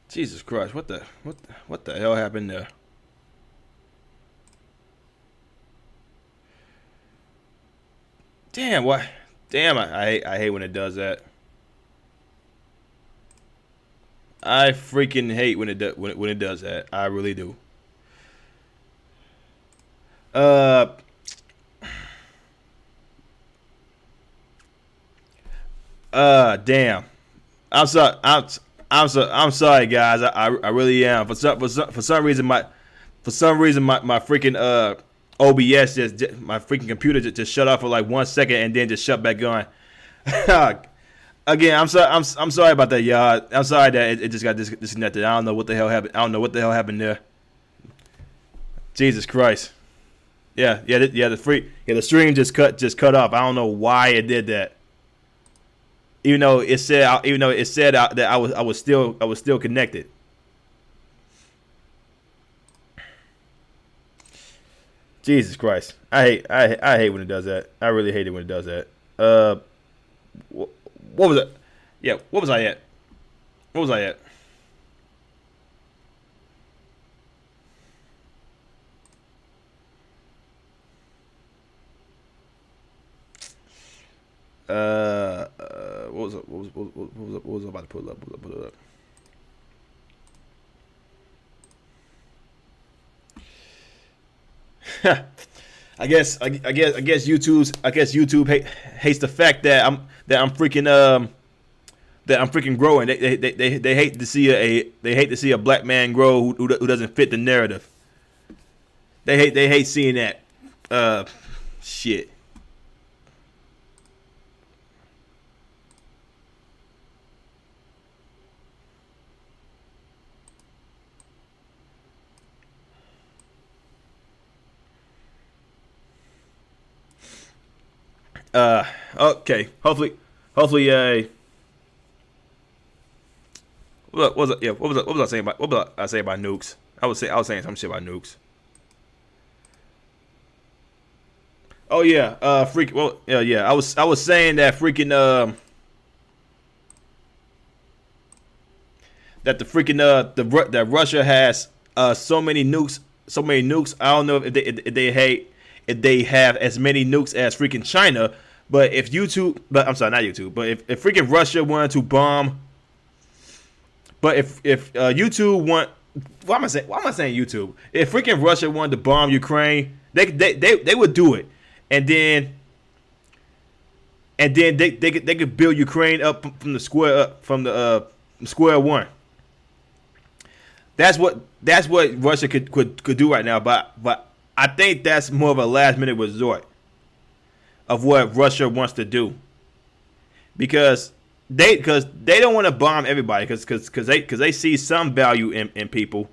Jesus Christ! What the hell happened there? Damn! What? Damn! I hate when it does that. I freaking hate when it does that. I really do. Uh, damn. I'm sorry. I'm sorry, guys. I really am. For some reason my freaking OBS just my freaking computer just shut off for like 1 second and then just shut back on. Again, I'm sorry. I'm sorry about that, y'all. I'm sorry that it just got disconnected. I don't know what the hell happened. I don't know what the hell happened there. Jesus Christ. The stream just cut off. I don't know why it did that. Even though it said that I was still connected. Jesus Christ. I hate when it does that. I really hate it when it does that. What was it? Yeah, what was I at? What was I at? What was I about to pull up? Pull it up. I guess YouTube hates the fact that I'm freaking growing. They hate to see a black man grow who doesn't fit the narrative. They hate seeing that. Shit. Okay. Hopefully. What was it? Yeah. What was I saying about? What was I saying about nukes? I was saying some shit about nukes. Oh yeah. Freak. Well. Yeah. Yeah. I was saying that freaking that the freaking that Russia has so many nukes. I don't know if they have as many nukes as freaking China. But I'm sorry, not YouTube. But if freaking Russia wanted to bomb, but if YouTube want, why am I saying YouTube? If freaking Russia wanted to bomb Ukraine, they would do it, and then they could build Ukraine up from the square one. That's what Russia could do right now. But I think that's more of a last minute resort of what Russia wants to do, because they don't want to bomb everybody because they see some value in people,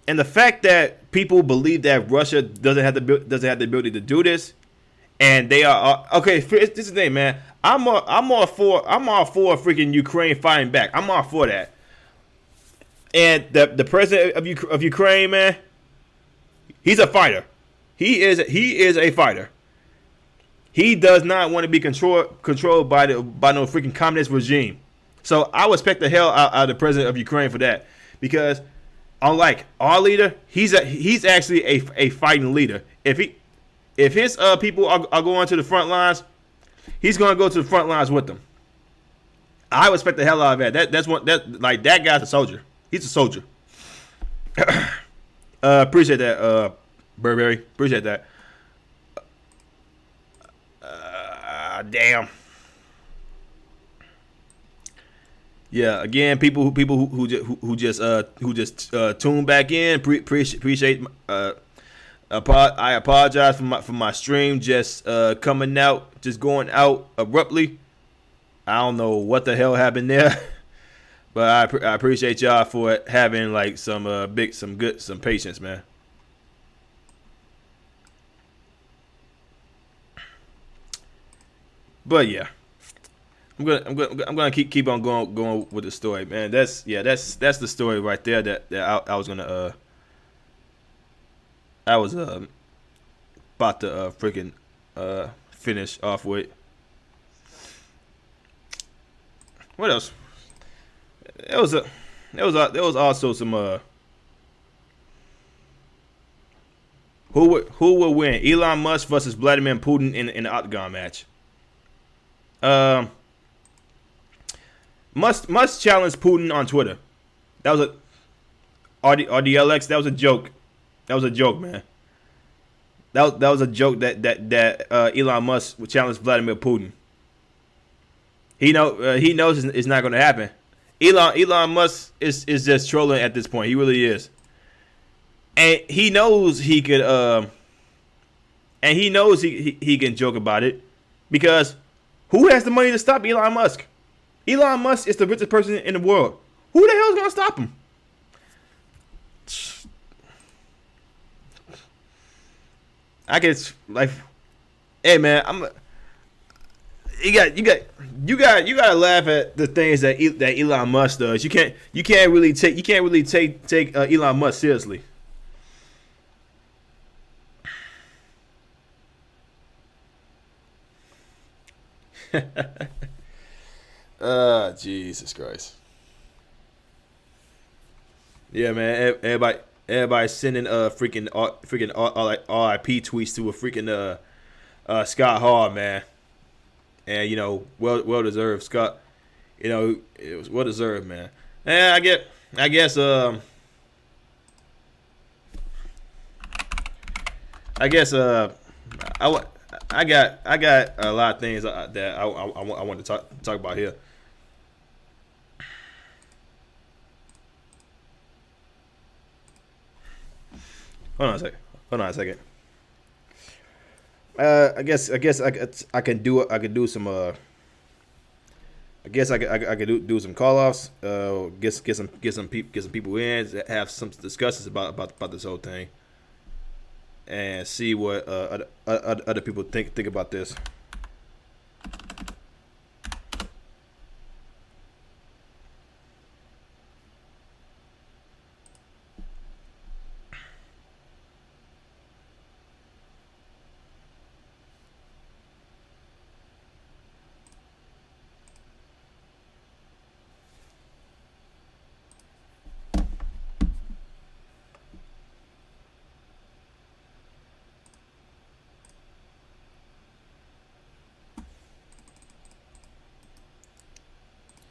and the fact that people believe that Russia doesn't have the ability to do this, and they are okay. This is the thing, man. I'm all for freaking Ukraine fighting back. I'm all for that. And the president of Ukraine, man, he's a fighter. He is a fighter. He does not want to be controlled by no freaking communist regime. So I respect the hell out of the president of Ukraine for that, because unlike our leader, he's actually a fighting leader. If his people are going to the front lines, he's going to go to the front lines with them. I respect the hell out of that. That guy's a soldier. He's a soldier. Appreciate that, Burberry. Appreciate that. Damn. Yeah. Again, people who just tune back in. Appreciate. I apologize for my stream just coming out, just going out abruptly. I don't know what the hell happened there, but I appreciate y'all for having like some patience, man. But yeah, I'm gonna keep on going with the story, man. That's the story right there that I was gonna I was about to freaking finish off with. What else? there was a there was also some who would win, Elon Musk versus Vladimir Putin in the octagon match. Um, Musk challenged Putin on Twitter. That was a RDLX. That was a joke. That was a joke, man. That was a joke that Elon Musk would challenge Vladimir Putin. He knows it's not going to happen. Elon Musk is just trolling at this point. He really is, and he knows he could and he knows he can joke about it because who has the money to stop Elon Musk? Elon Musk is the richest person in the world. Who the hell is going to stop him? I guess like, hey man, you gotta laugh at the things that Elon Musk does. You can't really take Elon Musk seriously. Jesus Christ. Yeah, man. Everybody sending freaking RIP tweets to a freaking Scott Hall, man. And well deserved, Scott. It was well deserved, man. And I guess I got a lot of things that I want to talk about here. Hold on a second. I guess I can do some I guess I could do some call offs. Get some people in, have some discussions about this whole thing, and see what other people think about this.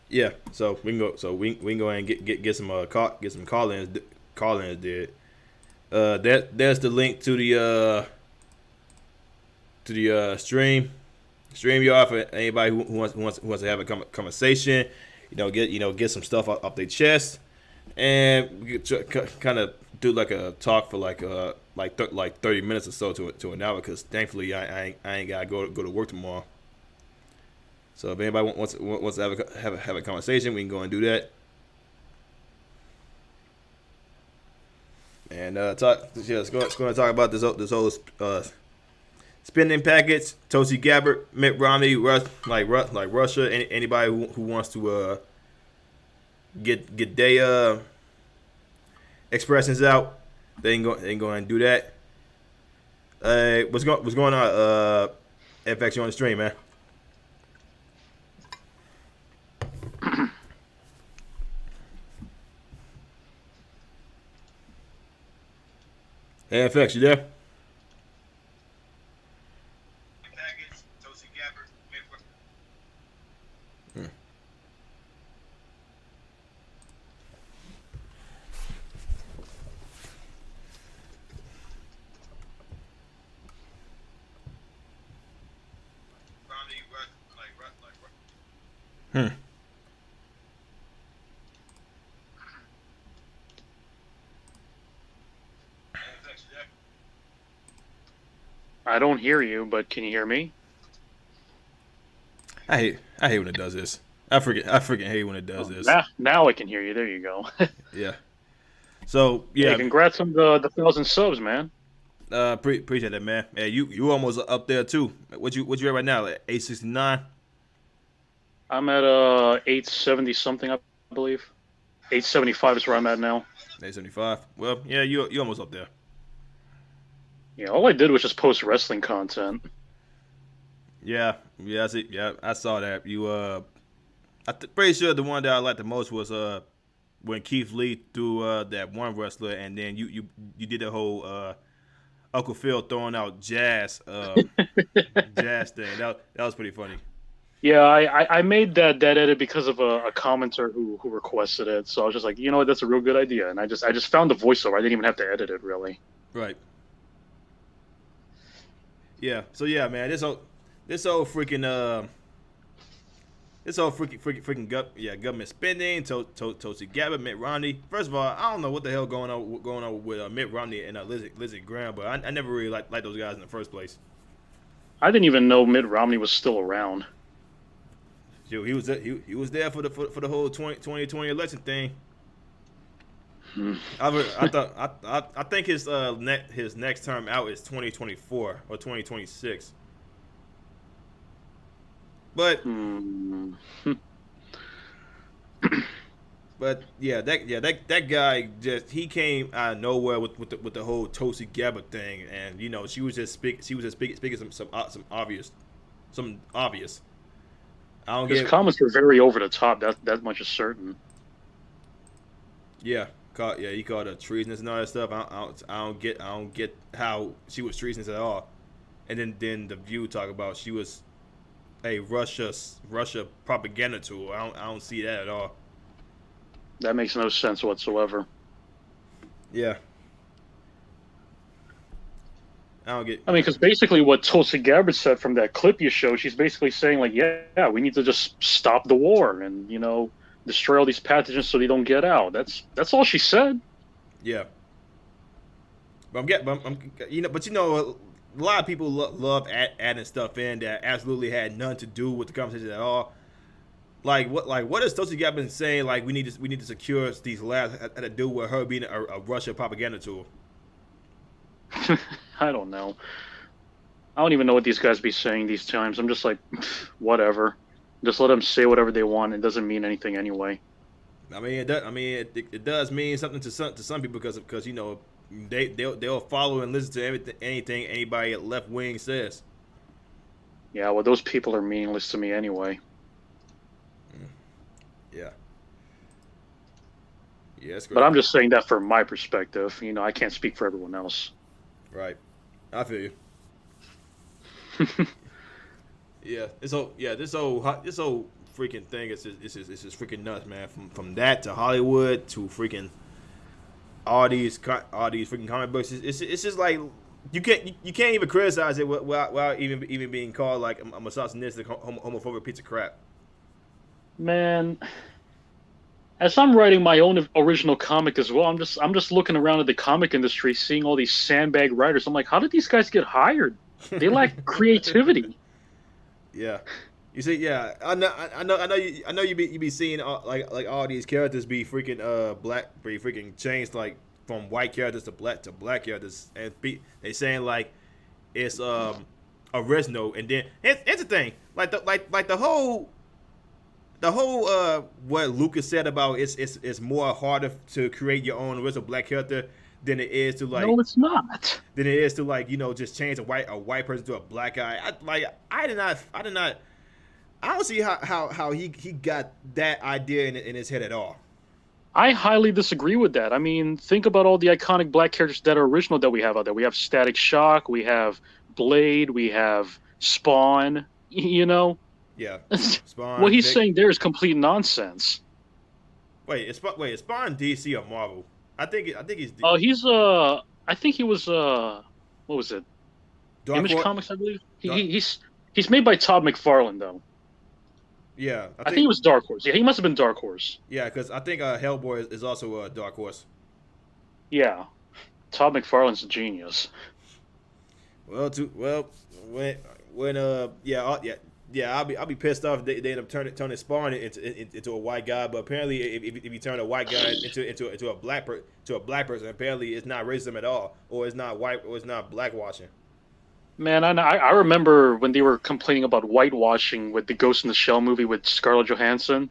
Yeah, so we can go. So we can go ahead and get some call-ins did. There's the link to the stream. Stream y'all for anybody who wants to have a conversation. Get some stuff off their chest, and we kind of do like a talk for like 30 minutes or so to an hour. Because thankfully I ain't gotta go to work tomorrow. So if anybody wants to have a conversation, we can go and do that. And let's go and talk about this whole spending package. Tulsi Gabbard, Mitt Romney, Russia. Anybody who wants to get their expressions out, they can go and do that. What's going on? FX, you on the stream, man? Hey, FX, you there? Hmm. Hmm. I don't hear you, but can you hear me? I hate when it does this. I freaking hate when it does this. Now I can hear you. There you go. Yeah. So yeah. Hey, congrats on the 1,000 subs, man. Appreciate that, man. Yeah, you almost up there too. What you at right now? Like 869. I'm at 870 something, I believe. 875 is where I'm at now. 875. Well, yeah, you almost up there. Yeah, all I did was just post wrestling content. Yeah, I see. Yeah, I saw that. Pretty sure the one that I liked the most was when Keith Lee threw that one wrestler, and then you did the whole Uncle Phil throwing out jazz thing. That was pretty funny. Yeah, I made that edit because of a commenter who requested it. So I was just like, you know what, that's a real good idea. And I just found the voiceover. I didn't even have to edit it really. Right. Yeah. So yeah, man, this whole freaking this whole freaking government spending, Tulsi Gabbard, Mitt Romney. First of all, I don't know what the hell going on with Mitt Romney and Lindsey Graham, but I never really liked those guys in the first place. I didn't even know Mitt Romney was still around. Yo, he was there for the whole 2020 election thing. I think his next term out is 2024 or 2026. But but yeah, that guy he came out of nowhere with the whole Tulsi Gabbard thing, and she was just speaking some obvious. I don't His get. comments were very over the top. That much is certain. Yeah, he called her treasonous and all that stuff. I don't get how she was treasonous at all. And then the View talk about she was a Russia propaganda tool. I don't see that at all. That makes no sense whatsoever. Yeah. I don't get. I mean, because basically what Tulsi Gabbard said from that clip you showed, she's basically saying like, yeah, we need to just stop the war and destroy all these pathogens so they don't get out. That's all she said. Yeah. But a lot of people love adding stuff in that absolutely had nothing to do with the conversation at all. What is Tulsi Gabbard saying? Like we need to secure these labs had to do with her being a Russia propaganda tool. I don't know. I don't even know what these guys be saying these times. I'm just like, whatever. Just let them say whatever they want. It doesn't mean anything anyway. I mean, it does mean something to some people because they'll follow and listen to anything anybody left wing says. Yeah, well, those people are meaningless to me anyway. Yeah. Yeah, that's great. But I'm just saying that from my perspective. I can't speak for everyone else. Right. I feel you. Yeah. This whole freaking thing is just freaking nuts, man. From that to Hollywood to freaking all these freaking comic books. It's just like you can't even criticize it without even being called like a misogynistic, homophobic piece of crap. Man, as I'm writing my own original comic as well, I'm just looking around at the comic industry, seeing all these sandbag writers. I'm like, how did these guys get hired? They lack creativity. Yeah, you see, yeah, I know you be seeing like all these characters be freaking be freaking changed like from white characters to black characters, and they saying like it's original, and then it's the thing like the whole what Lucas said about it's more harder to create your own original black character than it is to like. No, it's not. Than it is to like just change a white person to a black guy. I did not. I don't see how he got that idea in his head at all. I highly disagree with that. I mean, think about all the iconic black characters that are original that we have out there. We have Static Shock, we have Blade, we have Spawn. Yeah, Spawn. What he's saying there is complete nonsense. Wait, is Spawn DC or Marvel? I think he's. I think he was. What was it? Dark Image Horse? Comics, I believe. He's made by Todd McFarlane though. Yeah, I think it was Dark Horse. Yeah, he must have been Dark Horse. Yeah, because I think Hellboy is also Dark Horse. Yeah, Todd McFarlane's a genius. Well, I'll be pissed off if they end up turning Spawn into a white guy. But apparently, if you turn a white guy into a black person, apparently it's not racism at all, or it's not white, or it's not blackwashing. Man, I remember when they were complaining about whitewashing with the Ghost in the Shell movie with Scarlett Johansson.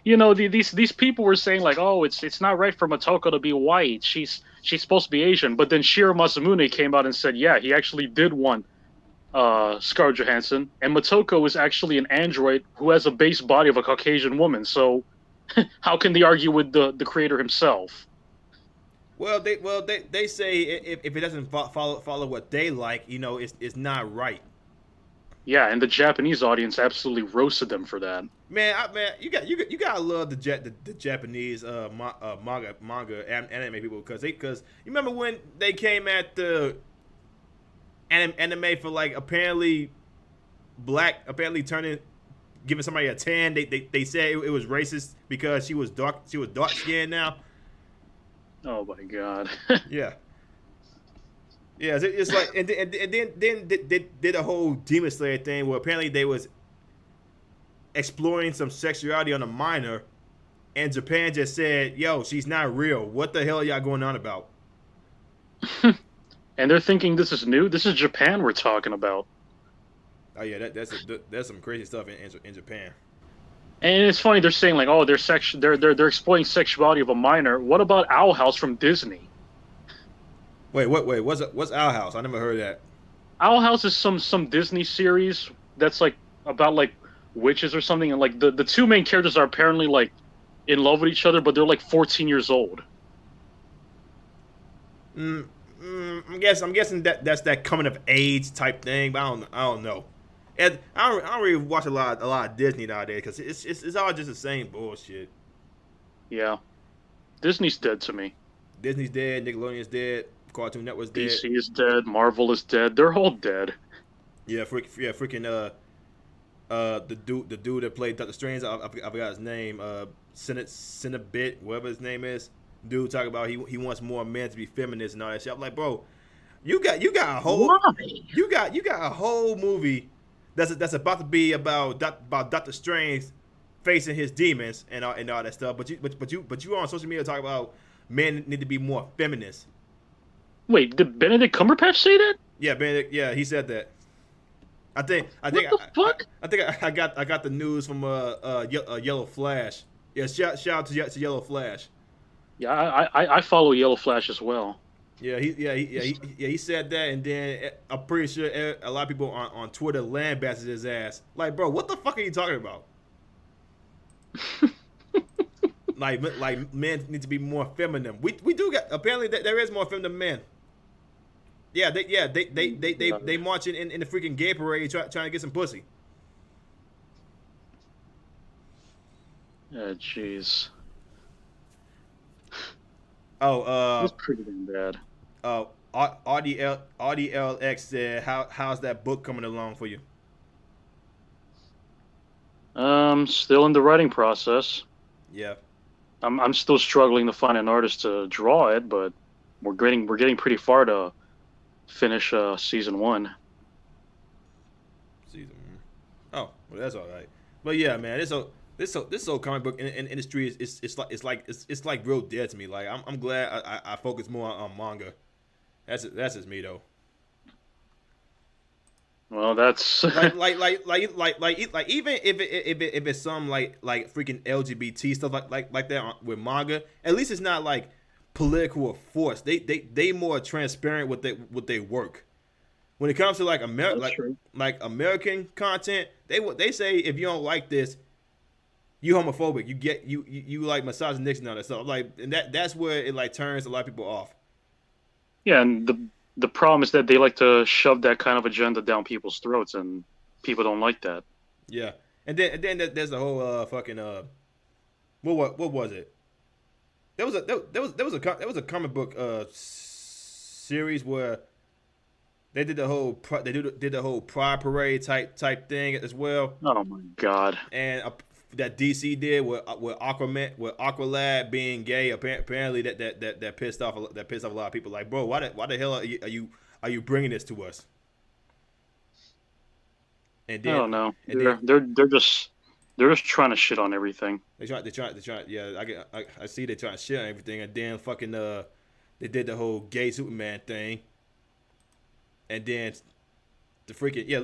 These people were saying like, oh, it's not right for Motoko to be white. She's supposed to be Asian. But then Shiro Masamune came out and said, yeah, he actually did want Scarlett Johansson, and Motoko is actually an android who has a base body of a Caucasian woman. So how can they argue with the creator himself? They say if it doesn't follow what they like, it's not right. Yeah, and the Japanese audience absolutely roasted them for that. Man, you gotta love the Japanese manga anime people because you remember when they came at the anime for like apparently turning giving somebody a tan. They said it was racist because she was dark skinned now. Oh my god. Yeah. Yeah, it's like, and then they did a whole Demon Slayer thing where apparently they was exploring some sexuality on a minor, and Japan just said, "Yo, she's not real. What the hell are y'all going on about?" And they're thinking this is new. This is Japan we're talking about. Oh yeah, that's some crazy stuff in Japan. And it's funny they're saying like, oh, they're exploiting sexuality of a minor. What about Owl House from Disney? Wait, what's Owl House? I never heard of that. Owl House is some Disney series that's like about like witches or something, and like the two main characters are apparently like in love with each other, but they're like 14 years old. I'm guessing that's that coming of age type thing, but I don't know. And I don't really watch a lot of Disney nowadays because it's all just the same bullshit. Yeah, Disney's dead to me. Disney's dead, Nickelodeon's dead, Cartoon Network's dead. DC is dead. Marvel is dead. They're all dead. Yeah, freaking the dude that played Doctor Strange, I forgot his name, Cinnabit, whatever his name is. Dude talk about he wants more men to be feminists and all that shit. I'm like, bro, you got a whole Why? you got a whole movie that's about to be about Doctor Strange facing his demons and all that stuff. But you on social media talk about men need to be more feminist. Wait, did Benedict Cumberbatch say that? Yeah, Benedict. Yeah, he said that. I think What the fuck? I got the news from Yellow Flash. Yeah, shout out to Yellow Flash. Yeah, I follow Yellow Flash as well. He said that, and then I'm pretty sure a lot of people on Twitter lambasted his ass. Like, bro, what the fuck are you talking about? like men need to be more feminine. We do got apparently there is more feminine men. Yeah, they marching in the freaking gay parade trying to get some pussy. Yeah, jeez. Oh, It's pretty damn bad. RDLX said, how's that book coming along for you? Still in the writing process. Yeah. I'm still struggling to find an artist to draw it, but we're getting pretty far to finish season 1. Season 1. Oh, well, that's all right. But yeah, man, this whole comic book industry is it's like real dead to me. Like I'm glad I focus more on manga. That's just me though. Well, that's like even if it's some like freaking LGBT stuff like that with manga, at least it's not like political or forced. They more transparent with their work. When it comes to like American content, they say if you don't like this, you homophobic. You like misogynistic and all that stuff. Like, and that's where it like turns a lot of people off. yeah, and the problem is that they like to shove that kind of agenda down people's throats, and people don't like that. Yeah, and then there's the whole fucking what was it? There was a comic book series where they did the whole pride parade type thing as well. Oh my god! And that DC did with Aqualad being gay. Apparently that pissed off a lot of people. Like, bro, why the hell are you bringing this to us? And then, I don't know. They're just trying to shit on everything. They try. Yeah, I see they trying to shit on everything, and then fucking they did the whole gay Superman thing, and then the freaking yeah.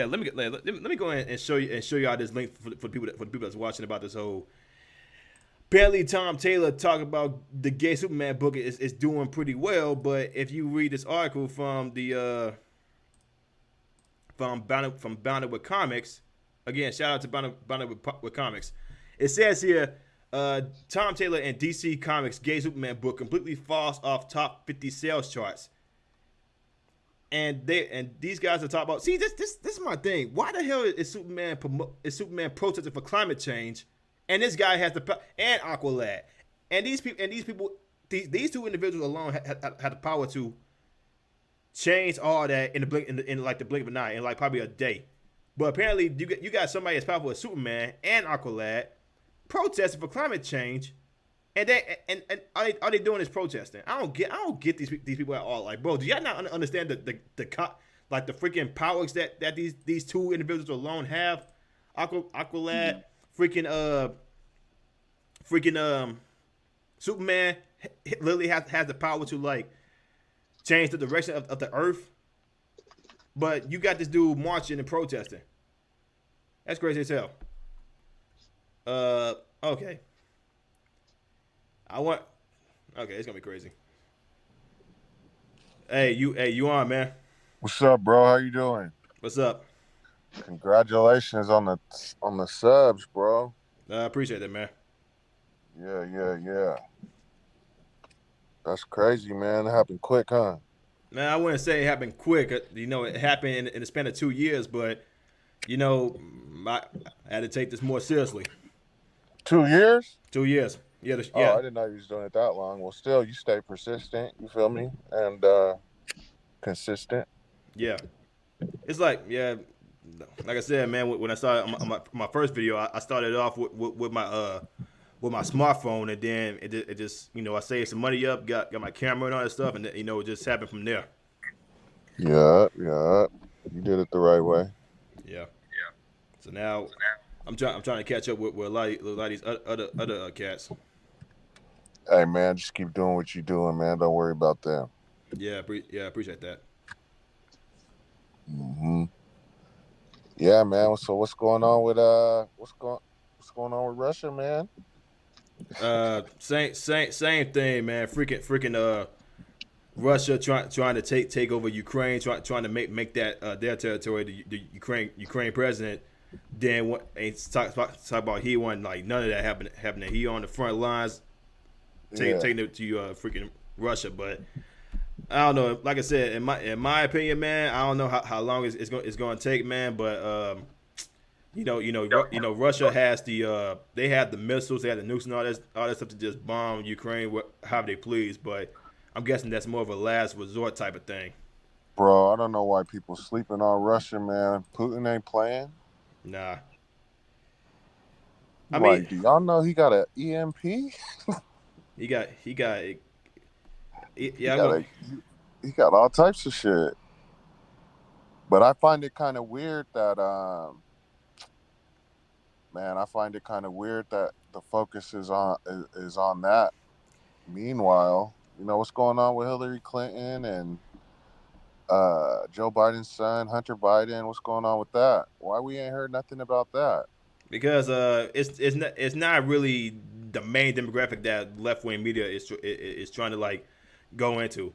Let me go ahead and show y'all this link for the people that's watching about this whole. Apparently, Tom Taylor talked about the gay Superman book is doing pretty well, but if you read this article from from Bounded with Comics. Again, shout out to Bounded with Comics. It says here, Tom Taylor and DC Comics gay Superman book completely falls off top 50 sales charts. And these guys are talking about. See, this is my thing. Why the hell is Superman protesting for climate change, and this guy has the and Aqualad, and these people these two individuals alone have the power to change all that in the blink in like the blink of an eye in like probably a day. But apparently you got somebody as powerful as Superman and Aqualad protesting for climate change, and are they doing this protesting? I don't get these people at all. Like, bro, do y'all not understand like the freaking powers that these two individuals alone have? Aqualad, freaking Superman literally has the power to like change the direction of the Earth, but you got this dude marching and protesting. That's crazy as hell. Okay. Okay, it's gonna be crazy. Hey, you on, man? What's up, bro? How you doing? What's up? Congratulations on the subs, bro. I appreciate that, man. Yeah. That's crazy, man. It happened quick, huh? Man, I wouldn't say it happened quick. It happened in the span of 2 years, but I had to take this more seriously. 2 years? 2 years. Oh, Yeah. I didn't know you was doing it that long. Well, still, you stay persistent. You feel me? And consistent. Yeah. It's like, yeah, like I said, man. When I started my first video, I started off with my smartphone, and then it just I saved some money up, got my camera and all that stuff, and it just happened from there. Yeah. You did it the right way. Yeah. So now I'm trying to catch up with a lot of these other cats. Hey, man, just keep doing what you're doing, man. Don't worry about them. Yeah, I appreciate that. Mm-hmm. Yeah, man. So what's going on with what's going on with Russia, man? Same thing, man. Freaking Russia trying to take over Ukraine, trying to make that their territory. The Ukraine president then talk about he wanted like none of that happening. He on the front lines, taking it to freaking Russia. But I don't know. Like I said, in my opinion, man, I don't know how long it's going to take, man. But Russia has they have the missiles, they have the nukes and all that stuff to just bomb Ukraine however they please. But I'm guessing that's more of a last resort type of thing. Bro, I don't know why people sleeping on Russia, man. Putin ain't playing. Nah. I mean, do y'all know he got an EMP? He got he got all types of shit. But I find it kind of weird that the focus is on that. Meanwhile, what's going on with Hillary Clinton and Joe Biden's son, Hunter Biden? What's going on with that? Why we ain't heard nothing about that? Because it's not really the main demographic that left wing media is trying to like go into.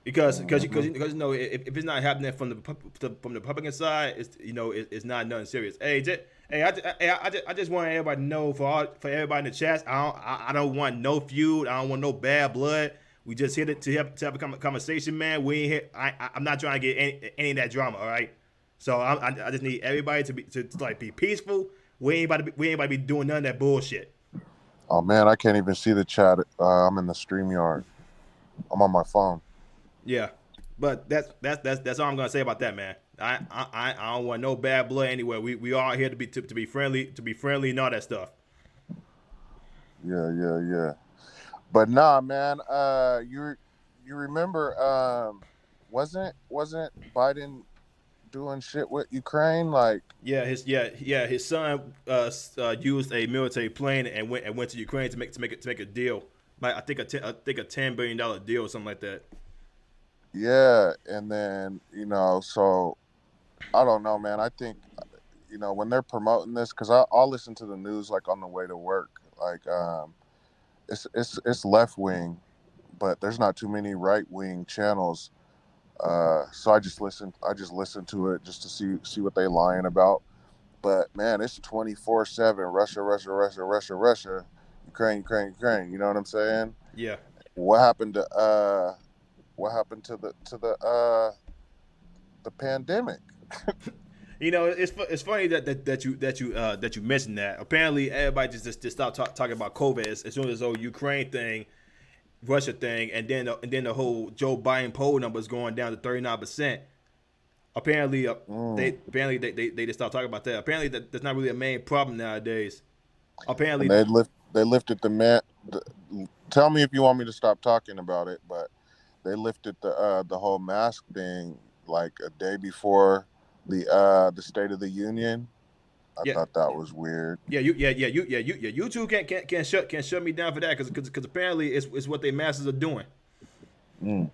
Because if it's not happening from the Republican side, it's not nothing serious. I just want everybody to know for everybody in the chat, I don't want no feud, I don't want no bad blood. We just here to have a conversation, man. We ain't here. I'm not trying to get any of that drama, all right? So I just need everybody to be peaceful. We ain't about to be doing none of that bullshit. Oh man, I can't even see the chat. I'm in the StreamYard. I'm on my phone. Yeah, but that's all I'm gonna say about that, man. I don't want no bad blood anywhere. We all here to be friendly and all that stuff. Yeah. But nah, man. You remember? Wasn't Biden doing shit with Ukraine? Like his son used a military plane and went to Ukraine to make a deal. Like I think a $10 billion deal or something like that. Yeah, and then so I don't know, man. I think when they're promoting this, because I'll listen to the news like on the way to work. Like it's left wing, but there's not too many right wing channels So I just listened. I just listened to it just to see what they lying about. But man, it's 24/7. Russia, Russia, Russia, Russia, Russia, Ukraine, Ukraine, Ukraine. You know what I'm saying? Yeah. What happened to the pandemic? You know, it's funny that you mentioned that. Apparently, everybody just stopped talking about COVID as soon as the whole Ukraine thing, Russia thing, and then the whole Joe Biden poll numbers going down to 39%. Apparently, they just stopped talking about that. Apparently, that's not really a main problem nowadays. And Apparently, they lifted the man. Tell me if you want me to stop talking about it, but they lifted the whole mask thing like a day before the State of the Union. I yeah, thought that was weird. you two can shut me down for that because apparently it's what they masses are doing. Mm.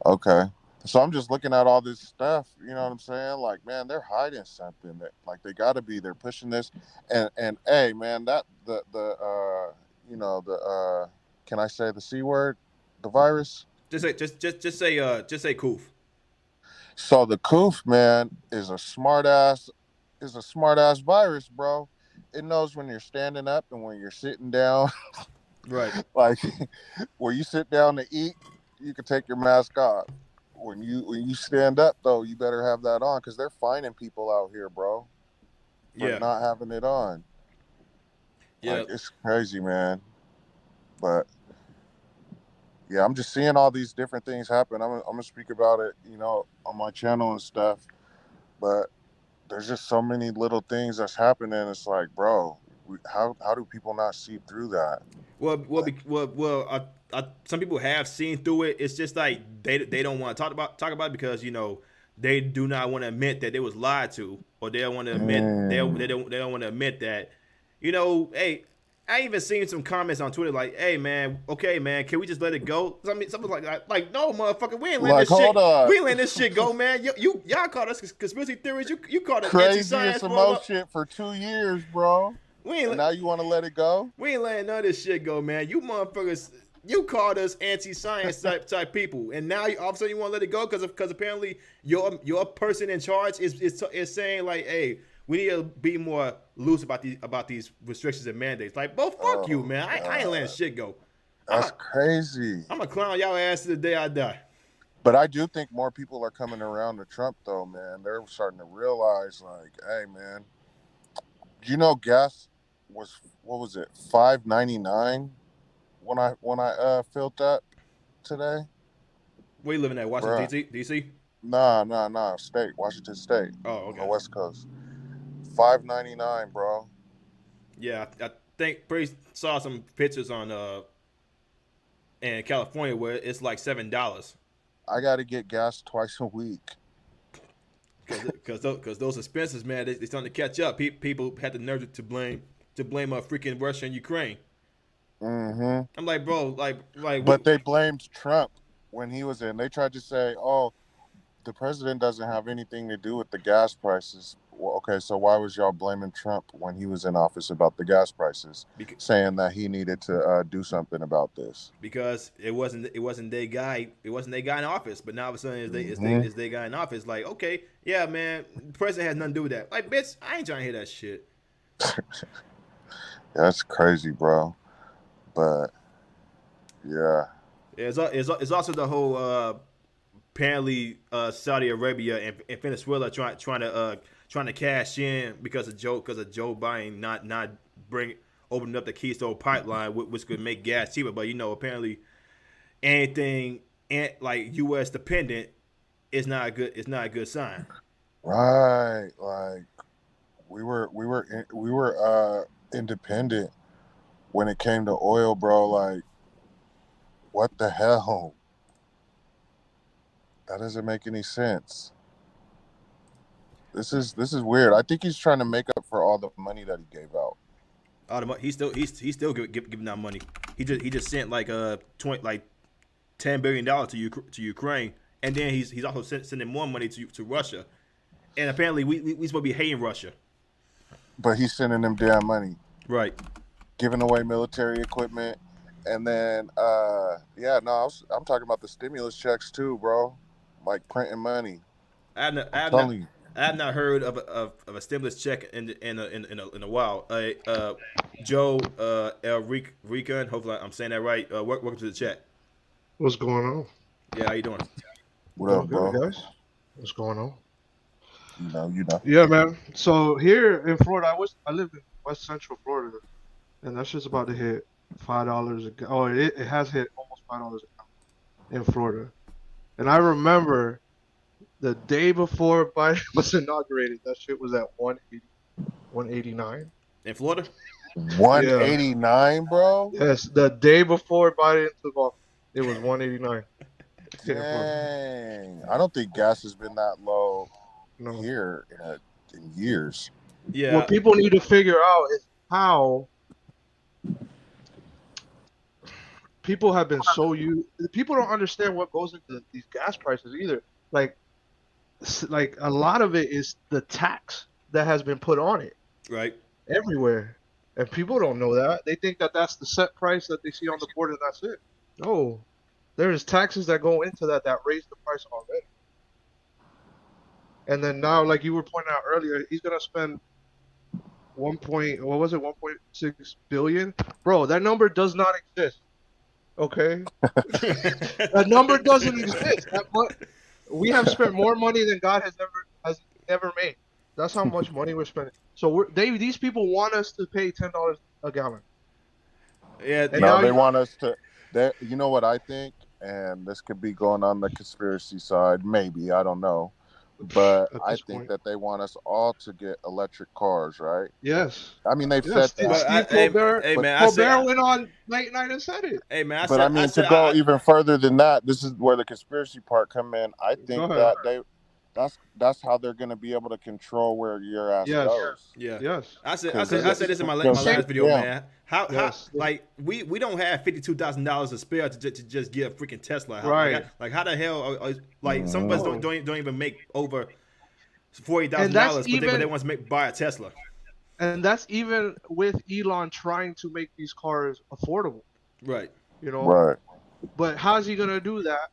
Okay. So I'm just looking at all this stuff, you know what I'm saying? Like, man, they're hiding something that like they gotta be. They're pushing this and hey man, that the you know, the can I say the C word? The virus? Just say Koof. So the coof, man, is a smart ass virus, bro. It knows when you're standing up and when you're sitting down. Right. Like where you sit down to eat, you can take your mask off. When you stand up though, you better have that on because they're finding people out here, bro, for Yeah. not having it on. Yeah. Like it's crazy, man. But yeah, I'm just seeing all these different things happen. I'm gonna speak about it, you know, on my channel and stuff. But there's just so many little things that's happening. It's like, bro, how do people not see through that? Like, Some people have seen through it. It's just like they don't want to talk about it because they do not want to admit that they was lied to, or they don't want to admit they don't want to admit that, hey, I even seen some comments on Twitter like, hey man, okay man, can we just let it go? Something like no motherfucker, we ain't letting like this shit, hold on, we ain't letting this shit go, man. Y'all called us conspiracy theories. You called it craziest anti-science for emotion for 2 years, bro. we ain't And now you want to let it go? we ain't letting none of this shit go, man. You motherfuckers, you called us anti-science type people, and now all of a sudden you want to let it go because apparently your person in charge is saying like, hey, we need to be more loose about these restrictions and mandates. Like, both fuck you, man. I ain't letting shit go. That's crazy. I'm a clown y'all ass to the day I die. But I do think more people are coming around to Trump, though, man. They're starting to realize, like, hey, man, you know, gas was what was it, $5.99 when I filled that today? Where you living at? Washington DC? Nah, Washington State. Oh, On okay. the West Coast. $5.99, bro. Yeah, I think pretty saw some pictures on in California where it's like $7. I got to get gas twice a week. Because those expenses, man, they starting to catch up. People had the nerve to blame freaking Russia and Ukraine. Mm-hmm. I'm like, bro, But they blamed Trump when he was in. They tried to say, oh, the president doesn't have anything to do with the gas prices. Well, okay, so why was y'all blaming Trump when he was in office about the gas prices, saying that he needed to do something about this? Because it wasn't their guy in office, but now all of a sudden it's their guy in office. Like, okay, yeah, man, the president has nothing to do with that. Like, bitch, I ain't trying to hear that shit. That's crazy, bro. But yeah, it's also the whole apparently Saudi Arabia and Venezuela trying to cash in because of Joe Biden not opening up the Keystone pipeline, which could make gas cheaper. But apparently anything like U.S. dependent is not a good sign. right. Like we were independent when it came to oil, bro. Like what the hell? That doesn't make any sense. This is weird. I think he's trying to make up for all the money that he gave out. He's still giving out money. He just sent like $10 billion to Ukraine, and then he's also sending more money to Russia. And apparently we supposed to be hating Russia. But he's sending them damn money. Right. Giving away military equipment. And then I'm talking about the stimulus checks too, bro. like printing money. I I'm have not telling you. I have not heard of a stimulus check in a while. Joe Rican, hopefully I'm saying that right. Welcome to the chat. What's going on? Yeah, how you doing? What Doing up, good, bro? guys. What's going on? You know. Yeah, man. So here in Florida, I live in West Central Florida, and that's just about to hit $5 a gallon. Oh, it has hit almost $5 a gallon in Florida. And I remember the day before Biden was inaugurated, that shit was at 180, 189. In Florida? 189, bro. Yes, the day before Biden took office, it was 189 here in Florida. Dang. I don't think gas has been that low No. here in years. Yeah. What people need to figure out is how people have been so used. People don't understand what goes into these gas prices either. Like a lot of it is the tax that has been put on it Right. everywhere, and people don't know that. They think that that's the set price that they see on the board, and that's it. No, there's taxes that go into that raise the price already. And then now, like you were pointing out earlier, he's gonna spend 1.6 billion, bro. That number does not exist. Okay, that number doesn't exist. We have spent more money than God has ever made. That's how much money we're spending. So these people want us to pay $10 a gallon. Yeah. And No, now they want us to. You know what I think, and this could be going on the conspiracy side, maybe, I don't know, but at I this think point, that they want us all to get electric cars, right? yes, I mean, they've yes. said that, Steve Hey, Colbert, hey but man, Colbert went on late night and said it. hey man, but I mean, to go even further than that, this is where the conspiracy part come in. I Go think ahead. that that's how they're going to be able to control where your ass Yes. goes. Yeah. Yes. I said Because this in my last video, yeah. man. How Yes. like we don't have $52,000 to spare to just get a freaking Tesla. Right. Like how the hell like some of us No. don't even make over And $40,000, that's but they want to buy a Tesla. And that's even with Elon trying to make these cars affordable, Right. you know. Right. But how's he gonna do that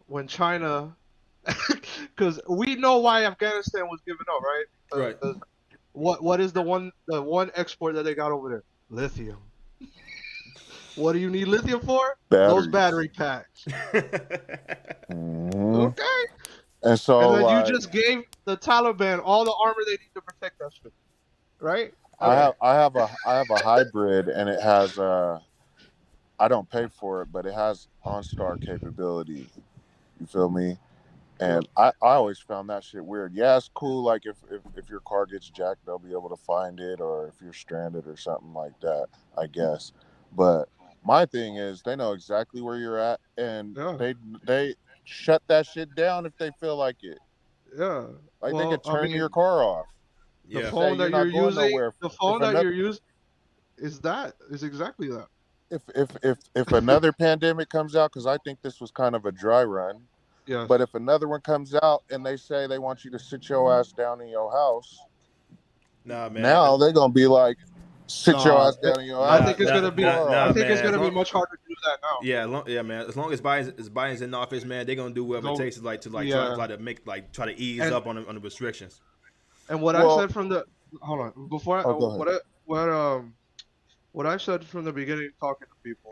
when China? Because we know why Afghanistan was given up, right? Right. What is the one export that they got over there? Lithium. What do you need lithium for? Those battery packs. Mhm. Okay. And so, And then like, you just gave the Taliban all the armor they need to protect that shit, right? I have a hybrid, and it has I don't pay for it, but it has OnStar capability. You feel me? And I always found that shit weird. Yeah, it's cool. Like if your car gets jacked, they'll be able to find it, or if you're stranded or something like that, I guess. But my thing is, they know exactly where you're at, and they shut that shit down if they feel like it. Yeah. Like Well, they could turn I mean, your car off. the Yeah. phone that you're using, the phone that another, you're using, is exactly that. If another pandemic comes out, because I think this was kind of a dry run. Yes. But if another one comes out and they say they want you to sit your ass down in your house, nah, man. Now they're gonna be like, sit your ass down in your house. I think it's gonna be. I think it's gonna be much harder to do that now. Yeah, man. As long as Biden's in office, man, they're gonna do whatever it takes to try to ease up on the restrictions. And what I said from the before what I said from the beginning, talking to people,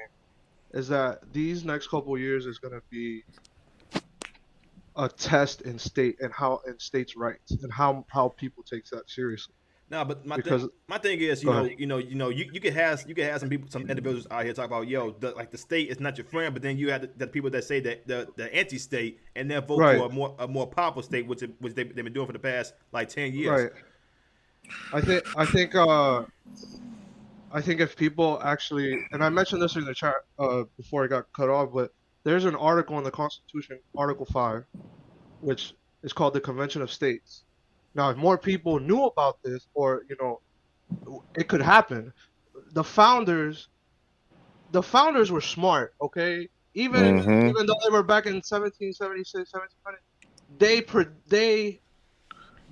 is that these next couple of years is gonna be a test in states' rights and how people take that seriously. No, but my thing is, you could have some people, some individuals out here talk about, the state is not your friend, but then you have the people that say that the anti-state and then vote for a more powerful state, which they've been doing for the past like 10 years. Right. I think if people actually, and I mentioned this in the chat before I got cut off, but there's an article in the Constitution, Article 5, which is called the Convention of States. Now, if more people knew about this, or it could happen. The founders were smart, okay? Even though they were back in 1776, 1700,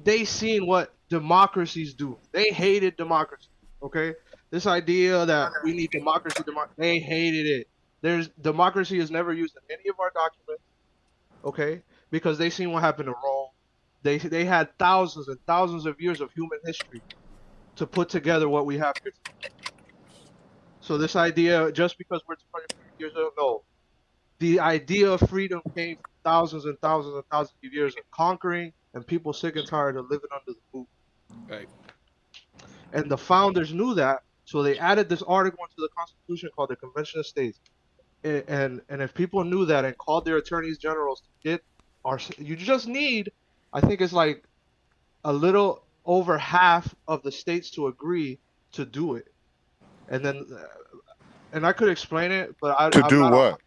they seen what democracies do. They hated democracy, okay? This idea that we need democracy, they hated it. Democracy is never used in any of our documents, okay? because they seen what happened to Rome. They had thousands and thousands of years of human history to put together what we have here. So this idea, just because we're 250 years old, no. The idea of freedom came from thousands and thousands and thousands of years of conquering and people sick and tired of living under the boot. Right. And the founders knew that, so they added this article into the Constitution called the Convention of States. And if people knew that and called their attorneys generals to get our, you just need, I think it's like a little over half of the states to agree to do it. And then, and I could explain it, but To I'm do not. what?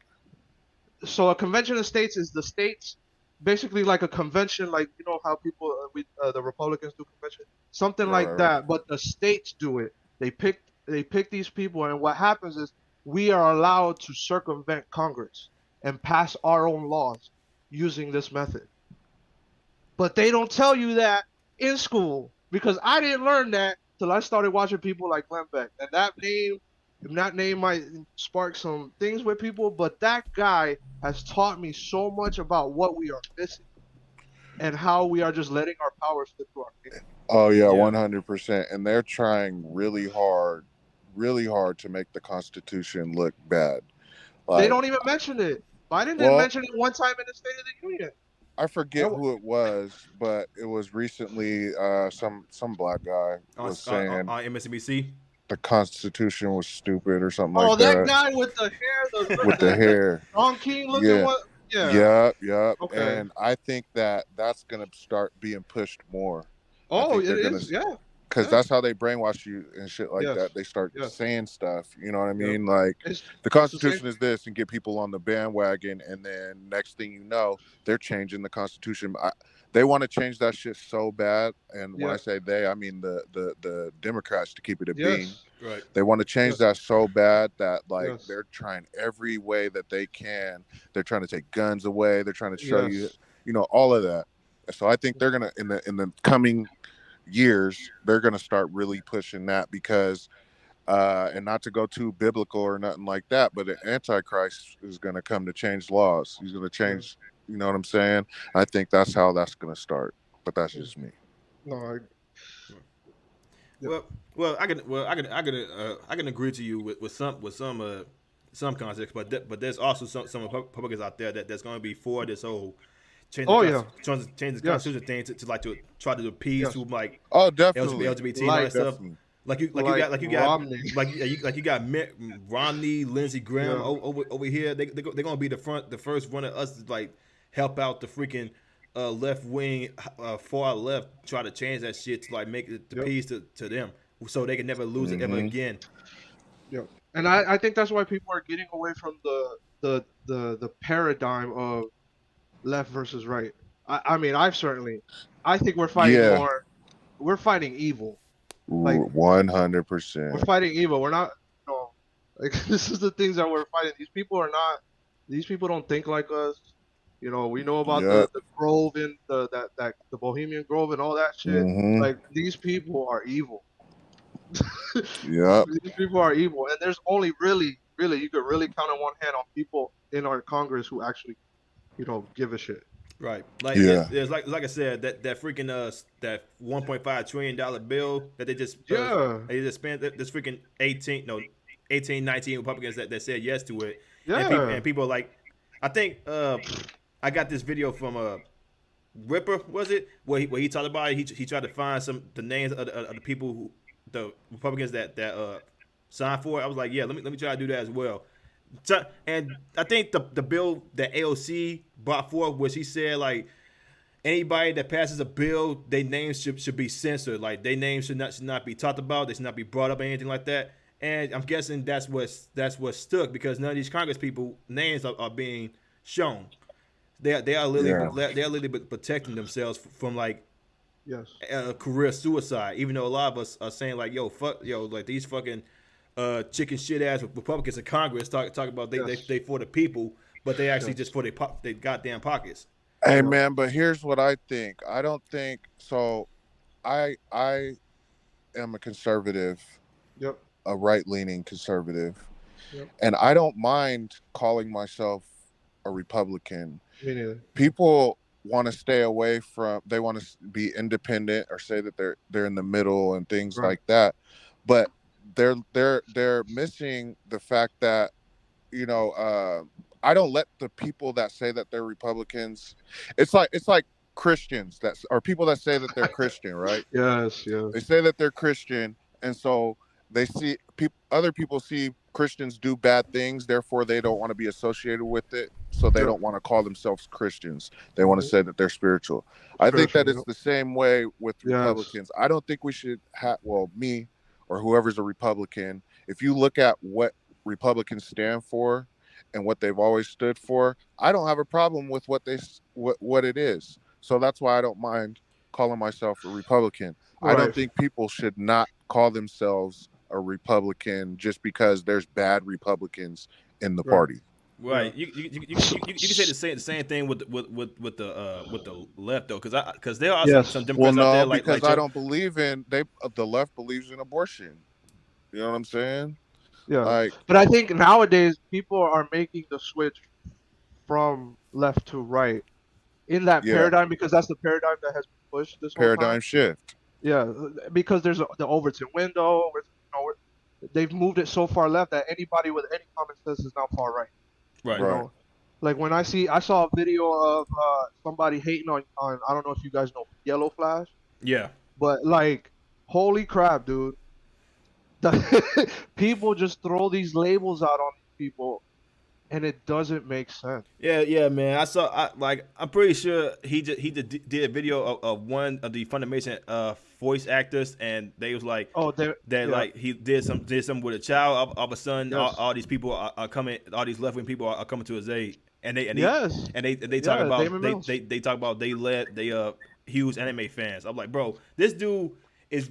So a convention of states is the states, basically like a convention, like you know how people, the Republicans do convention, something Right, like right, right. that. But the states do it. They pick these people, and what happens is we are allowed to circumvent Congress and pass our own laws using this method. But they don't tell you that in school because I didn't learn that till I started watching people like Glenn Beck. And that name might spark some things with people, but that guy has taught me so much about what we are missing and how we are just letting our power slip through our fingers. Oh yeah, Yeah. 100%. And they're trying really hard to make the Constitution look bad. They Like, don't even mention it. Biden didn't well, mention it one time in the State of the Union. I forget That- who it was, but it was recently some black guy was saying On MSNBC. the Constitution was stupid or something Oh, like that that. guy with the hair, With the hair. Don King looking Yeah. one. Yeah. Yep. Okay. And I think that's gonna start being pushed more. Oh, think it they're gonna- is. Yeah. Because Yeah. that's how they brainwash you and shit like Yes. that. They start Yes. saying stuff. You know what I Yep. mean? Like It's the Constitution is this, and get people on the bandwagon, and then next thing you know, they're changing the Constitution. They want to change that shit so bad. And when Yeah. I say they, I mean the Democrats, to keep it a bean. yes. Right. They want to change Yes. that so bad that like Yes. they're trying every way that they can. They're trying to take guns away. They're trying to show you, all of that. So I think they're gonna in the coming years, they're gonna start really pushing that because and not to go too biblical or nothing like that, but the Antichrist is gonna come to change laws. He's gonna change, you know what I'm saying? I think that's how that's gonna start. But that's just me. No, Yeah. Well, I can agree to you with some concepts, but there's also some Republicans out there that's going to be for this whole change the Constitution thing to try to appease Yes. to like Oh, definitely. LGBT and all that stuff. Definitely. Like you Like got Romney. like you got Mitt Romney, Lindsey Graham Yeah. over here. They're gonna be the first one of us to like help out the freaking left wing, far left, try to change that shit to like make it the peace to them, so they can never lose it ever again. Yeah. And I think that's why people are getting away from the paradigm of left versus right. I mean, I think we're fighting Yeah. more. We're fighting evil. Like 100%. we're fighting evil. We're not. Like this is the things that we're fighting. These people are not. These people don't think like us. We know about Yeah. the Grove and the Bohemian Grove and all that shit. Mhm. Like these people are evil. Yep. These people are evil, and there's only really, you could really count on one hand on people in our Congress who actually, give a shit. Right, like Yeah. there's like I said that freaking that $1.5 trillion bill that they just spent, this freaking 18, 19 Republicans that said yes to it. Yeah. And people are like, I think I got this video from Ripper, was it, where he talked about it. He tried to find the names of the people the Republicans that signed for it. I was like, yeah, let me try to do that as well. And I think the bill that AOC brought forth, which he said like anybody that passes a bill, their names should be censored. Like their names should not be talked about. They should not be brought up or anything like that. And I'm guessing that's what stuck, because none of these Congress people names are being shown. They are literally protecting themselves from like Yes. career suicide. Even though a lot of us are saying like, like these fucking chicken shit ass Republicans in Congress talk about they for the people, but they actually just for their goddamn pockets. Hey man, but here's what I think. I don't think so. I am a conservative, Yep. a right-leaning conservative, Yep. and I don't mind calling myself a Republican. Me neither. People want to stay away from. They want to be independent or say that they're in the middle and things Right. like that. But they're missing the fact that I don't let the people that say that they're Republicans. It's like Christians that or people that say that they're Christian, right? Yes, yes. They say that they're Christian, and so they see other people see Christians do bad things, therefore they don't want to be associated with it, so they Yep. don't want to call themselves Christians. They want to say that they're spiritual. I think that Spiritual, it's yep. the same way with Yes. Republicans. I don't think we should have, well, me or whoever's a Republican, if you look at what Republicans stand for and what they've always stood for, I don't have a problem with what it is. So that's why I don't mind calling myself a Republican. I Right. don't think people should not call themselves a Republican just because there's bad Republicans in the Right. party. Right. You can say the same thing with the left though, because there are Yes. some Well, Democrats out there no, like because I Joe. don't believe in the left believes in abortion. You know what I'm saying? Yeah. Like, But I think nowadays people are making the switch from left to right in that yeah, paradigm because that's the paradigm that has been pushed this whole time. paradigm shift. Yeah, because there's the Overton window. They've moved it so far left that anybody with any common sense is now far right. Right. You Right. know, like when I saw a video of somebody hating on I don't know if you guys know Yellow Flash, Yeah. but like, holy crap, dude. People just throw these labels out on these people, and it doesn't make sense. Yeah, man. I'm pretty sure he did a video of one of the Funimation voice actors, and they was like Oh, there. that Yeah. like he did something with a child. All of a sudden, Yes. all these people are coming. All these left wing people are coming to his aid, and they Yes. they talk Yeah, about Damon Mills. they talk about they huge anime fans. I'm like, bro, this dude is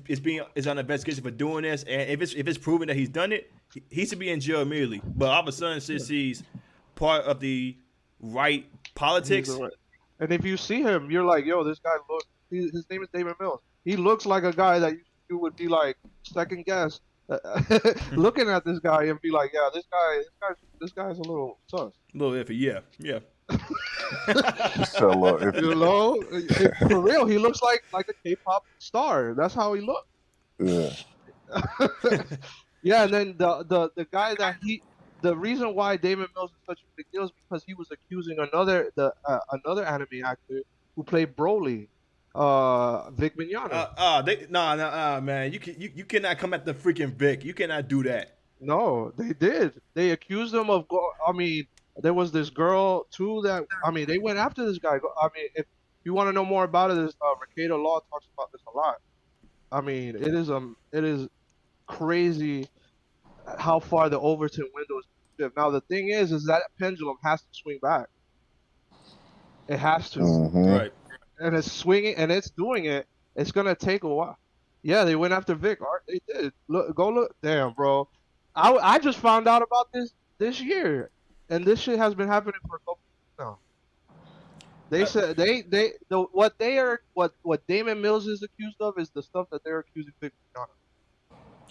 on investigation for doing this, and if it's proven that he's done it, he should be in jail immediately. But all of a sudden, since he's part of the right politics, He's the right. And if you see him, you're like, yo, this guy looks. His name is Damon Mills. He looks like a guy that you would be like second guess, looking at this guy and be like, yeah, this guy's a little sus. a little iffy. Yeah. So if You know, for real, he looks like a K-pop star. That's how he looks. yeah, Yeah, and then the guy that the reason why Damon Mills is such a big deal is because he was accusing another anime actor who played Broly, Vic Mignogna. Man, you cannot come at the freaking Vic. You cannot do that. No, they did. They accused him of I mean, there was this girl too that they went after this guy. I mean, if you want to know more about it, this Mercado Law talks about this a lot. I mean, it is crazy how far the Overton window is shift. Now the thing is that pendulum has to swing back. It has to, Right. and it's swinging and it's doing it. It's gonna take a while. Yeah, they went after Vic. Art, they did. Look. Damn, bro. I just found out about this year, and this shit has been happening for a couple years now. They said what Damon Mills is accused of is the stuff that they're accusing Vic Mignogna.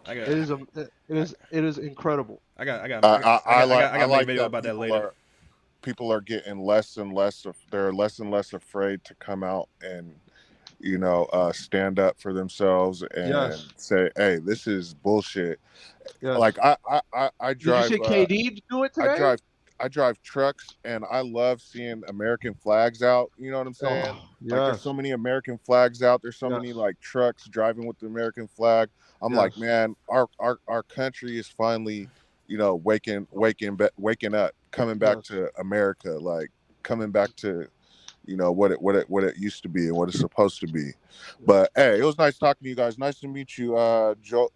It is incredible. I got I make a like video that about that later. People are getting less and less afraid to come out and stand up for themselves and say, hey, this is bullshit. Yes. Like I drive. Did you see KD do it today? I drive trucks and I love seeing American flags out. You know what I'm saying? Oh, Like there's so many American flags out. There's so many Yes. like trucks driving with the American flag. I'm Yes. like, man, our country is finally, waking up, coming back Yes. to America, like coming back to, what it used to be and what it's supposed to be. But hey, it was nice talking to you guys. Nice to meet you, Joel.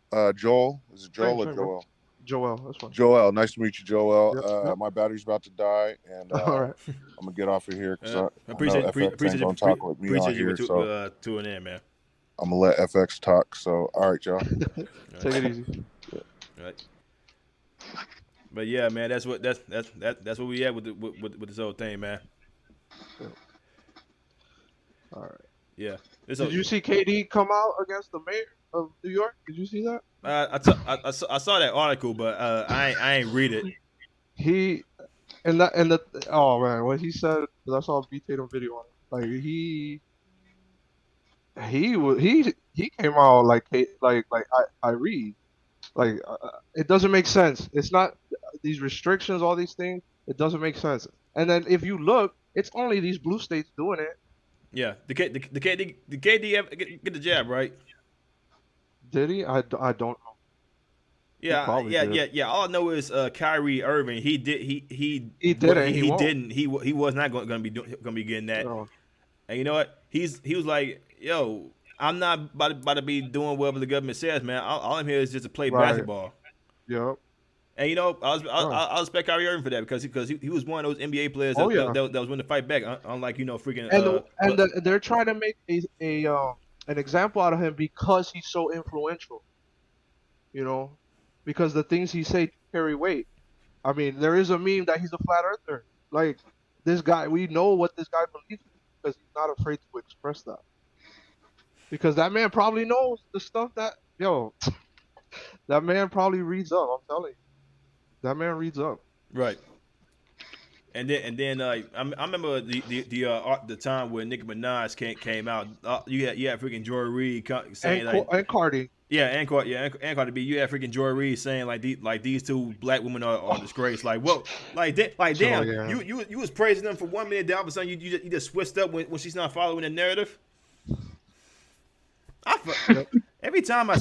Is it Joel Same, or bro. Joel? Joel, that's fine. Joel, nice to meet you, Joel. Yep. My battery's about to die, and All right. I'm gonna get off of here because I appreciate FX ain't gonna talk with me on here, so tuning in, man. I'm gonna let FX talk. So, all right, y'all. Take it easy. Right. But yeah, man, that's what we at with this whole thing, man. All right. Yeah. Did you see KD come out against the mayor of New York? Did you see that? I saw that article, but I ain't read it. Oh man, what he said, 'cause I saw a V Tatum video on it. Like he came out like I read it doesn't make sense. It's not these restrictions, all these things. It doesn't make sense. And then if you look, it's only these blue states doing it. Yeah, the KD ever get the jab right? Did he? I don't know. He Yeah, probably did. yeah. All I know is Kyrie Irving. He did. He didn't. He won't. didn't. He was not going to be getting that. No. And you know what? He was like, yo, I'm not about to be doing whatever the government says, man. All I'm here is just to play Right. basketball. Yep. And you know, Right. I respect Kyrie Irving for that because he was one of those NBA players Oh yeah. that was willing to fight back. Unlike freaking They're trying to make an example out of him because he's so influential. You know, because the things he say carry weight. I mean, there is a meme that he's a flat earther. Like this guy, we know what this guy believes in because he's not afraid to express that. Because that man probably knows the stuff that that man probably reads up. I'm telling you, that man reads up. right. And then I remember the time when Nicki Minaj came out. You had freaking Joy Reid saying And Cardi. yeah, and Cardi B. You had freaking Joy Reid saying these two black women are disgraced. Like what? Damn. Yeah. You was praising them for 1 minute. Then all of a sudden you just switched up when she's not following the narrative. Every time I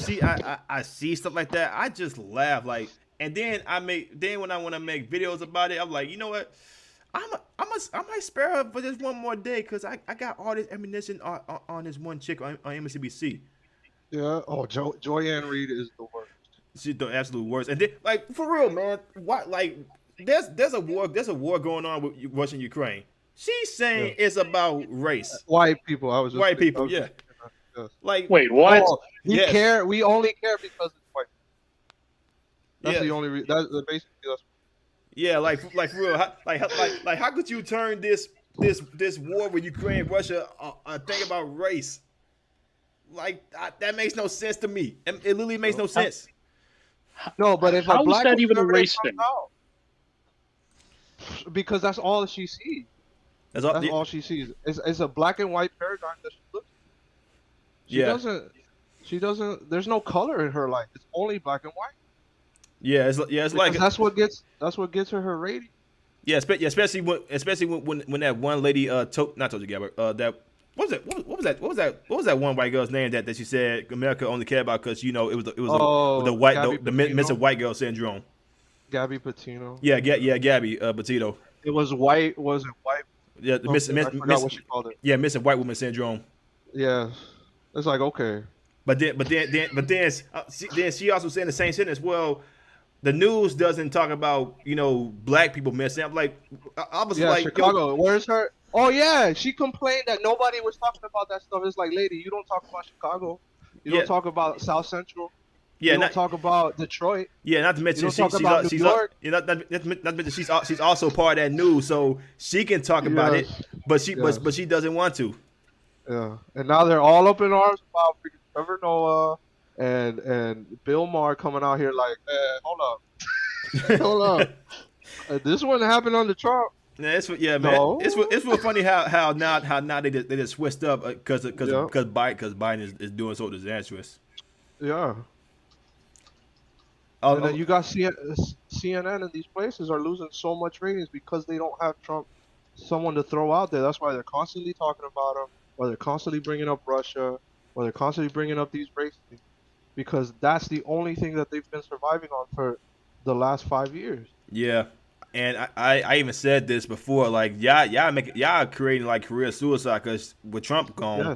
see stuff like that, I just laugh. Like, and then when I want to make videos about it, I'm like, you know what? I might spare her for just one more day because I got all this ammunition on this one chick on MSNBC. Yeah. Oh, Joyanne Reid is the worst. She's the absolute worst. And then, like, for real, man, what? Like, there's a war going on with Russia and Ukraine. She's saying it's about race. White people. White people, yeah. Yes. Like, Wait, what? Oh, we only care because it's white. That's Yeah. the only reason. That's basically that's. yeah, like for real, how could you turn this war with Ukraine and Russia a thing about race? Like that makes no sense to me. It literally makes no sense. No, but if How a is black that even a conservative race comes thing? out, because that's all she sees. That's all. That's all she sees. It's a black and white paradigm that she looks. She doesn't. There's no color in her life. It's only black and white. Yeah, it's like Because that's what gets her rating. yeah, especially when that one lady not told you, Gabbard, that what was that one white girl's name that she said America only cared about because it was the Miss White Girl syndrome. Gabby Petito. Yeah, Gabby Petito. It was white. Was it white? Yeah, the Miss I forgot what she called it. yeah, Miss White Woman syndrome. Yeah, it's like okay. But then she also said in the same sentence, well, the news doesn't talk about black people missing. I'm like, I was like, Chicago. Where's her? Oh yeah, she complained that nobody was talking about that stuff. It's like, lady, you don't talk about Chicago. You don't talk about South Central. Yeah, you don't talk about Detroit. Yeah, not to mention You don't talk about New York. Not to mention she's also part of that news, so she can talk about it, but she doesn't want to. Yeah, and now they're all up in arms about freaking Trevor Noah and Bill Maher coming out here like, hold up, hold up. This wouldn't happen under Trump. Man. No. It's real funny how now they just switched up because Biden is doing so disastrous. Yeah. And then you got CNN and these places are losing so much ratings because they don't have Trump, someone to throw out there. That's why they're constantly talking about him, or they're constantly bringing up Russia, or they're constantly bringing up these race things, because that's the only thing that they've been surviving on for the last 5 years. Yeah, and I even said this before, like y'all creating like career suicide because with Trump gone, how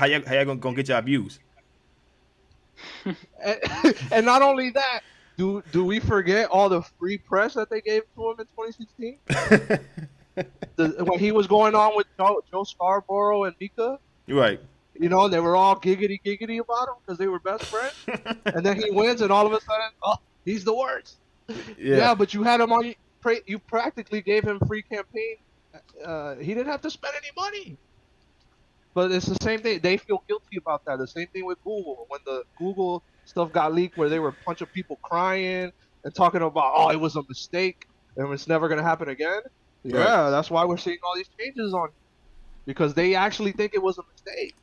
y'all gonna get y'all views? And not only that, do we forget all the free press that they gave to him in 2016? When he was going on with Joe Scarborough and Mika, Right. they were all giggity about him because they were best friends. And then he wins, and all of a sudden, he's the worst. Yeah, but you had him on. You practically gave him free campaign. He didn't have to spend any money. But it's the same thing. They feel guilty about that. The same thing with Google. When the Google stuff got leaked, where they were a bunch of people crying and talking about, it was a mistake and it's never going to happen again. Yeah, that's why we're seeing all these changes on. because they actually think it was a mistake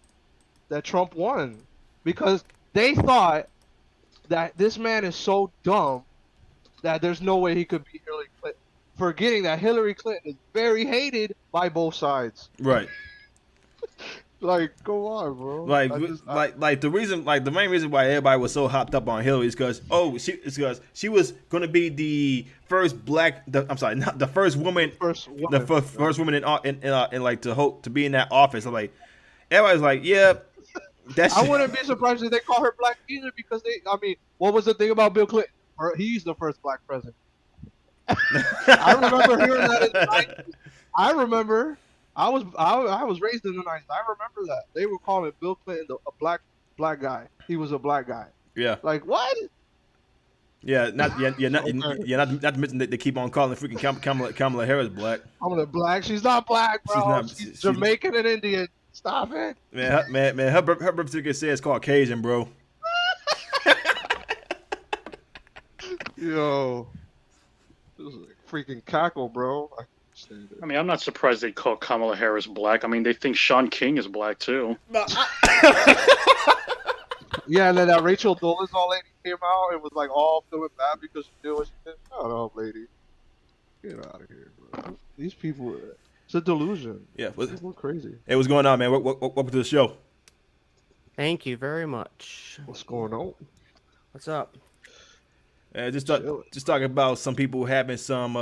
that Trump won because they thought that this man is so dumb that there's no way he could beat Hillary Clinton, forgetting that Hillary Clinton is very hated by both sides. Right. Like, go on, bro. Like the reason, like the main reason why everybody was so hopped up on Hillary is because she was going to be the first black. I'm sorry, not the first woman. First woman. The first woman in like to be in that office. I'm like, everybody's like, yeah, that's. I wouldn't be surprised if they call her black either because what was the thing about Bill Clinton? He's the first black president. I remember hearing that in the 90s. I remember. I was raised in the 90s. I remember that they were calling Bill Clinton a black guy. He was a black guy. Yeah. Like what? Yeah, not to mention that they keep on calling freaking Kamala Harris black. Kamala black? She's not black, bro. She's Jamaican and Indian. Stop it. Man, her birth certificate says Caucasian, bro. Yo, this is a freaking cackle, bro. I mean, I'm not surprised they call Kamala Harris black. I mean, they think Sean King is black too. Yeah, and then that Rachel Dolezal lady came out and was like all feeling bad because she did what she did. Shut up, lady. Get out of here, bro. These people, it's a delusion. Yeah, people are crazy. Hey, what's going on, man? Welcome to the show. Thank you very much. What's going on? What's up? Just talking about some people having some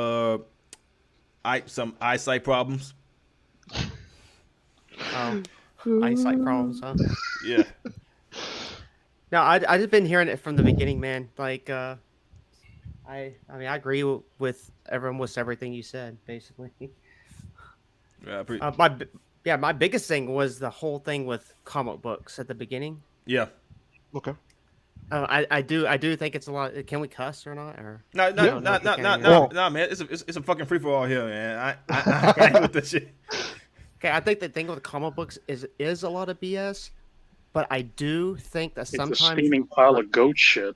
eyesight problems. Eyesight problems, huh? Yeah. No, I just been hearing it from the beginning, man. Like, I mean, I agree with everything you said, basically. Yeah, my biggest thing was the whole thing with comic books at the beginning. Yeah. Okay. I do think it's a lot. Can we cuss or not? Or No, man. It's a fucking free for all here, man. I agree with this shit. Okay, I think the thing with comic books is a lot of BS, but I do think that sometimes it's a steaming pile of goat shit.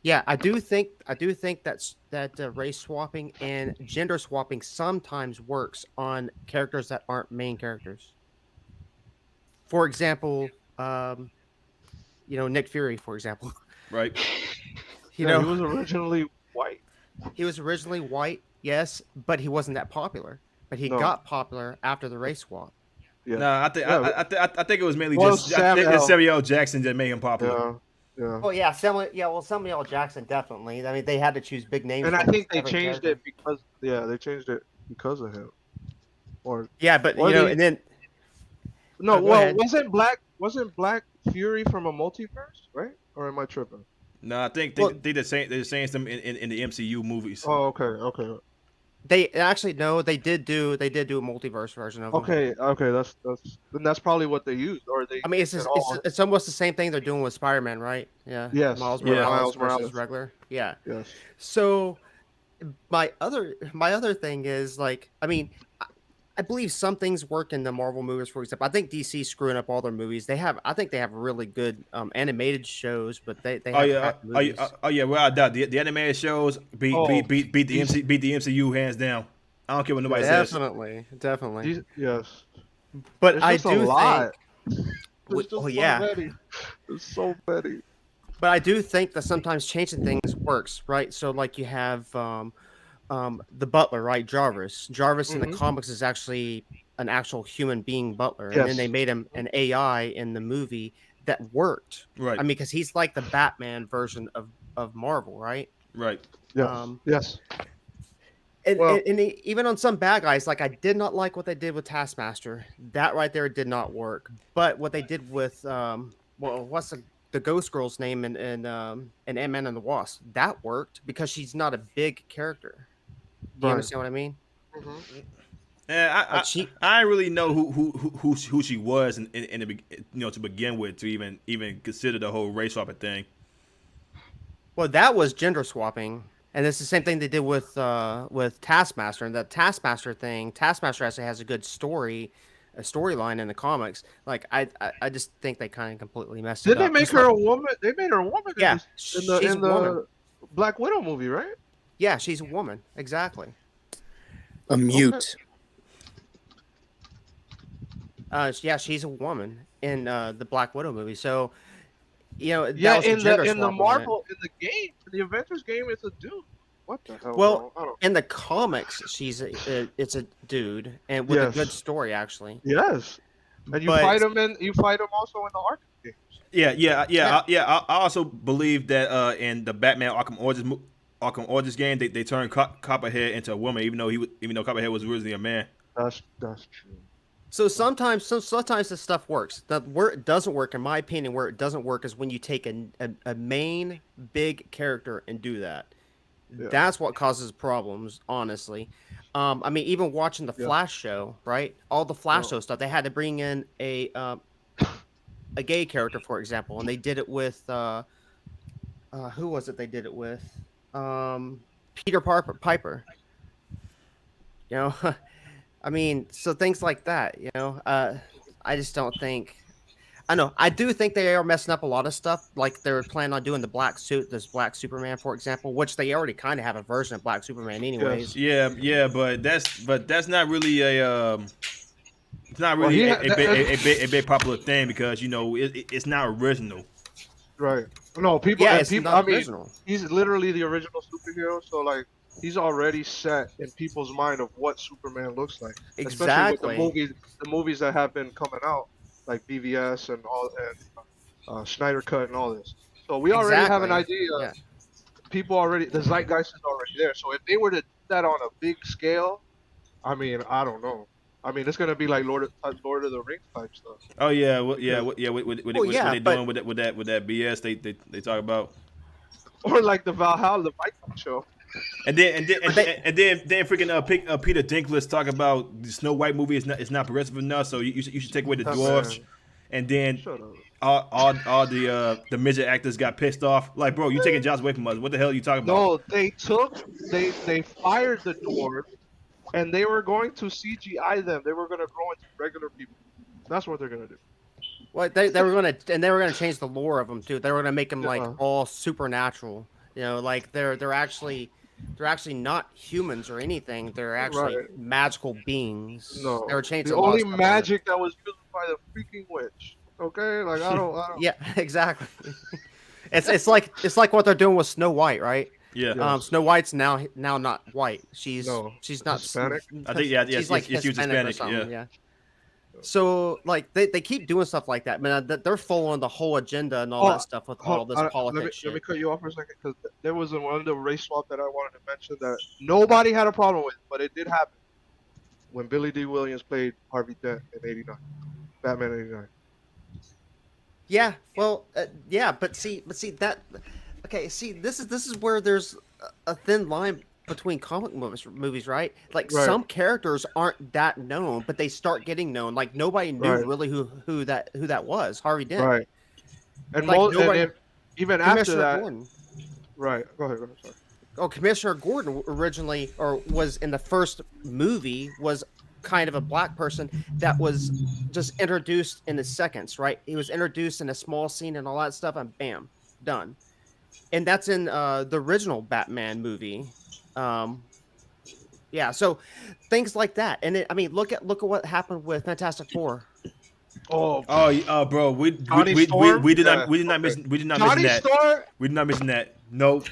Yeah, I do think that race swapping and gender swapping sometimes works on characters that aren't main characters. For example, Nick Fury, for example. Right. He was originally white. He was originally white, yes, but he wasn't that popular. But he got popular after the race swap. Yeah. No, I think it was mainly Samuel L. Jackson that made him popular. Yeah. Oh yeah, Samuel L. Jackson definitely. I mean, they had to choose big names. And I think they changed it because of him. And then. No, wasn't Black Fury from a multiverse, right? Or am I tripping? No, I think they're saying them in the MCU movies. Oh, okay. They actually they did do a multiverse version of them. Okay, that's probably what they used, or they. I mean, it's almost the same thing they're doing with Spider-Man, right? Yeah. Yes. Miles Morales versus regular. Yeah. Yes. So, my other thing is like, I mean, I believe some things work in the Marvel movies, for example. I think DC's screwing up all their movies. I think they have really good animated shows, but they have movies. Well, I doubt the animated shows beat the MCU hands down. I don't care what nobody says. Definitely. Yes. But I do think. It's so petty. But I do think that sometimes changing things works, right? So like you have. The butler, right? Jarvis in the comics is actually an actual human being butler. Yes. And then they made him an AI in the movie that worked. Right. I mean, because he's like the Batman version of Marvel, right? Right. Yes. Yes. And even on some bad guys, like I did not like what they did with Taskmaster. That right there did not work. But what they did with what's the Ghost Girl's name in Ant-Man and the Wasp, that worked because she's not a big character. Do you understand what I mean? Mm-hmm. Yeah, I really know who she was in the to begin with to even consider the whole race swapping thing. Well, that was gender swapping, and it's the same thing they did with Taskmaster. And the Taskmaster actually has a good storyline in the comics. Like I just think they kind of completely messed it up. Did they make her a woman? They made her a woman. Yeah, in the Black Widow movie, right? Yeah, she's a woman. Exactly. A mute. Yeah, she's a woman in the Black Widow movie. So, that Yeah, was a gender in the swap on it. Marvel in the game, in the Avengers game, it's a dude. What the hell, Well, bro? I don't. in the comics, it's a dude, and with a good Yes. story actually. Yes. And you But fight him also in the Arkham games. Yeah. I also believe that in the Batman Arkham Origins game, they turned Copperhead into a woman, even though Copperhead was originally a man. That's true. So sometimes this stuff works. Where it doesn't work, in my opinion, where it doesn't work is when you take a main big character and do that. Yeah. That's what causes problems, honestly. I mean, even watching the Flash show, right? All the Flash show stuff, they had to bring in a gay character, for example, and they did it with who was it? They did it with Peter Piper. I mean, so things like that. I just don't think. I know. I do think they are messing up a lot of stuff. Like they're planning on doing the black suit, this Black Superman, for example, which they already kind of have a version of Black Superman, anyways. Yeah, but that's not really it's not Well, really a big popular thing because it's not original. Right. No, people. Yeah, And it's people. not I mean, original. he's literally the original superhero. So like, he's already set in people's mind of what Superman looks like. Especially with the movies that have been coming out, like BVS and all, and Snyder Cut and all this. So we already have an idea. Yeah. People already, the zeitgeist is already there. So if they were to do that on a big scale, I mean, I don't know. I mean, it's gonna be like Lord of the Rings type stuff. Oh yeah, what they doing with that BS they talk about. Or like the Valhalla, the Viking show. And then freaking Peter Dinklage talk about the Snow White movie is not progressive enough, so you should take away the dwarves. And then all the midget actors got pissed off. Like, bro, you taking jobs away from us. What the hell are you talking about? No, they fired the dwarves, and they were going to CGI them. They were going to grow into regular people. That's what they're going to do. Well, they were gonna change the lore of them too. They were gonna make them like all supernatural. Like they're actually not humans or anything. They're actually magical beings. No, they were changing the only magic that was used by the freaking witch. Okay, like I don't. Yeah, exactly. it's like what they're doing with Snow White, right? Yeah. Snow White's now not white. She's not Hispanic. I think she's like Hispanic. Yeah. So like they keep doing stuff like that, man. They're following the whole agenda and all that stuff with all this politics. Let me cut you off for a second because there was one of the race swap that I wanted to mention that nobody had a problem with, but it did happen when Billy D. Williams played Harvey Dent in '89, Batman '89. Yeah, well, yeah, but see that. Okay, see, this is where there's a thin line between comic movies, right? Like some characters aren't that known, but they start getting known. Like nobody knew really who that was, Harvey Dent. Right. And, like, even after that, Gordon. Right. Go ahead. Sorry. Oh, Commissioner Gordon originally, or was in the first movie, was kind of a black person that was just introduced in the seconds, right? He was introduced in a small scene and all that stuff, and bam, done. And that's in the original Batman movie. Yeah, so things like that, and look at what happened with Fantastic Four. Bro, we did not mention that. We did not mention that. No,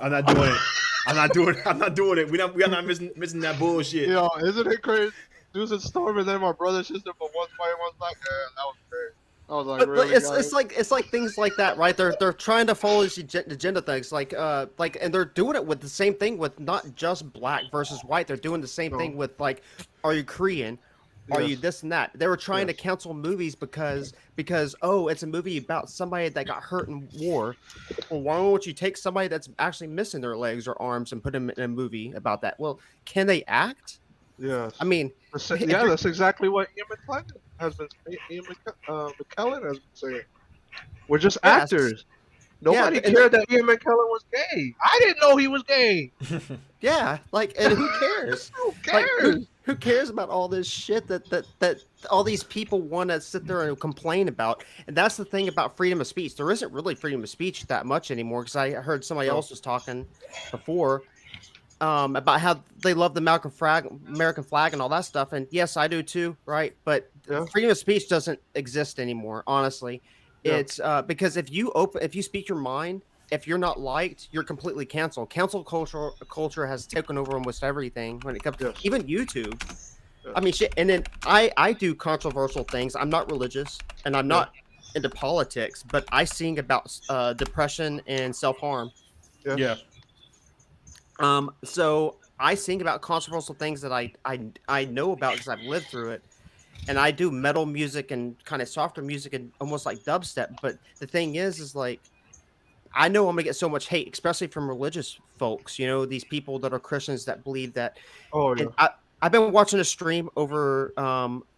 I'm not doing it. I'm not doing it. We are not missing that bullshit. Yo, isn't it crazy? Dudes in Storm and then my brother sister, but one's white, one's black. Yeah, that was crazy. I was like, but really, it's like things like that, right? They're trying to follow these agenda things, like, and they're doing it with the same thing with not just black versus white. They're doing the same thing with like, are you Korean? Are you this and that? They were trying to cancel movies because it's a movie about somebody that got hurt in war. Well, why don't you take somebody that's actually missing their legs or arms and put them in a movie about that? Well, can they act? Yeah. I mean, that's exactly what Ian McKellen has been saying. We're just actors. Nobody cared that Ian McKellen was gay. I didn't know he was gay. Yeah, like, and who cares? Who cares? Like, who cares about all this shit that all these people want to sit there and complain about? And that's the thing about freedom of speech. There isn't really freedom of speech that much anymore, because I heard somebody else was talking before about how they love the American flag and all that stuff. And yes, I do too, right? But Yeah. freedom of speech doesn't exist anymore. Honestly, Yeah. it's because if you speak your mind, if you're not liked, you're completely canceled. Cancel culture has taken over almost everything when it comes, Yes. even YouTube. Yes. I mean, shit. And then I do controversial things. I'm not religious, and I'm Yeah. not into politics, but I sing about depression and self harm. Yes. Yeah. So I sing about controversial things that I know about because I've lived through it, and I do metal music and kind of softer music and almost like dubstep. But the thing is like I know I'm gonna get so much hate, especially from religious folks. You know, these people that are Christians that believe that. Oh yeah. And I've been watching a stream over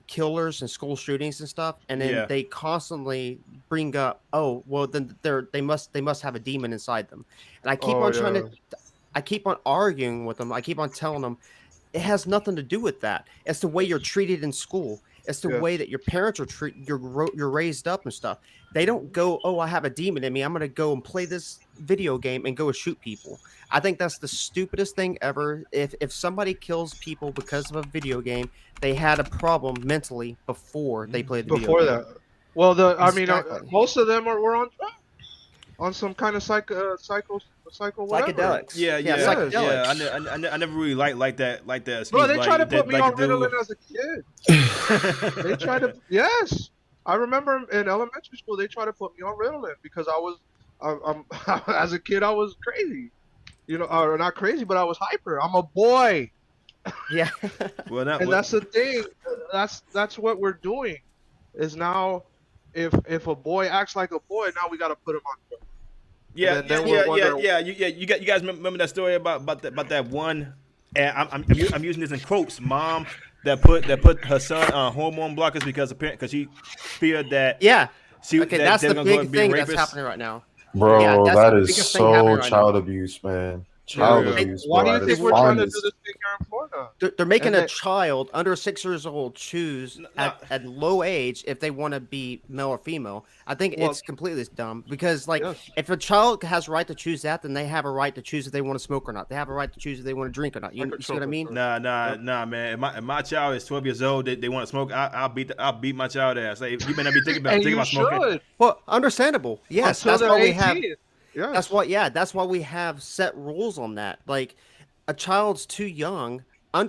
killers and school shootings and stuff, and then Yeah. they constantly bring up, oh, well, then they must have a demon inside them, and I keep Oh on trying yeah. to. I keep on arguing with them. I keep on telling them it has nothing to do with that. It's the way you're treated in school. It's the way Yes. that your parents are you're raised up and stuff. They don't go, "Oh, I have a demon in me. I'm going to go and play this video game and go shoot people." I think that's the stupidest thing ever. If somebody kills people because of a video game, they had a problem mentally before they played the video Before game. that. Well, I mean, Exactly. most of them were on drugs, on some kind of psycho whatever. Psychedelics. Yeah, Yeah, yeah, Yes. psychedelics. yeah. I never really like that excuse. Bro, they like, tried to put me like on the dude- Ritalin as a kid. They tried to. Yes, I remember in elementary school they tried to put me on Ritalin because I'm as a kid I was crazy, you know, or not crazy, but I was hyper. I'm a boy, Yeah. Well, not, and well, that's the thing. That's what we're doing. Is now, if a boy acts like a boy, now we got to put him on drugs. yeah, And then yeah, we're yeah, wondering- yeah. You guys remember that story about that one? And I'm using this in quotes. Mom that put her son on hormone blockers because she feared that Yeah. she Okay, that that's they the were going to big be thing rapists. that's happening right now. Bro, Yeah, that's that the is biggest thing happening so right child now. abuse, man. Child Yeah. abuse, Why bro. do you At think its we're trying to do finest. this thing here in Florida? They're making And a they- child under 6 years old choose at low age if they want to be male or female. I think Well- it's completely dumb because, like, Yes. if a child has a right to choose that, then they have a right to choose if they want to smoke or not. They have a right to choose if they want to drink or not. You see what I mean? Nah, man. If my child is 12 years old, they want to smoke. I'll beat my child ass. Like, you may not be thinking And about you smoking. should. Well, understandable. Yes, Until that's they're why we 18. have. Yes. That's why we have set rules on that. Like, a child's too young in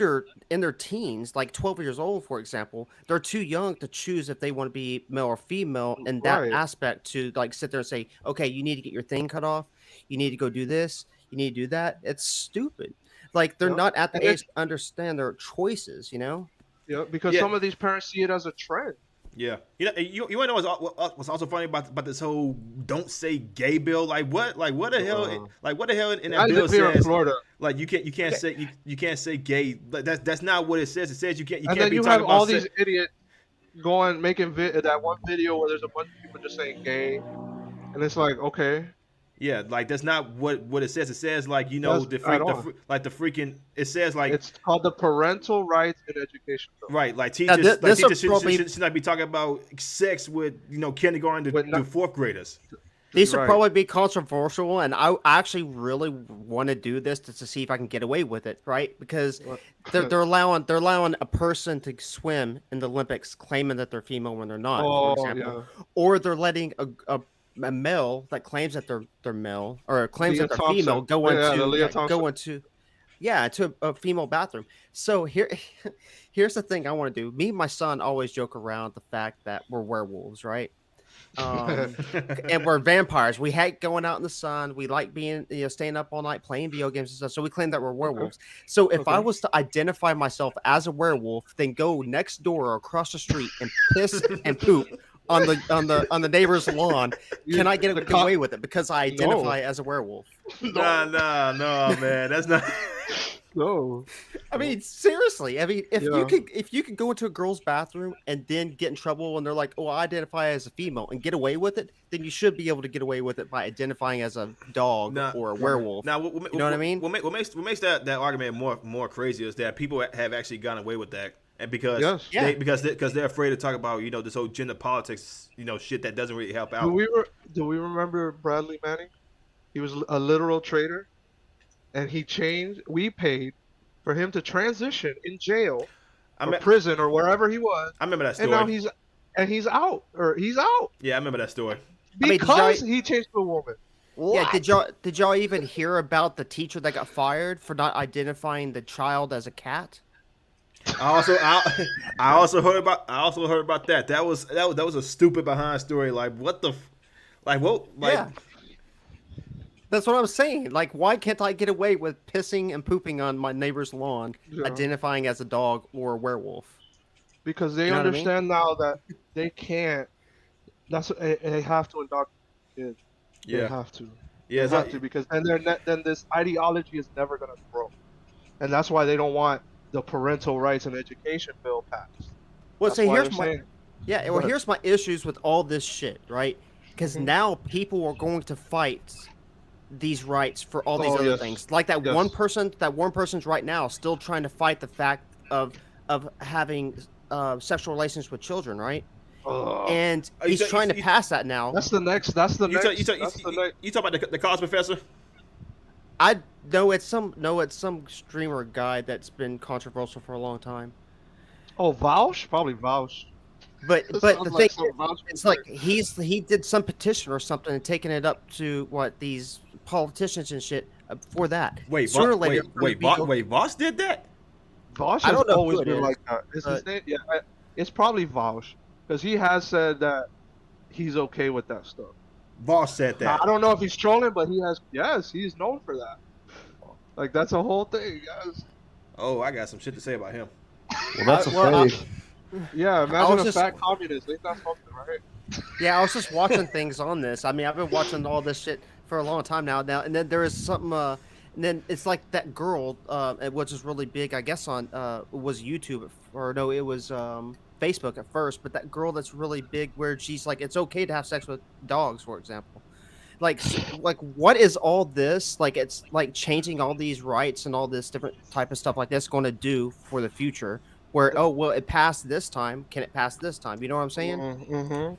their teens, like 12 years old, for example, they're too young to choose if they want to be male or female in that Right. aspect to like sit there and say, okay, you need to get your thing cut off. You need to go do this. You need to do that. It's stupid. Like, they're Yeah. not at the And age to understand their choices, you know? Yeah, because Yeah. some of these parents see it as a trend. Yeah, you want to know what's also funny about this whole "don't say gay" bill? Like what the hell? Like what the hell in that I bill live here in says? Florida. Like you can't say you can't say gay. Like that's not what it says. It says you And can't then be you talking have all about these idiots going making that one video where there's a bunch of people just saying gay, and it's like, okay, Yeah, like that's not what it says. It says like That's at all. the freaking. It says like it's called the Parental Rights in Education Bill. right, like Now, teachers this will should, probably- should not be talking about sex with kindergarten to But not- fourth graders. These would Right. probably be controversial, and I actually really want to do this to see if I can get away with it, right? Because What? they're allowing a person to swim in the Olympics, claiming that they're female when they're not, for Oh example, yeah, or they're letting a male that claims that they're male or claims Leah that they're Thompson. female go Yeah, into the Leah Thompson. into a female bathroom. So here's the thing I want to do. Me and my son always joke around the fact that we're werewolves, right? And we're vampires. We hate going out in the sun. We like being, staying up all night playing video games and stuff. So we claim that we're werewolves. So if I Okay. was to identify myself as a werewolf, then go next door or across the street and piss and poop on the neighbor's lawn, can I get away with it because I identify as a werewolf? Nah, man, that's not. No. I mean, seriously. I mean, if Yeah. you could go into a girl's bathroom and then get in trouble and they're like, "Oh, I identify as a female," and get away with it, then you should be able to get away with it by identifying as a dog Nah. or a werewolf. Now, You know what I mean? What makes that argument more crazy is that people have actually gone away with that, and because Yes. Yeah. because they're afraid to talk about this whole gender politics shit that doesn't really help out. Do we remember Bradley Manning? He was a literal traitor, and he changed. We paid for him to transition in jail I or me- prison or wherever he was, I remember that and now story. he's out or he's out Yeah, I remember that story. I mean, did y'all, because he changed to a woman. yeah, What? did y'all even hear about the teacher that got fired for not identifying the child as a cat? I also heard about that. That was a stupid behind story. Like what the, like what like Yeah. That's what I'm saying. Like, why can't I get away with pissing and pooping on my neighbor's lawn, Yeah. identifying as a dog or a werewolf? Because they You know what I mean? understand now that they can't. They have to indoctrinate kids. They yeah have to. yeah. They It's have like, to because then this ideology is never gonna grow, and that's why they don't want the parental rights and education bill passed. Well, That's see, why here's they're my saying. yeah. Go Well, ahead. here's my issues with all this shit, right? Because Mhm. now people are going to fight these rights for all these Oh, other yes. things. Like that Yes. one person, that one person's right now still trying to fight the fact of having sexual relations with children, right? Ugh. And you he's talk- trying to you- pass that now. That's the next. That's the you talk, next. you talk, That's the you, next. you talk about the college professor. I know it's some streamer guy that's been controversial for a long time. Oh, Vouch? Probably Vouch. But That the sounds thing like some Vouch it's like person. he did some petition or something and taking it up to what these politicians and shit for that. Wait, Sooner or Voss, later, wait, Voss did that? Vouch I has don't know who always it been is, like that. Is his but- name? Yeah, it's probably Vouch because he has said that he's okay with that stuff. Voss said Now, that. I don't know if he's trolling, but he has. Yes, he's known for that. Like that's a whole thing. Yes. Oh, I got some shit to say about him. Well, that's well, a fake. Yeah, imagine was a just- fat communist. Ain't that something, right? Yeah, I was just watching things on this. I mean, I've been watching all this shit for a long time now. And then there is something. And then it's like that girl, which is really big, I guess, on was YouTube or no, it was Facebook at first. But that girl that's really big, where she's like, it's okay to have sex with dogs, for example. Like what is all this? Like, it's like changing all these rights and all this different type of stuff like this going to do for the future. Where oh well, it passed this time. Can it pass this time? You know what I'm saying? Mm-hmm.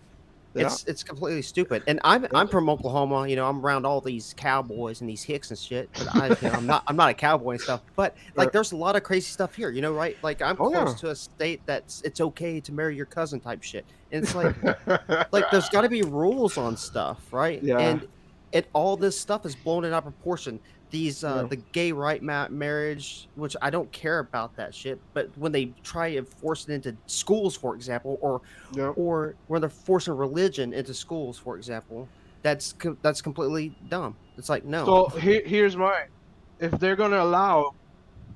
Yeah. It's completely stupid. And I'm from Oklahoma. You know, I'm around all these cowboys and these hicks and shit. But I'm not a cowboy and stuff. But like, there's a lot of crazy stuff here. You know, right? Like I'm Oh, close yeah. to a state that's it's okay to marry your cousin type shit. And it's like there's got to be rules on stuff, right? Yeah. And all this stuff is blown out of proportion. These the gay right marriage, which I don't care about that shit, but when they try and force it into schools, for example, Yep. or when they're forcing religion into schools, for example, that's completely dumb. It's like no. So here's mine. If they're gonna allow,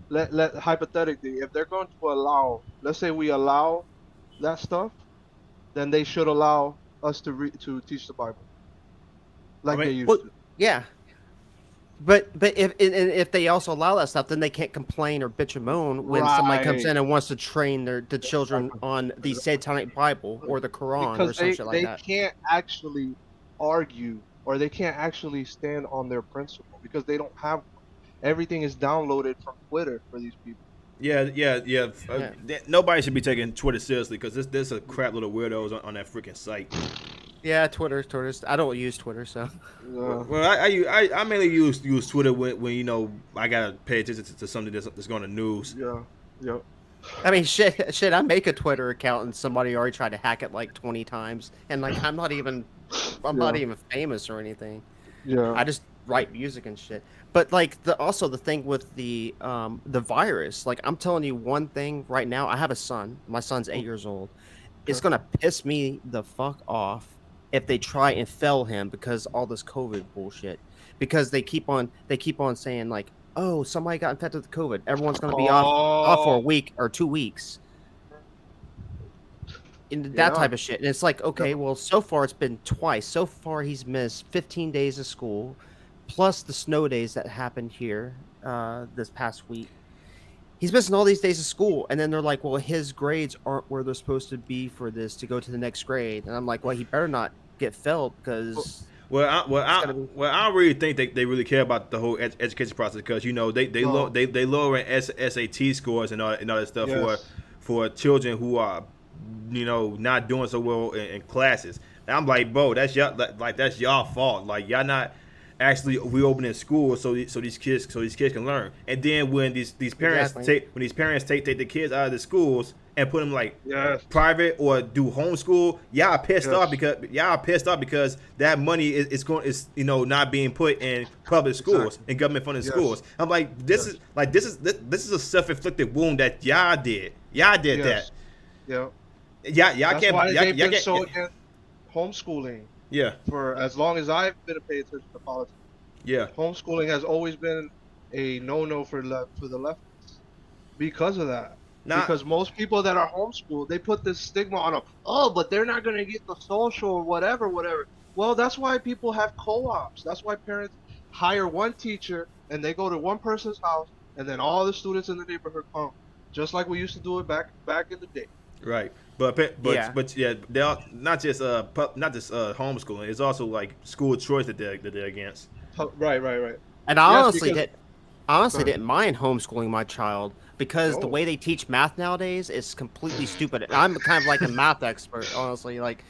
let hypothetically, if they're going to allow, let's say we allow that stuff, then they should allow us to teach the Bible, like I mean, they used well, to. Yeah. But if they also allow that stuff, then they can't complain or bitch and moan when somebody comes Right. in and wants to train the children on the Satanic Bible or the Quran or Because some they shit like that. can't actually argue or they can't actually stand on their principle because they don't have one. Everything is downloaded from Twitter for these people. Yeah. Yeah. Nobody should be taking Twitter seriously because there's a crap load of weirdos on that freaking site. Yeah, Twitter. I don't use Twitter, so. Well, I mainly use Twitter when you know I gotta pay attention to something that's going to news. Yeah. I mean, shit. I make a Twitter account and somebody already tried to hack it like 20 times, and like I'm not even famous or anything. Yeah. I just write music and shit. But like also the thing with the virus, like I'm telling you one thing right now. I have a son. My son's 8 years old. It's gonna piss me the fuck off if they try and fell him because all this COVID bullshit. Because they keep on saying like, oh, somebody got infected with COVID. Everyone's gonna be off for a week or 2 weeks. And that type of shit. And it's like, okay, well, so far it's been twice. So far he's missed 15 days of school, plus the snow days that happened here this past week. He's missing all these days of school, and then they're like, well, his grades aren't where they're supposed to be for this to go to the next grade. And I'm like, well, he better not get failed because I don't really think they really care about the whole education process because you know they lowering SAT scores and all that stuff for children who are not doing so well in classes. And I'm like, bro, that's y'all fault. Like y'all not actually reopening schools so these kids can learn. And then when these parents take the kids out of the schools and put them like Yes. private or do homeschool, y'all pissed Yes. off because that money is not being put in public schools Exactly. and government funded Yes. schools. I'm like, this is a self-inflicted wound that y'all did. Y'all did Yes. Yeah. that. Y'all That's can't. why Y'all, they've y'all been can't, so against homeschooling yeah, for as long as I've been paying attention to politics. yeah. Homeschooling has always been a no-no for the leftists because of that. Nah, Because most people that are homeschooled, they put this stigma on them. Oh, but they're not gonna get the social or whatever. Well, that's why people have co-ops. That's why parents hire one teacher and they go to one person's house, and then all the students in the neighborhood come, just like we used to do it back in the day. right. But yeah, they're not just homeschooling. It's also like school choice that they're against. Right. And I Yes, honestly because- didn't mind homeschooling my child because the No. way they teach math nowadays is completely stupid. And I'm kind of like a math expert, honestly. Like,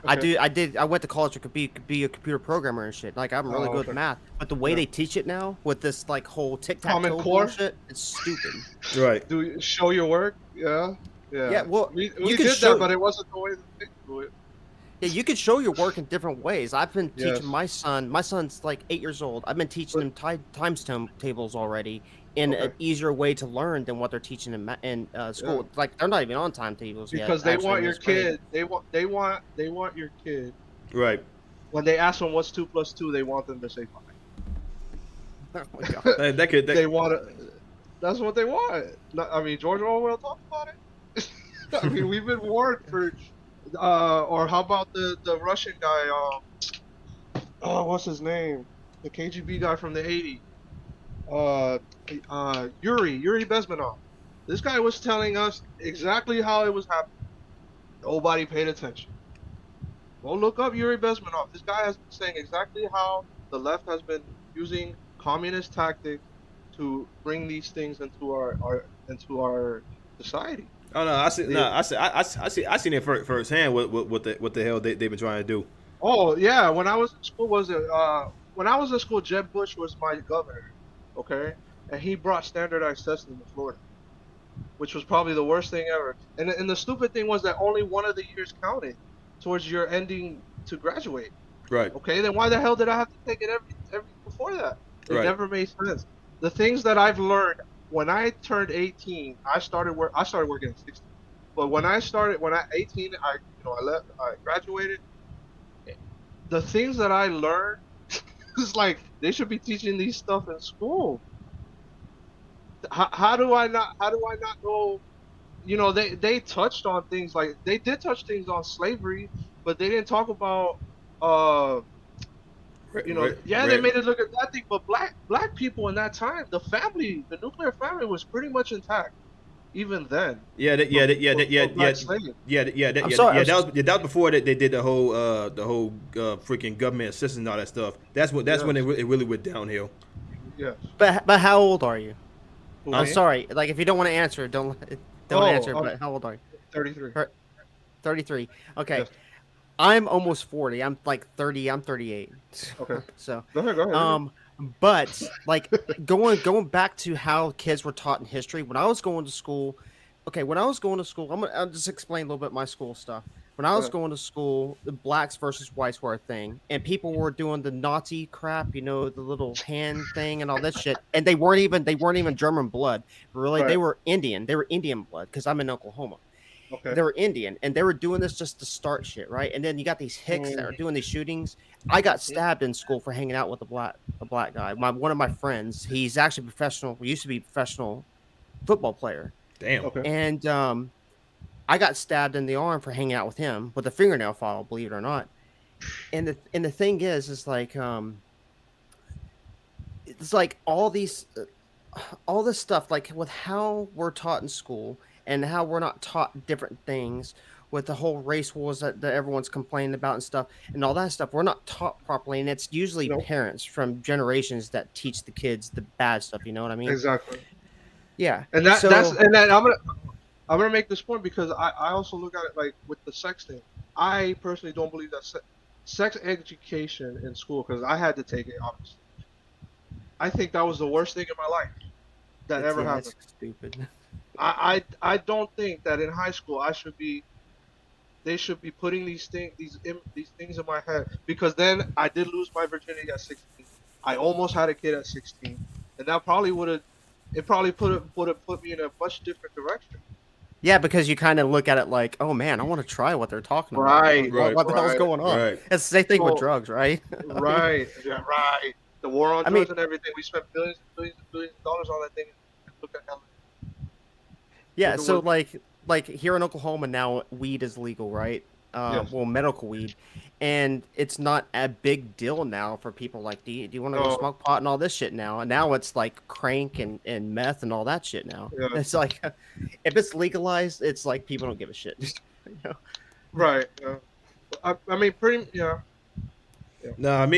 Okay. I went to college to be a computer programmer and shit. Like, I'm really good okay. at math. But the way Yeah. they teach it now with this like whole Common tic-tac-toe Core? bullshit, it's stupid. Right. Do you show your work? Yeah. Yeah, well, we you did could show- that, but it wasn't the way that they do it. Yeah, you could show your work in different ways. I've been Yes. teaching my son. My son's like 8 years old. I've been teaching him times tables already in an Okay. easier way to learn than what they're teaching in school. Yeah. Like they're not even on timetables yet. Because they actually, want in your this grade. kid. They want your kid. Right. When they ask them what's 2 + 2, they want them to say 5. Oh my God. They want to. That's what they want. I mean, George Orwell talked about it. I mean, we've been warned for. Or how about the Russian guy? What's his name? The KGB guy from the '80s. Yuri Bezmenov. This guy was telling us exactly how it was happening. Nobody paid attention. Go look up Yuri Bezmenov. This guy has been saying exactly how the left has been using communist tactics to bring these things into our society. Oh no, I seen it firsthand. What the hell they've been trying to do. Oh yeah, when I was in school, when I was in school, Jeb Bush was my governor, okay, and he brought standardized testing to Florida, which was probably the worst thing ever. And the stupid thing was that only one of the years counted towards your ending to graduate. Right. Okay, then why the hell did I have to take it every before that? It Right. never made sense. The things that I've learned when I turned 18, I started working at 16. But when I 18, I graduated. The things that I learned, it's like they should be teaching these stuff in school. How do I not know? You know, they touched on things like they did touch things on slavery, but they didn't talk about they made it look at that thing, but black people in that time, the nuclear family was pretty much intact, even then. Yeah. That was before they did the whole freaking government assistance and all that stuff. That's when it really went downhill. Yeah. But how old are you? I'm Me? sorry. Like if you don't want to answer, don't answer. But how old are you? 33. 33. Okay. Yes. I'm almost 40. I'm like 30. I'm 38. Okay. So, Go ahead. but like going back to how kids were taught in history. When I was going to school, I'll just explain a little bit my school stuff. When I was going to school, the blacks versus whites were a thing, and people were doing the Nazi crap, you know, the little hand thing and all that shit. And they weren't even German blood. Really, Right. they were Indian. They were Indian blood because I'm in Oklahoma. Okay. They were Indian, and they were doing this just to start shit, right? And then you got these hicks that are doing these shootings. I got stabbed in school for hanging out with a black guy. One of my friends, he's actually used to be a professional football player. Damn. Okay. And I got stabbed in the arm for hanging out with him with a fingernail file, believe it or not. And the thing is like it's like all this stuff, like with how we're taught in school and how we're not taught different things with the whole race wars that everyone's complaining about and stuff and all that stuff. We're not taught properly, and it's usually Nope. parents from generations that teach the kids the bad stuff. You know what I mean? Exactly. Yeah. And I'm gonna make this point because I also look at it like with the sex thing. I personally don't believe that sex education in school, because I had to take it obviously. I think that was the worst thing in my life that ever happened. It's stupid. I don't think that in high school they should be putting these things in my head, because then I did lose my virginity at 16. I almost had a kid at 16, and that probably would have put me in a much different direction. Yeah, because you kind of look at it like, oh man, I want to try what they're talking about. Right, What the hell's right, going on? Right. It's the same thing with So, drugs, right? right, yeah, right. The war on I drugs mean, and everything. We spent billions and billions and billions of dollars on that thing. Look at how. yeah. Look at So what. like here in Oklahoma now, weed is legal, right? Yes. Well, medical weed, and it's not a big deal now for people like, do you want to go No. smoke pot and all this shit now? And now it's like crank and meth and all that shit now. Yeah. It's like, if it's legalized, it's like people don't give a shit. You know? Right. Yeah. I mean, pretty. Yeah. I'm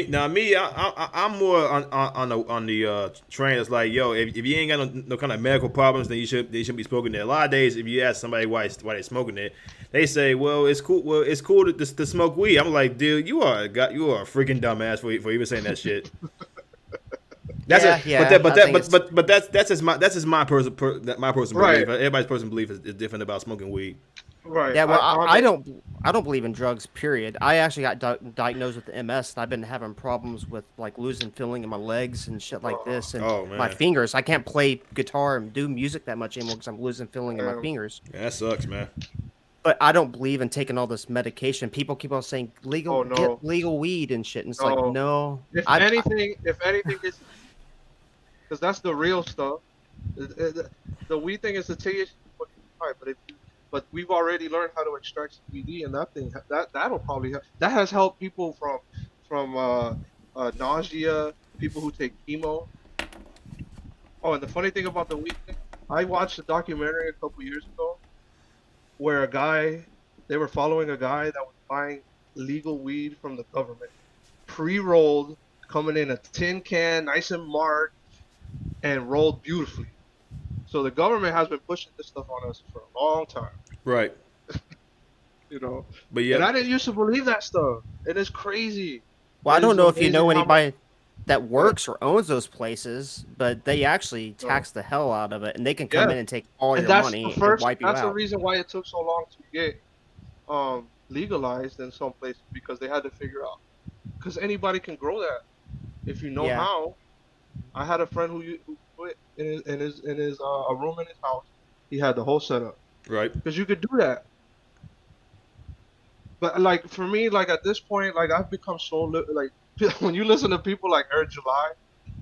more on the train. It's like, yo, if you ain't got no kind of medical problems, then they should be smoking it. A lot of days, if you ask somebody why they're smoking it, they say, well, it's cool. Well, it's cool to smoke weed. I'm like, dude, you are a freaking dumbass for even saying that shit. That's that's just my personal belief. Right. Everybody's personal belief is different about smoking weed. Right. Yeah, well, I don't believe in drugs. Period. I actually got diagnosed with the MS, and I've been having problems with like losing feeling in my legs and shit like this, and my fingers. I can't play guitar and do music that much anymore because I'm losing feeling in my fingers. Yeah, that sucks, man. But I don't believe in taking all this medication. People keep on saying get legal weed and shit, and it's like no. If anything, is because that's the real stuff. The weed thing is the THC, but we've already learned how to extract CBD, and that'll probably that has helped people from nausea, people who take chemo. Oh, and the funny thing about the weed thing, I watched a documentary a couple years ago where they were following a guy that was buying legal weed from the government, pre-rolled, coming in a tin can, nice and marked, and rolled beautifully. So the government has been pushing this stuff on us for a long time. Right. You know. But yeah. And I didn't used to believe that stuff. It is crazy. Well, I don't know if you know anybody that works or owns those places, but they actually tax the hell out of it, and they can come in and take all your money and wipe you out. That's the reason why it took so long to get legalized in some places, because they had to figure out. Because anybody can grow that if you know how. I had a friend who put in his a room in his house. He had the whole setup. Right. Because you could do that. But like for me, like at this point, like I've become so like when you listen to people like Air July,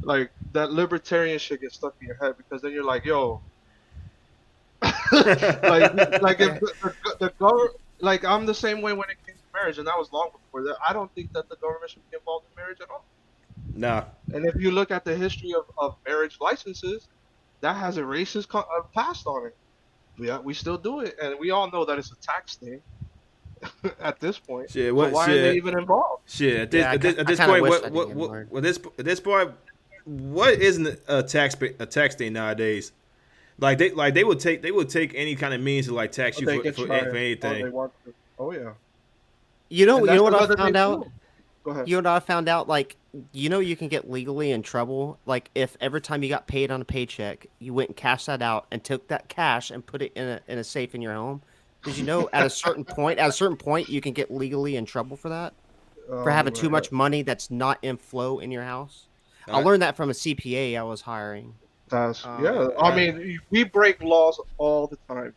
like that libertarian shit gets stuck in your head, because then you're like, yo, like if the government, like I'm the same way when it came to marriage, and that was long before that. I don't think that the government should be involved in marriage at all. Nah. And if you look at the history of marriage licenses, that has a racist past on it. Yeah, we still do it, and we all know that it's a tax thing at this point. Shit, so why are they even involved? Shit, at this point, what isn't a tax thing nowadays? Like they would take any kind of means to like tax you for anything. Oh yeah. You know what I found out? Go ahead. You know what I found out? Like, you can get legally in trouble. Like, if every time you got paid on a paycheck, you went and cashed that out and took that cash and put it in a safe in your home. Did you know at a certain point, you can get legally in trouble for that? For having too much money that's not in flow in your house? I learned that from a CPA I was hiring. I mean, we break laws all the time.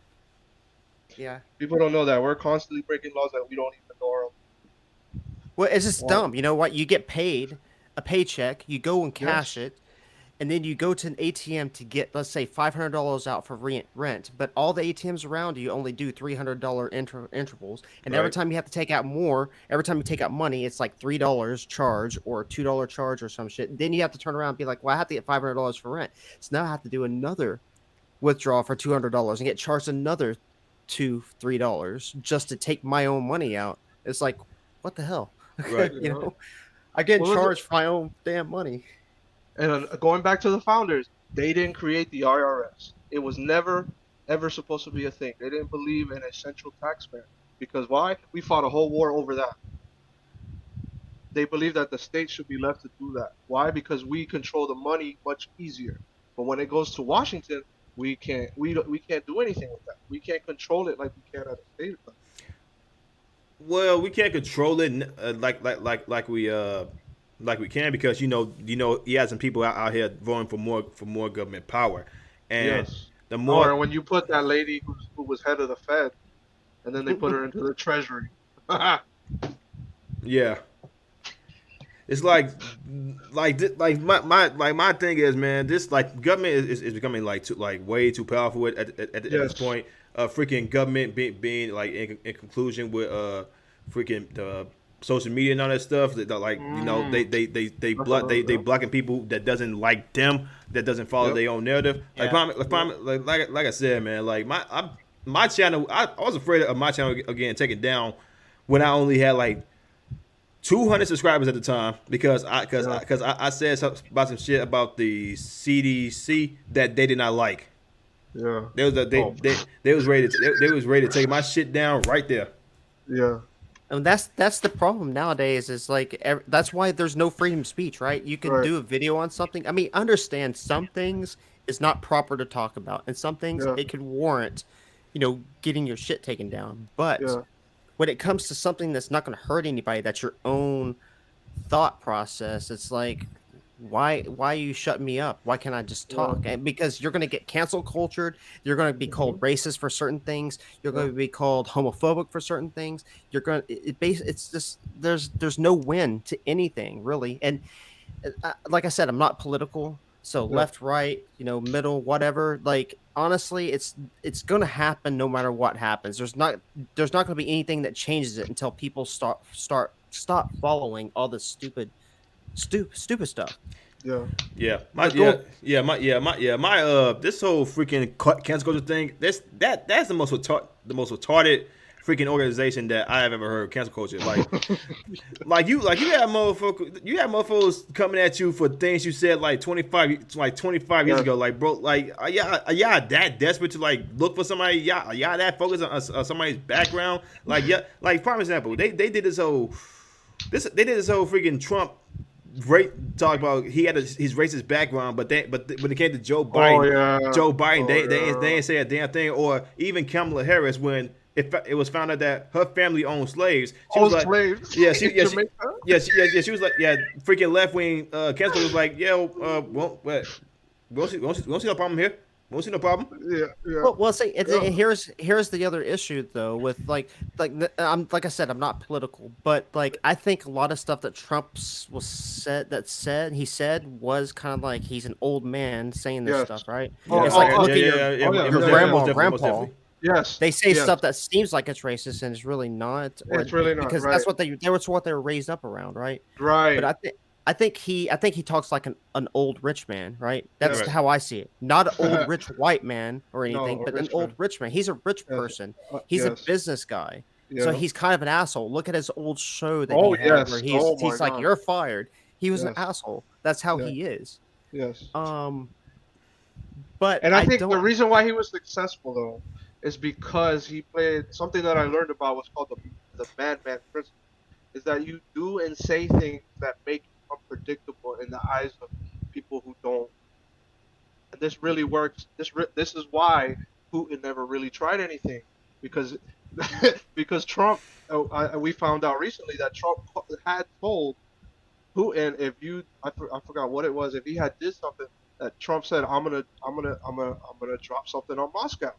Yeah. People don't know that. We're constantly breaking laws that we don't even know are. Well, it's just dumb. You know what? You get paid a paycheck, you go and cash it, and then you go to an ATM to get, let's say, $500 out for rent. But all the ATMs around you only do $300 intervals. And every time you have to take out more, every time you take out money, it's like $3 charge or $2 charge or some shit. Then you have to turn around and be like, well, I have to get $500 for rent. So now I have to do another withdrawal for $200 and get charged another $2-3 just to take my own money out. It's like, what the hell? Right. You know, I get charged for my own damn money. And going back to the founders, they didn't create the IRS. It was never, ever supposed to be a thing. They didn't believe in a central taxpayer. Because why? We fought a whole war over that. they believe that the state should be left to do that. Why? Because we control the money much easier. But when it goes to Washington, we can't do anything with that. We can't control it like we can at a state level. Well, we can't control it like we can because he has some people out here voting for more government power, and Yes. the Or more when you put that lady who was head of the Fed, and then they put her into the Treasury. yeah, it's my thing is, man, this like government is becoming like way too powerful at this Yes. point. Freaking government being like in conclusion with freaking the social media and all that stuff. That like they Yep. blocking people that doesn't like them, that doesn't follow Yep. their own narrative. Yeah. Like I said, man, like my channel, I was afraid of my channel again taken down when I only had like 200 subscribers at the time because I said about some shit about the CDC that they did not like. Yeah. They was they was ready to take my shit down right there. Yeah. And that's the problem nowadays. Is like that's why there's no freedom of speech, right? You can Right. do a video on something. I mean, understand some things is not proper to talk about, and some things Yeah. it could warrant, getting your shit taken down. But Yeah. when it comes to something that's not going to hurt anybody, that's your own thought process. It's like, why are you shutting me up? Why can't I just talk? And because you're going to get cancel cultured, you're going to be called racist for certain things, you're going to be called homophobic for certain things. You're going to it's just there's no win to anything really. And like I said, I'm not political, so left, right, middle, whatever. Like honestly, it's going to happen no matter what happens. There's not going to be anything that changes it until people stop following all this stupid stuff. Yeah. Yeah, My this whole freaking cancel culture thing. That's the most retarded freaking organization that I have ever heard. Cancel culture, like you have motherfuckers coming at you for things you said like 25 years ago. Like bro, like are y'all that desperate to like look for somebody? Y'all that focused on somebody's background? Like yeah, like prime example, they did this whole freaking Trump talk about he had his racist background, but when it came to Joe Biden, they ain't say a damn thing. Or even Kamala Harris, when it was found out that her family owned slaves, she was like, slaves. she was like, freaking left wing cancel was like, won't see no problem here. Won't see no problem. Yeah. Well, see, here's the other issue though. With like I said, I'm not political, but like I think a lot of stuff that Trump he said was kind of like he's an old man saying this stuff, right? It's like look at your grandpa. Yes. They say stuff that seems like it's racist and it's really not. It's really not, because right. that's what they were raised up around, right? Right. But I think he talks like an old rich man, right? That's right. how I see it. Not an old rich white man or anything, but an old man. rich man. He's a rich person. He's a business guy. So he's kind of an asshole. Look at his old show that he had where he's like, "You're fired." He was an asshole. That's how he is. Yes. But I think the reason why he was successful though is because he played something that I learned about what's called the madman principle. Is that you do and say things that make you unpredictable in the eyes of people who don't. And this really works. This is why Putin never really tried anything, because Trump. We found out recently that Trump had told Putin I forgot what it was, if he had did something that Trump said, I'm gonna drop something on Moscow.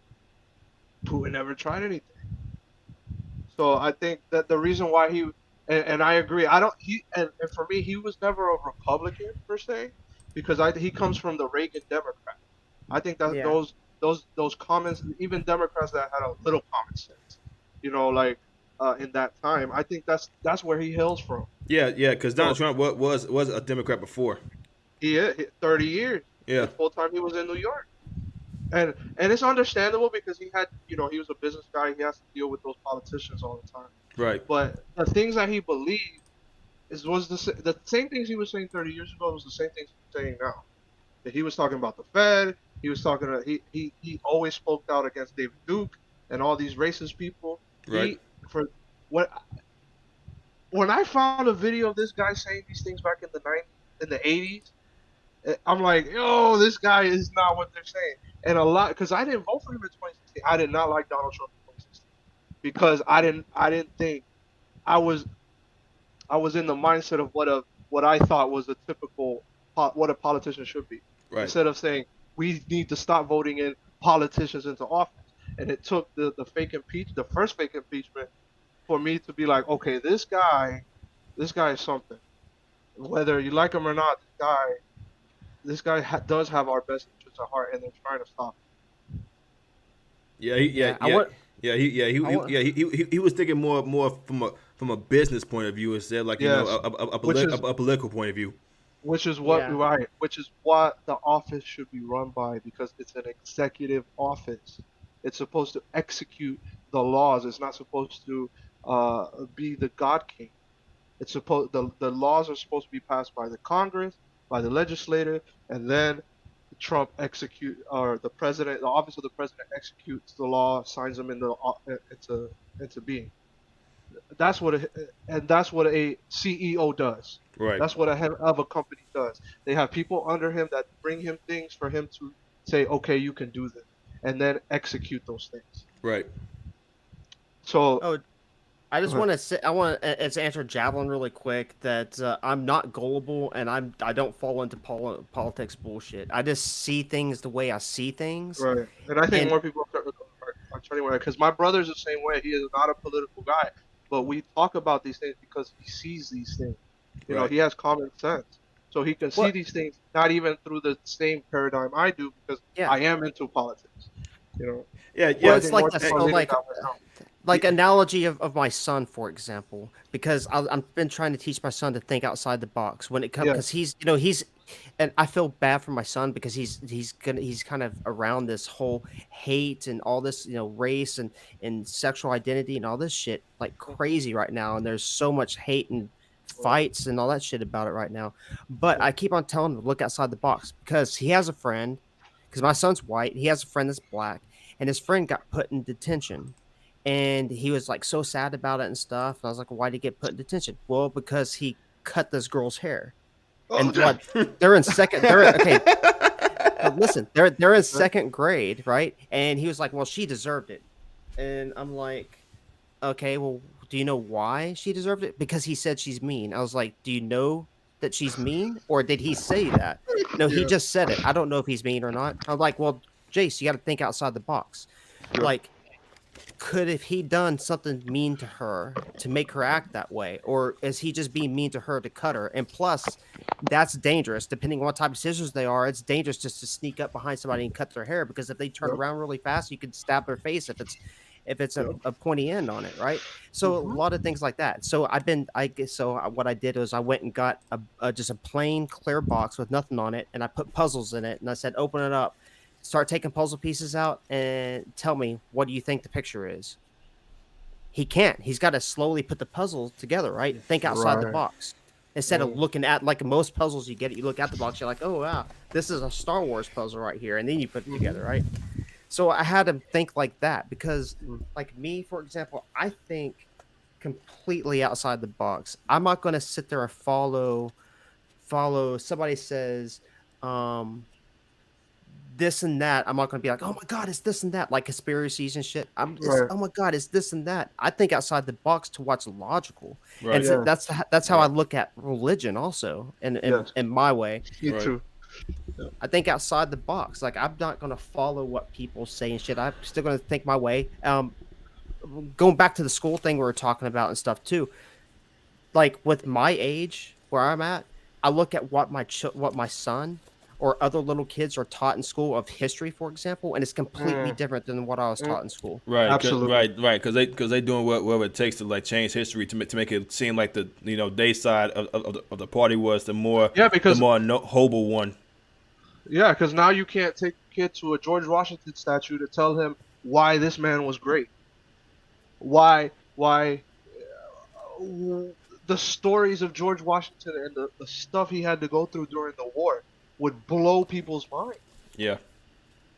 Putin never tried anything. So I think that the reason why and I agree. And for me, he was never a Republican per se, because he comes from the Reagan Democrat. I think that those comments, even Democrats that had a little common sense, in that time, I think that's where he hails from. Yeah, because Donald Trump was a Democrat before. He 30 years. Yeah. The full time he was in New York. And it's understandable because he had, he was a business guy. He has to deal with those politicians all the time. Right. But the things that he believed was the same things he was saying 30 years ago was the same things he's saying now. That he was talking about the Fed. He was talking. He always spoke out against David Duke and all these racist people. Right. when I found a video of this guy saying these things back in the 90s, in the 80s, I'm like, yo, this guy is not what they're saying. And a lot, because I didn't vote for him in 2016. I did not like Donald Trump in 2016 because I didn't think I was I was in the mindset of what I thought was a typical what a politician should be. Right. Instead of saying we need to stop voting in politicians into office, and it took the first fake impeachment, for me to be like, okay, this guy is something. Whether you like him or not, does have our best interests at heart, and they're trying to stop Yeah, Yeah, I want. I want. he was thinking more from a business point of view instead, like it. Yes, which is a political point of view. Yeah. which is what the office should be run by, because it's an executive office. It's supposed to execute the laws. It's not supposed to be the God King. The laws are supposed to be passed by the Congress, by the legislator, and then the office of the president executes the law, signs them into being. That's what a CEO does. Right. That's what a head of a company does. They have people under him that bring him things for him to say, okay, you can do this, and then execute those things. Right. So, Oh, I just want to say, I want to answer Javelin really quick that I'm not gullible and I don't fall into politics bullshit. I just see things the way I see things. right, and I think And more people are turning away, because my brother's the same way. He is not a political guy, but we talk about these things because he sees these things. Right. He has common sense, so he can see what? these things not even through the same paradigm I do, because Yeah. I am into politics. Yeah. Well, Yeah. it's like the people are so leaning like that way now. analogy of my son, for example, because I've been trying to teach my son to think outside the box when it comes, because Yes. he's and I feel bad for my son because he's kind of around this whole hate and all this, race and sexual identity and all this shit like crazy right now, and there's so much hate and fights and all that shit about it right now. But I keep on telling him to look outside the box because he has a friend, because my son's white, he has a friend that's black, and his friend got put in detention, and he was like so sad about it and stuff. And I was like, why did he get put in detention? Well, because he cut this girl's hair. And what they're in second, they're okay. But listen, they're in second grade, right? And he was like, well, she deserved it. And I'm like, okay, well, do you know why she deserved it? Because he said she's mean. I was like, do you know that she's mean, or did he say that? No, he just said it. I don't know if he's mean or not. I'm like, well, Jace, you got to think outside the box. Yeah. Like, could have he done something mean to her to make her act that way, or is he just being mean to her to cut her? And plus, that's dangerous. Depending on what type of scissors they are, it's dangerous just to sneak up behind somebody and cut their hair, because if they turn around really fast, you could stab their face if it's a pointy end on it, right? So a lot of things like that. So what I did was I went and got just a plain clear box with nothing on it, and I put puzzles in it, and I said, open it up, start taking puzzle pieces out, and tell me, what do you think the picture is? He can't. He's got to slowly put the puzzle together, right? Think outside the Right. box. Instead of looking at, like most puzzles you get, you look at the box, you're like, oh, wow, this is a Star Wars puzzle right here. And then you put it together, right? So I had to think like that because, like me, for example, I think completely outside the box. I'm not going to sit there and follow somebody says this and that. I'm not going to be like, oh my God, it's this and that, like conspiracies and shit. Right. Oh my God, it's this and that. I think outside the box to what's logical. Right. And so Yeah. that's how I look at religion also in my way. Me Right. too. I think outside the box. Like, I'm not going to follow what people say and shit. I'm still going to think my way. Going back to the school thing we were talking about and stuff too. Like, with my age, where I'm at, I look at what my son or other little kids are taught in school of history, for example, and it's completely different than what I was taught in school. Right, Absolutely. right, because they doing whatever it takes to like change history to make it seem like the their side of the party was the more noble one. Yeah, because now you can't take a kid to a George Washington statue to tell him why this man was great. Why the stories of George Washington and the stuff he had to go through during the war would blow people's mind. Yeah,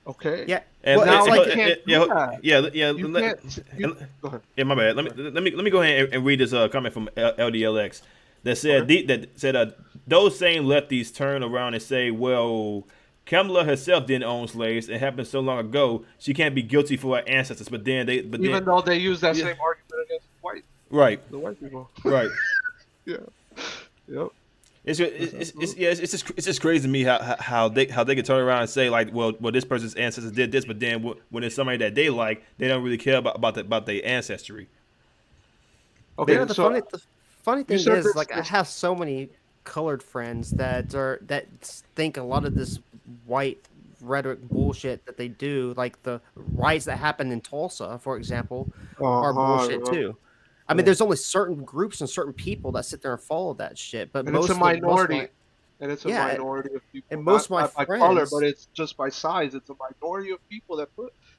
Okay. Yeah. And Well, now it's you like can't do that. yeah. You can't. Go ahead. Yeah, my bad. Let me go ahead and read this comment from LDLX that said Okay. those same lefties turn around and say, well, Kamala herself didn't own slaves. It happened so long ago. She can't be guilty for her ancestors. Even though they use that yeah, same argument against right, the white people. right. Yeah. Yep. It's just crazy to me how they can turn around and say like, well, this person's ancestors did this, but then when it's somebody that they like, they don't really care about their ancestry. Okay. Yeah, So the funny you thing said is, this. like, I have so many colored friends that think a lot of this white rhetoric bullshit that they do, like the riots that happened in Tulsa, for example, are bullshit Uh-huh. too. I mean, Yeah. there's only certain groups and certain people that sit there and follow that shit, but And it's a most of my minority. And it's a yeah, minority of and people, most of my not by color, but friends, it's just by size. It's a minority of people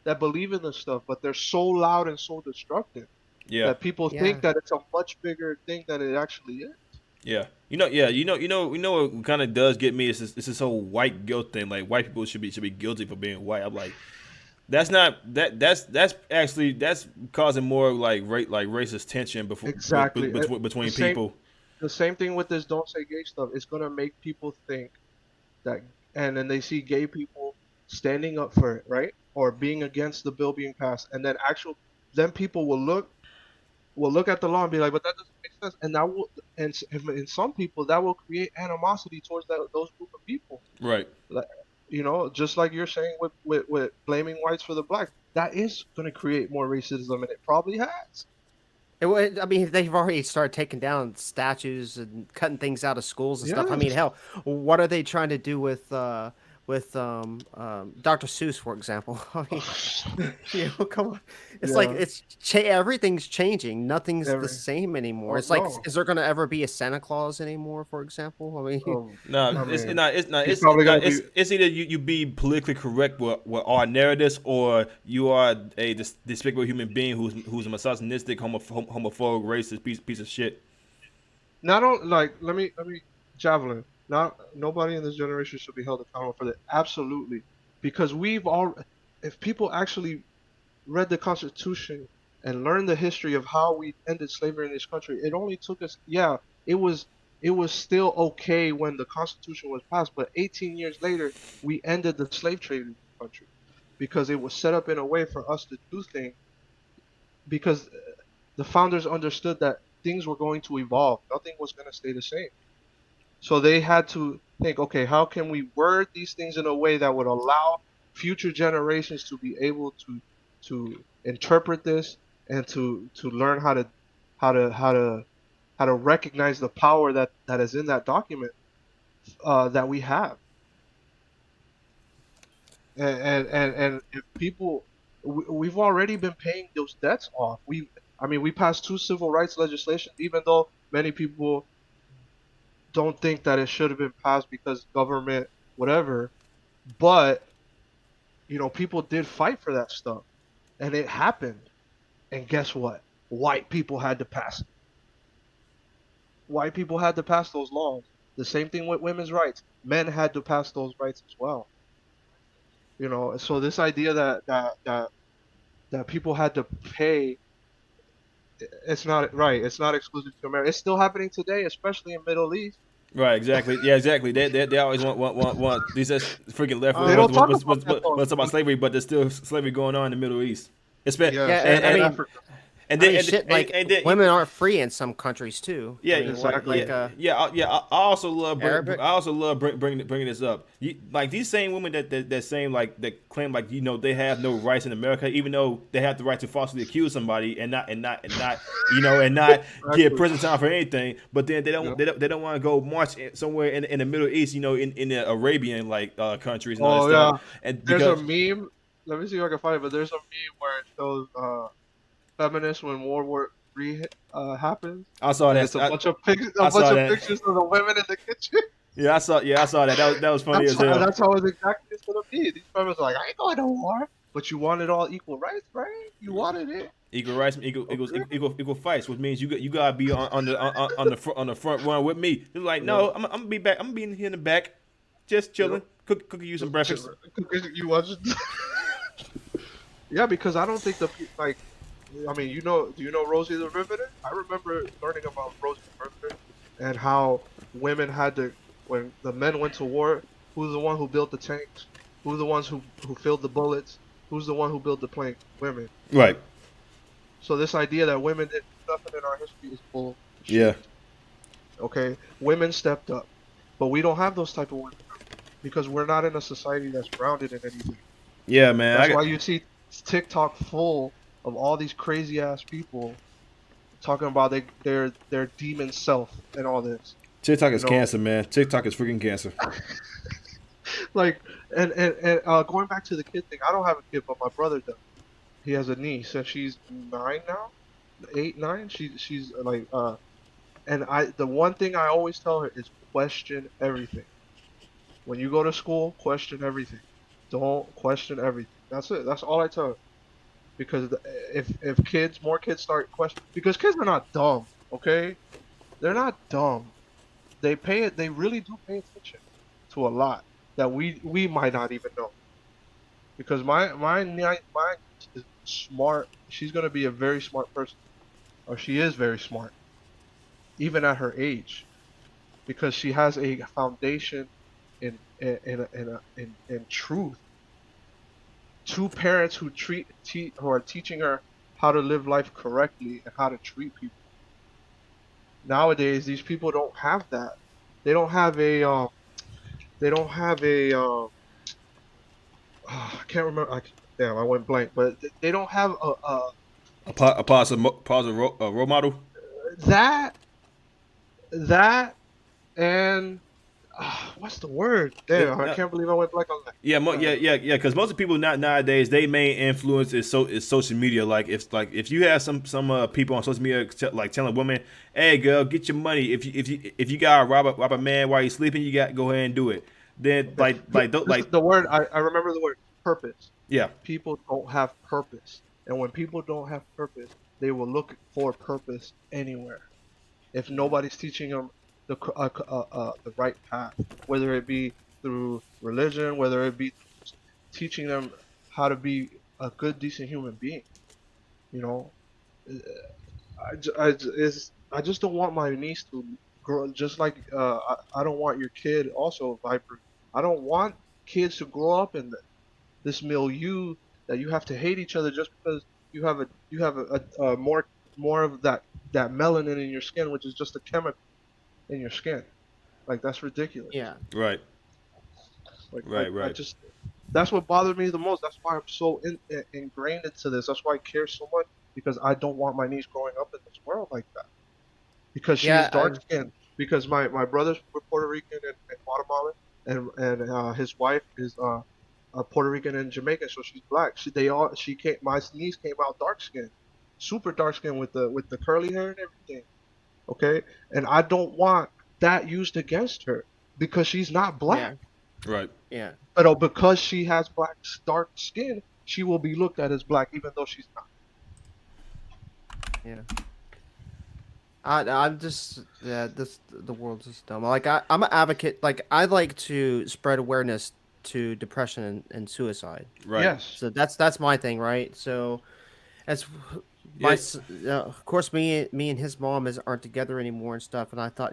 that believe in this stuff, but they're so loud and so destructive Yeah, that people yeah, think that it's a much bigger thing than it actually is. yeah. What kind of does get me is this whole white guilt thing. Like white people should be guilty for being white. I'm like, that's actually that's causing more like racist tension Exactly. The between same people. the same thing with this "Don't Say Gay" stuff. It's gonna make people think that, and then they see gay people standing up for it, right, or being against the bill being passed, and then people will look at the law and be like, but that doesn't make sense, and that will, and in some people that will create animosity towards those group of people. Right. Like, just like you're saying with blaming whites for the blacks, that is going to create more racism, and it probably has. I mean, they've already started taking down statues and cutting things out of schools and stuff. I mean, Yes. hell, what are they trying to do with Dr. Seuss, for example? I mean, come on. It's like Yeah. everything's changing. Nothing's the Every, same anymore. oh It's like, no. is there going to ever be a Santa Claus anymore, for example? I mean, No, I it's mean, not. It's not. he's probably gonna be. It's either you be politically correct with our narratives, or you are a despicable human being who's a misogynistic, homophobic, racist piece of shit. Not only like let me javelin. Not nobody in this generation should be held accountable for that. Absolutely, because we've all. If people actually read the Constitution and learned the history of how we ended slavery in this country, it only took us. Yeah, it was it was still okay when the Constitution was passed, but 18 years later we ended the slave trade in this country because it was set up in a way for us to do things because the founders understood that things were going to evolve. Nothing was going to stay the same. So they had to think, okay, how can we word these things in a way that would allow future generations to be able to interpret this and to learn how to how to how to recognize the power that is in that document that we have. And if people, we've already been paying those debts off. I mean, we passed two civil rights legislation, even though many people don't think that it should have been passed because government, whatever. But people did fight for that stuff, and it happened. And guess what? White people had to pass it. White people had to pass those laws. The same thing with women's rights. Men had to pass those rights as well. So this idea that people had to pay, it's not right. It's not exclusive to America. It's still happening today, especially in Middle East. Right, exactly. Yeah, exactly. They always want these freaking left They don't talk about that what's about slavery, but there's still slavery going on in the Middle East. Yes, yeah, I and mean, Africa. And I then mean, shit, like women aren't free in some countries too. Yeah, I mean, exactly. I also love Arabic? bringing this up. Like these same women that same like that claim like they have no rights in America, even though they have the right to falsely accuse somebody and not get prison time for anything. But then they don't want to go march somewhere in the Middle East, in the Arabian countries and all that stuff. And there's a meme. Let me see if I can find it. But there's a meme where it shows feminists when World War III happens. I saw that. It's a bunch of pictures of the women in the kitchen. Yeah, I saw that. That was funny as hell. That's how it's exactly going to be. These feminists are like, I ain't going to war, but you wanted all equal rights, right? You wanted it. Equal rights equal fights, which means you gotta be on the front run with me. They're like, no, I'm gonna be back. I'm gonna be in here in the back. just chilling, cooking you some breakfast. You watch it? Yeah, because I don't think like, I mean, do you know Rosie the Riveter? I remember learning about Rosie the Riveter and how women had to, when the men went to war, who's the one who built the tanks? Who's the ones who filled the bullets? Who's the one who built the plane? Women. Right. So this idea that women didn't do nothing in our history is bull. Yeah. Okay, women stepped up, but we don't have those type of women because we're not in a society that's grounded in anything. Yeah, man. That's why you see TikTok full of all these crazy ass people talking about their demon self and all this. TikTok is cancer, man. TikTok is freaking cancer. Like, and going back to the kid thing, I don't have a kid, but my brother does. He has a niece, and she's 9 now, 8, 9. She's like, and the one thing I always tell her is question everything. When you go to school, question everything. Don't question everything. That's it. That's all I tell her. Because if more kids start questioning, because kids are not dumb, okay? They're not dumb. They really do pay attention to a lot that we might not even know. Because my niece is smart. She's gonna be a very smart person, or she is very smart, even at her age, because she has a foundation in truth. Two parents who who are teaching her how to live life correctly and how to treat people. Nowadays, these people don't have that. They don't have a. I can't remember. Damn, I went blank. But they don't have a positive role model. That and what's the word? Damn, I can't believe I went blank on that. Yeah, yeah. Because most of the people nowadays, their main influence is social media. Like if you have some people on social media like telling women, "Hey, girl, get your money. If you gotta rob a man while he's sleeping, you got to go ahead and do it." Then the word I remember the word purpose. Yeah. People don't have purpose, and when people don't have purpose, they will look for purpose anywhere. If nobody's teaching them the right path, whether it be through religion, whether it be teaching them how to be a good, decent human being, I just don't want my niece to grow just like I don't want your kid also, Viper. I don't want kids to grow up in this milieu that you have to hate each other just because you have a more of that melanin in your skin, which is just a chemical in your skin. Like, that's ridiculous. Yeah. Right. Like, right. That's what bothers me the most. That's why I'm so ingrained into this. That's why I care so much, because I don't want my niece growing up in this world like that. Because she is dark skinned. Because my brother's Puerto Rican and Guatemalan, and his wife is Puerto Rican and Jamaican, so she's black. My niece came out dark skinned, super dark skinned with the curly hair and everything. Okay, and I don't want that used against her because she's not black. Yeah. Right. Yeah. But because she has dark skin, she will be looked at as black, even though she's not. Yeah. I'm just the world's just dumb. Like I'm an advocate. Like I like to spread awareness to depression and suicide. Right. Yes. So that's my thing, right? So as of course, me and his mom aren't together anymore and stuff. And I thought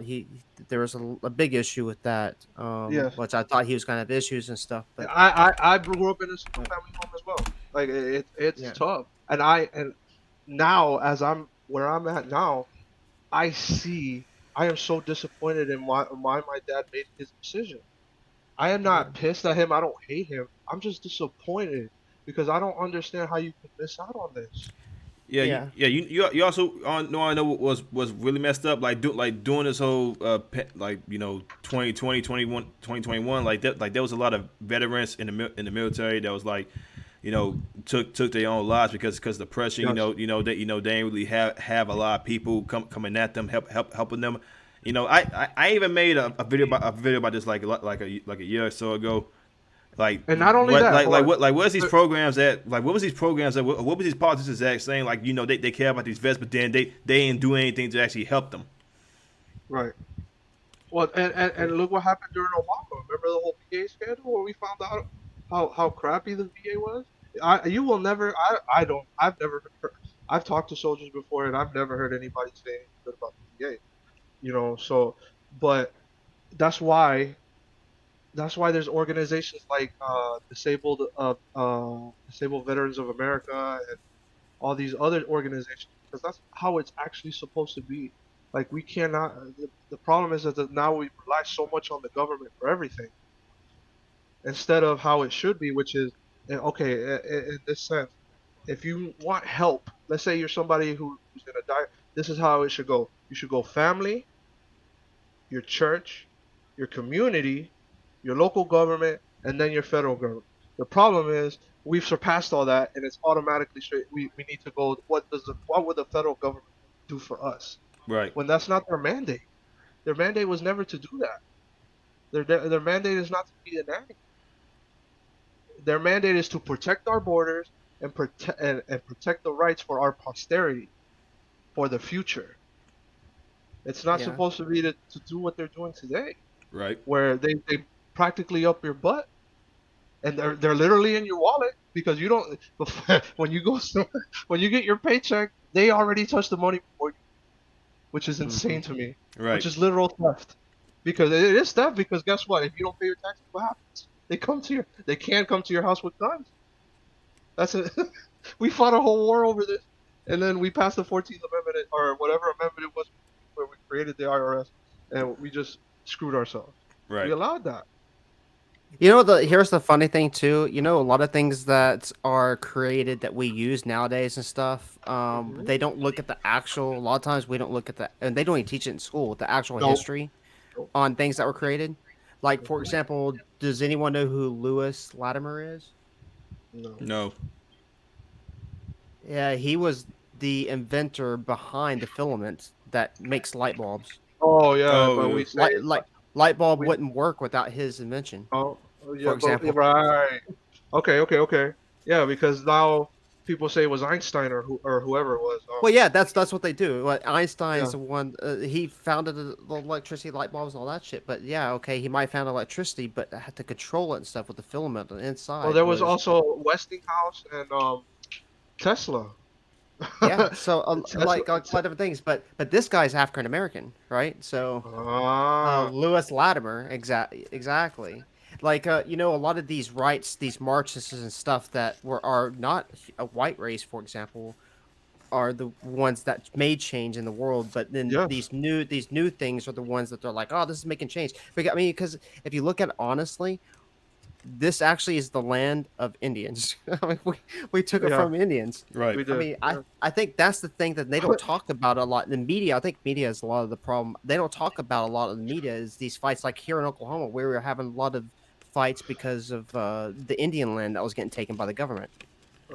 there was a big issue with that. Yes. Which I thought he was kind of issues and stuff. But I grew up in a single family home as well. Like it's tough. And now as where I'm at now, I am so disappointed in why my dad made his decision. I am not pissed at him. I don't hate him. I'm just disappointed because I don't understand how you can miss out on this. Yeah. You also know what was really messed up, like doing this whole 2020, 2021, 2021, like there was a lot of veterans in the military that was like, took their own lives because of the pressure. Yes. They ain't really have a lot of people coming at them, helping them. I even made a video about this like a year or so ago. Like, and not only what's these programs at? Like, what was these programs at? What was these politicians at saying? Like, they care about these vets, but then they ain't doing anything to actually help them. Right. Well, and look what happened during Obama. Remember the whole VA scandal where we found out how crappy the VA was. You will never. I don't. I've never heard. I've talked to soldiers before, and I've never heard anybody say anything good about the VA. You know, so but that's why there's organizations like Disabled Veterans of America and all these other organizations, because that's how it's actually supposed to be. Like we cannot. The problem is that now we rely so much on the government for everything instead of how it should be, which is okay. In this sense, if you want help, let's say you're somebody who's gonna die, this is how it should go. You should go family, your church, your community, your local government, and then your federal government. The problem is we've surpassed all that, and it's automatically straight. We need to go. What would the federal government do for us? Right. When that's not their mandate. Their mandate was never to do that. Their mandate is not to be a nanny. Their mandate is to protect our borders and protect the rights for our posterity, for the future. It's not Yeah. supposed to be to do what they're doing today, Right. where they practically up your butt, and they're literally in your wallet, because you don't when you go when you get your paycheck, they already touch the money before you, which is insane to me. Right. Which is literal theft, because it is theft. Because guess what? If you don't pay your taxes, what happens? They can come to your house with guns. That's it. We fought a whole war over this, and then we passed the 14th Amendment or whatever amendment it was, where we created the IRS, and we just screwed ourselves. Right. We allowed that. You know, here's the funny thing too. You know, a lot of things that are created that we use nowadays and stuff. They don't look at the actual. A lot of times we don't look at the, and they don't even teach it in school. The actual Nope. history Nope. on things that were created. Like for example, does anyone know who Lewis Latimer is? No. No. Yeah, he was the inventor behind the filament that makes light bulbs. Oh yeah, Oh, but yeah. we say Light bulb we- wouldn't work without his invention. oh yeah, for example. right. Okay. Yeah, because now people say it was Einstein or whoever it was. Well, yeah, that's what they do. Like Einstein's Yeah. the one. He founded the electricity, light bulbs, and all that shit. But yeah, okay, he might have found electricity, but had to control it and stuff with the filament on the inside. Well, there was also Westinghouse and Tesla. yeah. So Tesla- like a lot of different things. But this guy's African American, right? So Lewis Latimer, exactly. Like you know, a lot of these rights, these Marxists and stuff that are not a white race, for example, are the ones that made change in the world. But then Yes. these new things are the ones that they're like, oh, this is making change. I mean, because if you look at it honestly, this actually is the land of Indians. I mean, we took it Yeah. from Indians. Right. We I did. mean, I think that's the thing that they don't talk about a lot in the media. I think media is a lot of the problem. They don't talk about a lot of the media is these fights, like here in Oklahoma, where we were having a lot of fights because of the Indian land that was getting taken by the government.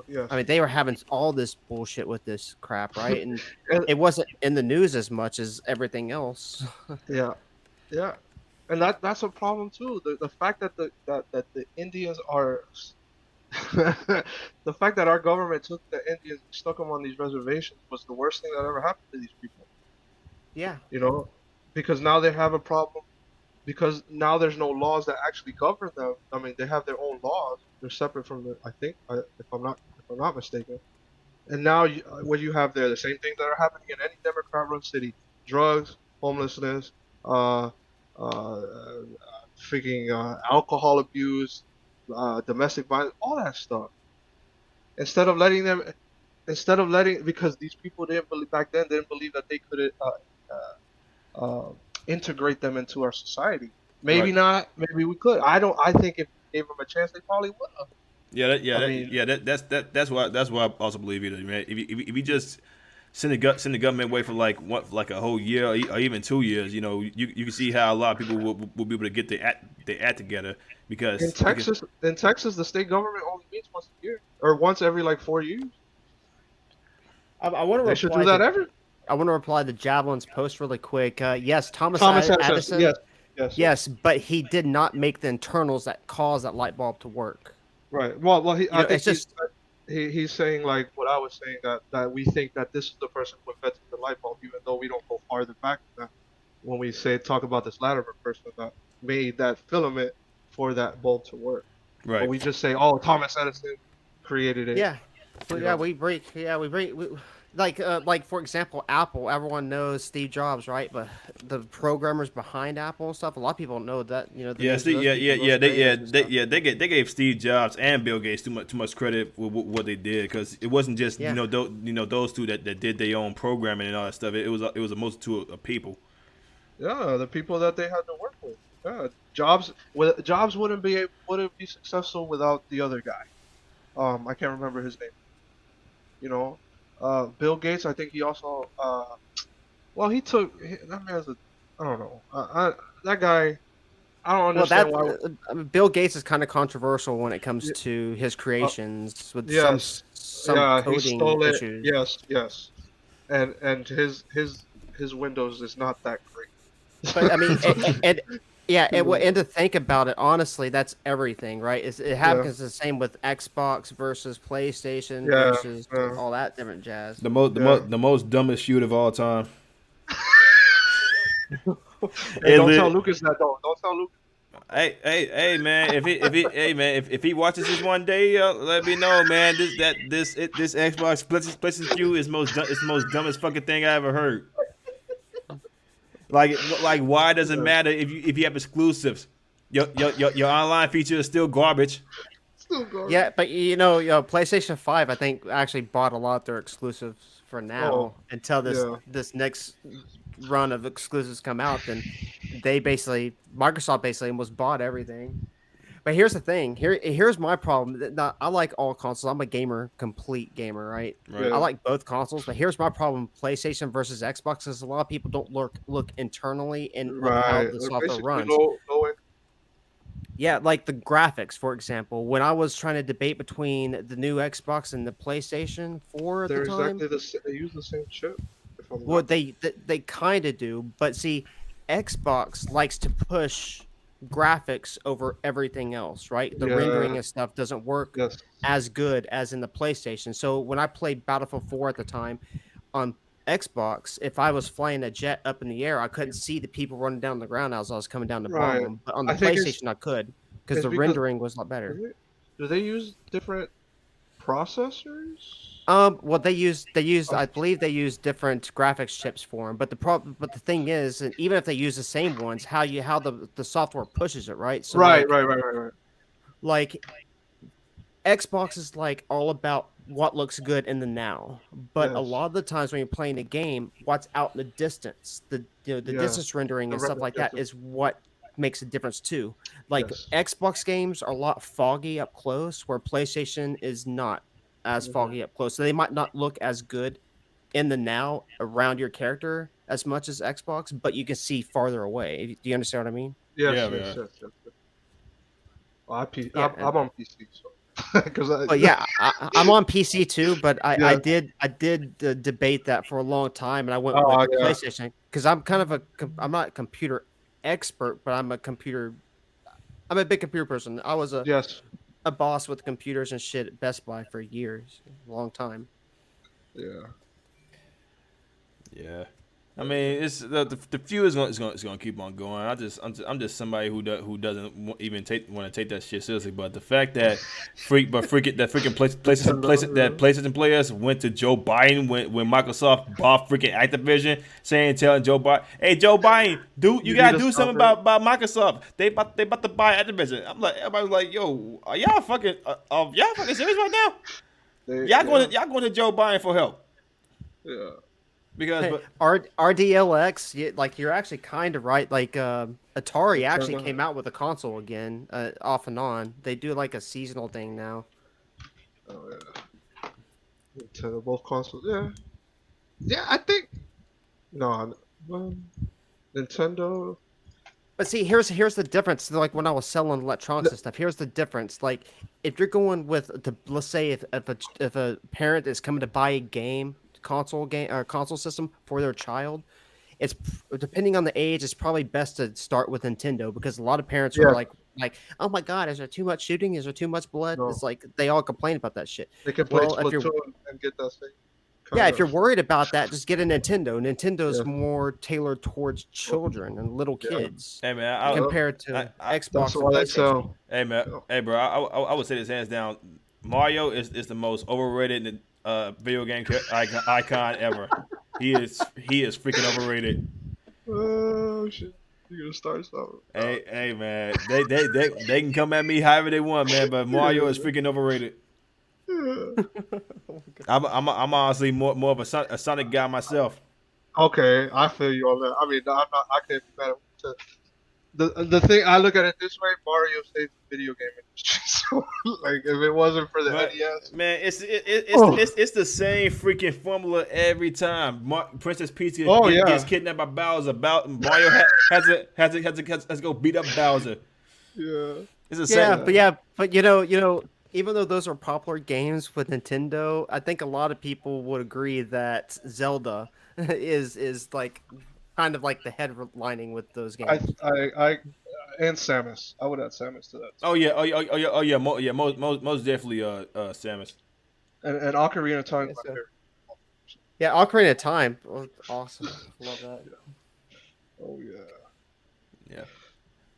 Yes. I mean, they were having all this bullshit with this crap, right? And And- it wasn't in the news as much as everything else. Yeah, and that's a problem too. The fact that the Indians are the fact that our government took the Indians and stuck them on these reservations was the worst thing that ever happened to these people. Yeah. You know, because now they have a problem. Because now there's no laws that actually govern them. I mean, they have their own laws. They're separate from the. I think, if I'm not mistaken. And now what you have there, the same things that are happening in any Democrat-run city: drugs, homelessness, freaking alcohol abuse, domestic violence, all that stuff. Instead of letting, because these people didn't believe back then, didn't believe that they could integrate them into our society. Maybe Right. not. Maybe we could. I don't. I think if we gave them a chance, they probably would have. That's why I also believe either, man. If you just send the government away for like a whole year or even 2 years, you know, you can see how a lot of people will be able to get their act together because In Texas, the state government only meets once a year or once every like 4 years. I want to They should do that every. I want to reply to Javelin's post really quick. Yes, Thomas Edison. Edison. Yes. Yes, but he did not make the internals that cause that light bulb to work. Right. Well, I You know, think it's just he's saying like what I was saying, that we think that this is the person who invented the light bulb, even though we don't go farther back than that. when we talk about this Latimer person that made that filament for that bulb to work. But Right. we just say, oh, Thomas Edison created it. Yeah, You yeah, know. like for example, Apple. Everyone knows Steve Jobs, right? But the programmers behind Apple and stuff, a lot of people don't know that. You know, the Yeah, names of Steve, those people, those creators and stuff. they gave Steve Jobs and Bill Gates too much credit with what they did, because it wasn't just Yeah. those two that did their own programming and all that stuff. It was a multitude of people. Yeah, the people that they had to work with. Yeah, Jobs wouldn't be successful without the other guy. I can't remember his name. You know, Bill Gates. I think he also. Well, that man's a. I don't know. That guy. I don't Well, understand that why. Bill Gates is kind of controversial when it comes Y- to his creations with Yes. some Yeah, he coding stole it. issues. Yes. And his Windows is not that great. But I mean, and to think about it, honestly, that's everything, right? It happens the same with Xbox versus PlayStation Yeah, versus yeah. all that different jazz. The most dumbest shoot of all time. Hey, don't tell Lucas that though. Don't tell Lucas. Hey, man! If he watches this one day, let me know, man. This Xbox PlayStation Q is the most dumbest fucking thing I ever heard. Like why does it matter if you have exclusives? Your online feature is still garbage. Still going. Yeah, but PlayStation 5, I think, actually bought a lot of their exclusives for now until this next run of exclusives come out. Then Microsoft basically almost bought everything. But here's the thing. Here's my problem. Now, I like all consoles. I'm a complete gamer, right? Right. I like both consoles. But here's my problem: PlayStation versus Xbox. Because a lot of people don't look internally and on how the software runs. Yeah, like the graphics, for example. When I was trying to debate between the new Xbox and the PlayStation 4 at They're the time, exactly they use the same chip. well, they kind of do, but see, Xbox likes to push graphics over everything else, right? The rendering and stuff doesn't work as good as in the PlayStation. So when I played Battlefield 4 at the time on Xbox, if I was flying a jet up in the air, I couldn't see the people running down the ground as I was coming down to bomb them. But on the PlayStation, I could because the rendering was a lot better. Do they use different processors? Well, they use. I believe they use different graphics chips for them. But the thing is, and even if they use the same ones, how the software pushes it, right? So right. Like Xbox is like all about what looks good in the now, but a lot of the times when you're playing a game, what's out in the distance, the distance rendering and stuff like that is what makes a difference too. Like Xbox games are a lot foggy up close, where PlayStation is not as foggy up close, so they might not look as good in the now around your character as much as Xbox, but you can see farther away. Do you understand what I mean? Yes. Well, I'm on PC, so. I'm on PC too, but I did debate that for a long time, and I went with PlayStation because I'm not a computer expert, but I'm a big computer person. I was a boss with computers and shit at Best Buy for years, a long time. Yeah. I mean, it's the few is gonna keep on going. I'm just somebody who doesn't even want to take that shit seriously. But the fact that PlayStation players went to Joe Biden when Microsoft bought freaking Activision, telling Joe Biden, "Hey, Joe Biden, you gotta do something about Microsoft. They about to buy Activision." I'm like, everybody's like, "Yo, are y'all fucking serious right now? Y'all going to Joe Biden for help?" Yeah. Because RDLX, like you're actually kind of right. Like Atari actually came out with a console again, off and on. They do like a seasonal thing now. Oh yeah, Nintendo, both consoles. Yeah. I think Nintendo. But see, here's the difference. Like when I was selling electronics and stuff, here's the difference. Like if you're going with let's say if a parent is coming to buy a console system for their child, it's depending on the age, it's probably best to start with Nintendo, because a lot of parents are like, oh my god, is there too much shooting? Is there too much blood? It's like they all complain about that shit. They can play Splatoon and get that thing. Yeah, kind if you're of. worried about that, just get a Nintendo. Nintendo's Yeah. more tailored towards children and little Yeah. kids Hey man, Yeah. compared I, to I, That's Xbox and why they PlayStation. sell. hey man, Yeah. hey bro, I would say this hands down. Mario is the most overrated video game icon ever. He is freaking overrated. Oh shit! You're gonna start something. Hey man, they can come at me however they want, man. But Mario is Yeah. freaking overrated. Yeah. I'm honestly more of a Sonic guy myself. Okay, I feel you on that. I mean, I'm not. I can't be mad at what the thing. I look at it this way: Mario saved the video game industry. So, like, if it wasn't for the But NES, man, oh, it's the same freaking formula every time. Princess Peach oh gets yeah, kidnapped by Bowser. Mario has to go beat up Bowser. yeah, It's the same. Yeah, yeah. but even though those are popular games with Nintendo, I think a lot of people would agree that Zelda is like kind of like the headlining with those games. And Samus. I would add Samus to that too. Oh yeah, most definitely. Samus. And Ocarina of Time, Yeah, my so- favorite. Yeah, Ocarina of Time, oh, awesome, love that. Oh yeah. Yeah.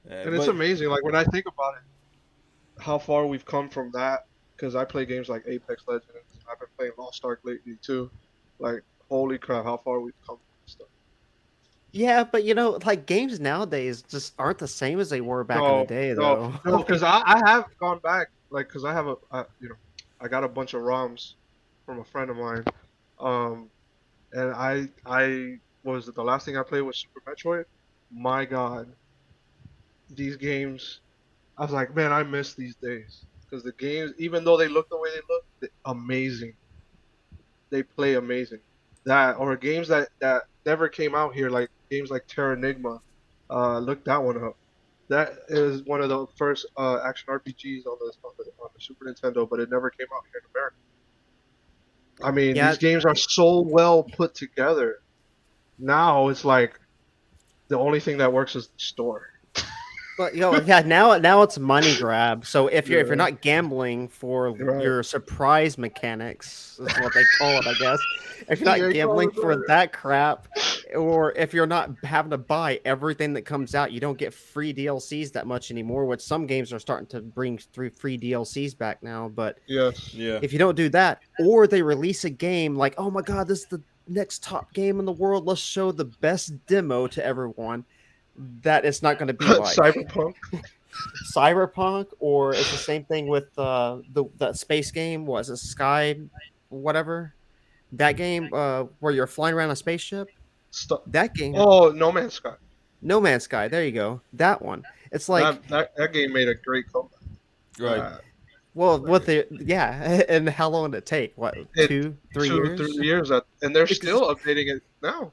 And it's But amazing. Like when I think about it, how far we've come from that. Because I play games like Apex Legends. I've been playing Lost Ark lately too. Like holy crap, how far we've come from this stuff. Yeah, but like games nowadays just aren't the same as they were back in the No, day, no, though. no. Because I have gone back. Like because I have I got a bunch of ROMs from a friend of mine. And I was the last thing I played was Super Metroid. My God, these games. I was like, man, I miss these days because the games, even though they look the way they look, amazing. They play amazing. That or games that never came out here, like games like Terranigma. Look that one up. That is one of the first action RPGs on the Super Nintendo, but it never came out here in America. I mean, Yeah, these games are so well put together. Now it's like the only thing that works is the story. but yeah, now it's money grab. So if you're Yeah, not gambling for right. your surprise mechanics, is what they call it, I guess. If you're not Yeah, call gambling it for that. that crap, or if you're not having to buy everything that comes out, you don't get free DLCs that much anymore. Which some games are starting to bring through free DLCs back now. But Yes. yeah. if you don't do that, or they release a game like, oh my god, this is the next top game in the world. Let's show the best demo to everyone. That it's not going to be like Cyberpunk. Cyberpunk, or it's the same thing with that space game. Was it Sky, whatever that game where you're flying around a spaceship? Stu- That game, Oh, No Man's Sky. No Man's Sky. There you go. That one. It's like, That game made a great comeback. Right. well, Right. what the yeah, and how long did it take? What, It 2-3 2, years? 3 years, and they're Because still updating it now.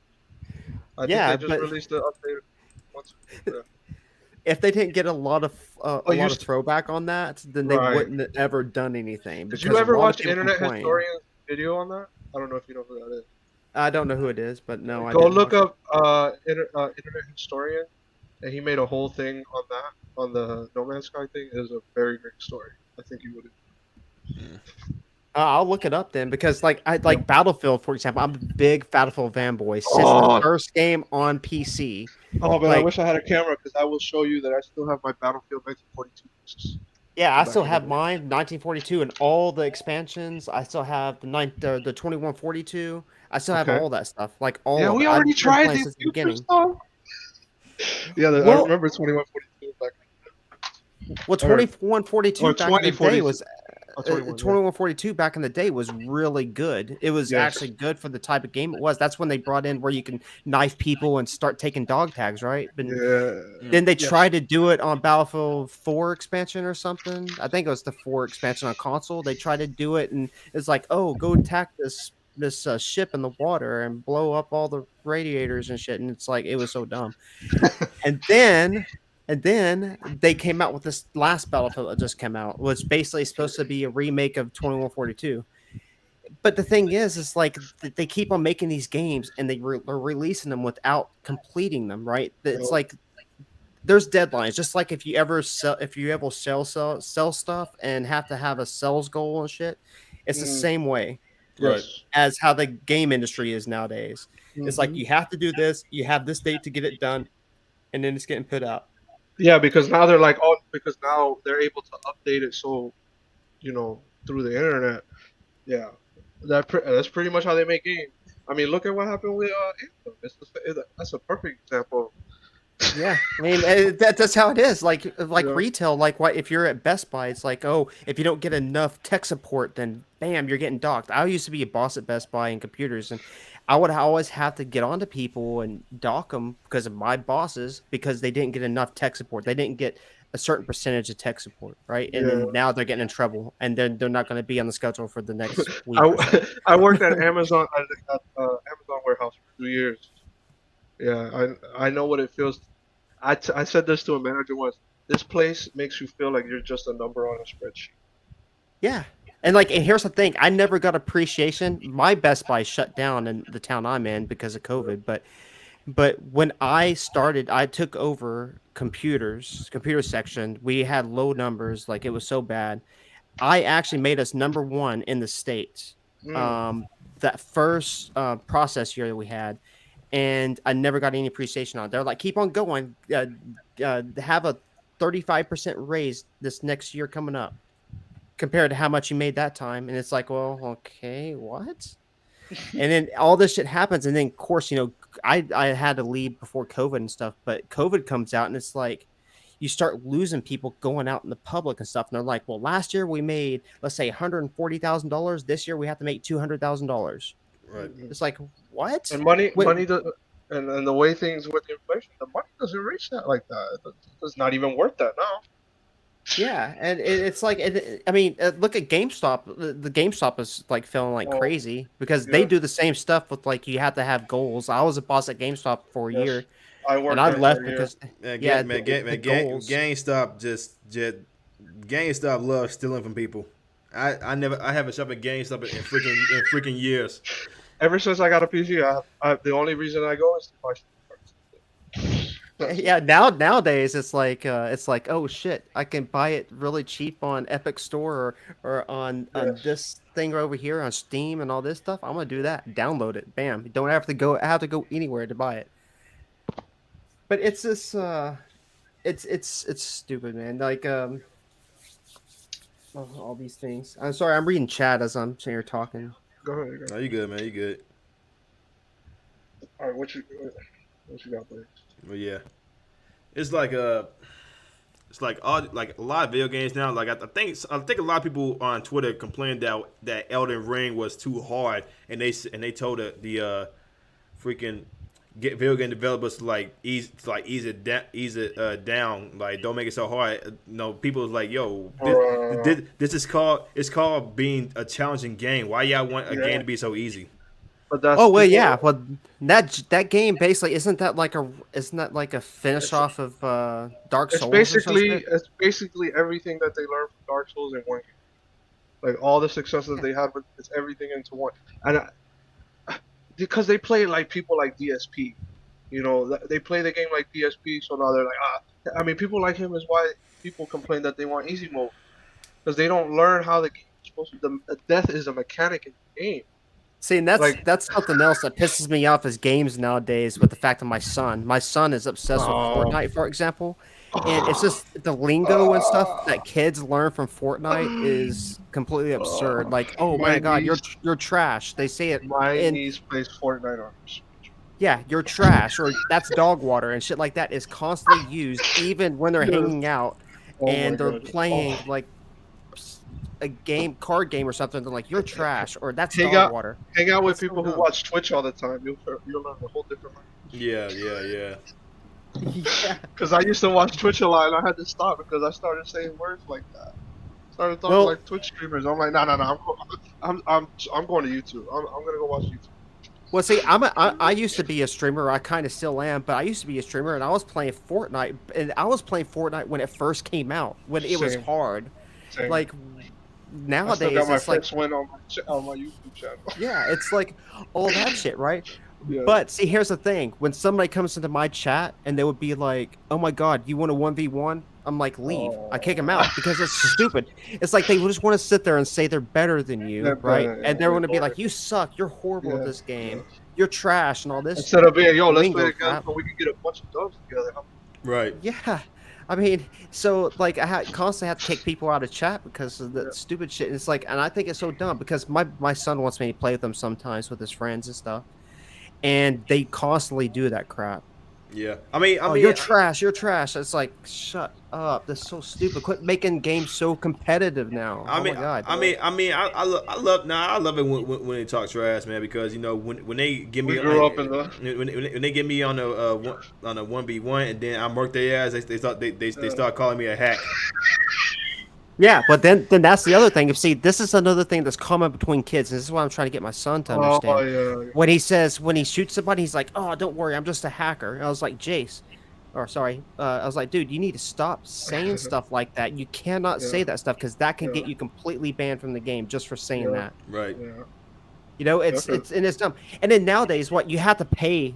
I think yeah, they just but released the update once. Yeah. if they didn't get a lot of Oh, you throwback on that, then they right? wouldn't have ever done anything. Did Because you a ever lot of watch people Internet complain. Historian's video on that? I don't know if you know who that is. I don't know who it is, but no, I Go didn't look watch up Internet Historian, and he made a whole thing on that on the No Man's Sky thing. It is a very great story. I think you would. I'll look it up then, because like I like Battlefield, for example. I'm a big Battlefield fanboy since the Oh, first game on PC. oh man, I Like, wish I had a camera because I will show you that I still have my Battlefield 1942 discs. yeah, I Back still in the have day. mine, 1942, and all the expansions. I still have the 2142. I still have Okay. all that stuff, like all Yeah, of we it. already I've been tried playing this since the future beginning. stuff. Yeah, I Well, remember 2142 back well, or 2142 or back in the day 2042. was Oh, 21, yeah. 2142 back in the day was really good. It was Yes. actually good for the type of game it was. That's when they brought in where you can knife people and start taking dog tags, right? But Yeah. then they Yes. tried to do it on Battlefield 4 expansion or something. I think it was the 4 expansion on console. They tried to do it, and it's like, oh, go attack this ship in the water and blow up all the radiators and shit. And it's like, it was so dumb. And then they came out with this last Battlefield that just came out, was basically supposed to be a remake of 2142. But the thing is like they keep on making these games, and they're releasing them without completing them, right? It's like there's deadlines. Just like if you ever sell stuff and have to have a sales goal and shit, it's the Mm. same way. Right. Yes. as how the game industry is nowadays. It's like Mhm. you have to do this, you have this date to get it done, and then it's getting put out. Yeah, because now they're like, oh, because now they're able to update it, so through the internet. Yeah, that's pretty much how they make games. I mean, look at what happened with Anthem. That's a perfect example. Yeah, I mean that's how it is. Like Yeah, retail, like what if you're at Best Buy, it's like, oh, if you don't get enough tech support, then bam, you're getting docked. I used to be a boss at Best Buy in computers, and I would always have to get onto people and dock them because of my bosses because they didn't get enough tech support. They didn't get a certain percentage of tech support, right? And yeah. then now they're getting in trouble, and then they're not going to be on the schedule for the next week or so. I I worked at Amazon at Amazon warehouse for 2 years. Yeah, I know what it feels. I said this to a manager once. This place makes you feel like you're just a number on a spreadsheet. Yeah. And here's the thing, I never got appreciation. My Best Buy shut down in the town I'm in because of COVID, but when I started, I took over computer section. We had low numbers, like it was so bad. I actually made us number one in the state. Mm. Um, that first process year that we had, and I never got any appreciation on it. They're like, keep on going. Have a 35% raise this next year coming up compared to how much you made that time. And it's like, well, okay, what? And then all this shit happens. And then, of course, I had to leave before COVID and stuff, but COVID comes out and it's like, you start losing people going out in the public and stuff. And they're like, well, last year we made, let's say, $140,000. This year we have to make $200,000. Right. It's like, what? And money, Wait, money, and the way things with inflation, the money doesn't reach that like that. It's not even worth that now. yeah, and it's like, I mean, look at GameStop. The GameStop is like feeling like Oh, crazy because they yeah, do the same stuff with like you have to have goals. I was a boss at GameStop for a yes. year, I and worked I there for left a year. because Man, yeah, GameStop goals. GameStop loves stealing from people. I haven't shopped at GameStop in freaking years. Ever since I got a PC, the only reason I go is to buy parts. That's it. Yeah, nowadays it's like oh shit, I can buy it really cheap on Epic Store or on Yes. this thing over here on Steam and all this stuff. I'm gonna do that. Download it. Bam. You don't have to go anywhere to buy it. But it's this it's stupid, man. Like all these things. I'm sorry, I'm reading chat as I'm sitting here talking. Go ahead. No, you good, man. You good. All right, what you got there? But yeah, it's like like a lot of video games now. Like I think a lot of people on Twitter complained that Elden Ring was too hard, and they told the freaking get video game developers to ease it down, like don't make it so hard. People was like, yo, this is called being a challenging game. Why y'all want a game to be so easy? But that's Oh well, people- yeah. Well, that game basically isn't that like a finish off of Dark It's Souls? basically everything that they learned from Dark Souls in one game. Like all the success that they had with it's everything into one. And because they play like people like DSP, they play the game like DSP, so now they're like, I mean, people like him is why people complain that they want easy mode because they don't learn how the game is supposed to. The death is a mechanic in the game. See, and that's something else that pisses me off as games nowadays. With the fact that my son is obsessed with Fortnite, for example, and it's just the lingo and stuff that kids learn from Fortnite is completely absurd. Like, oh my god, you're trash. They say it. My niece plays Fortnite on. Yeah, you're trash, or that's dog water and shit like that is constantly used, even when they're hanging out and they're playing like a card game or something. They're like, you're trash, or that's dog water. Hang out with people who watch Twitch all the time. You'll learn a whole different language. Yeah. Yeah. Because I used to watch Twitch a lot, and I had to stop because I started saying words like that. Started talking like Twitch streamers. I'm like, no. I'm going to YouTube. I'm gonna go watch YouTube. Well, see, I used to be a streamer. I kind of still am, but I used to be a streamer, and I was playing Fortnite. And I was playing Fortnite when it first came out, when it was hard. Same. Like nowadays, I still got my it's like first win on my YouTube channel. yeah, it's like all that shit, right? Yeah. But see, here's the thing: when somebody comes into my chat and they would be like, "Oh my god, you want a 1v1? I'm like, leave. I kick them out because it's stupid. It's like they just want to sit there and say they're better than you, They're right? better, And yeah, they're going to be they're like, you suck. You're horrible at Yeah, this game. yeah. You're trash and all this Instead of being, yo, let's play lingo together crap. so we can get a bunch of dubs together. Right. Yeah. I mean, so like constantly have to kick people out of chat because of the Yeah. stupid shit. And it's like, and I think it's so dumb because my son wants me to play with them sometimes with his friends and stuff, and they constantly do that crap. Yeah. I mean, Oh, you're trash. You're trash. It's like, shut up. That's so stupid. Quit making games so competitive now. I Oh mean, my god. I love it when they talk trash, man, because you know when they give me We grew up in the. when they get me on a 1v1 and then I murk their ass, they start calling me a hack. Yeah, but then that's the other thing. If see, this is another thing that's common between kids. And this is what I'm trying to get my son to understand. Oh yeah. When he shoots somebody, he's like, "Oh, don't worry, I'm just a hacker." And I was like, "Jace," or sorry, I was like, "Dude, you need to stop saying stuff like that. You cannot say Yeah. that stuff because that can Yeah. get you completely banned from the game just for saying Yeah. that." Right. Yeah. You know, it's dumb. And then nowadays, what you have to play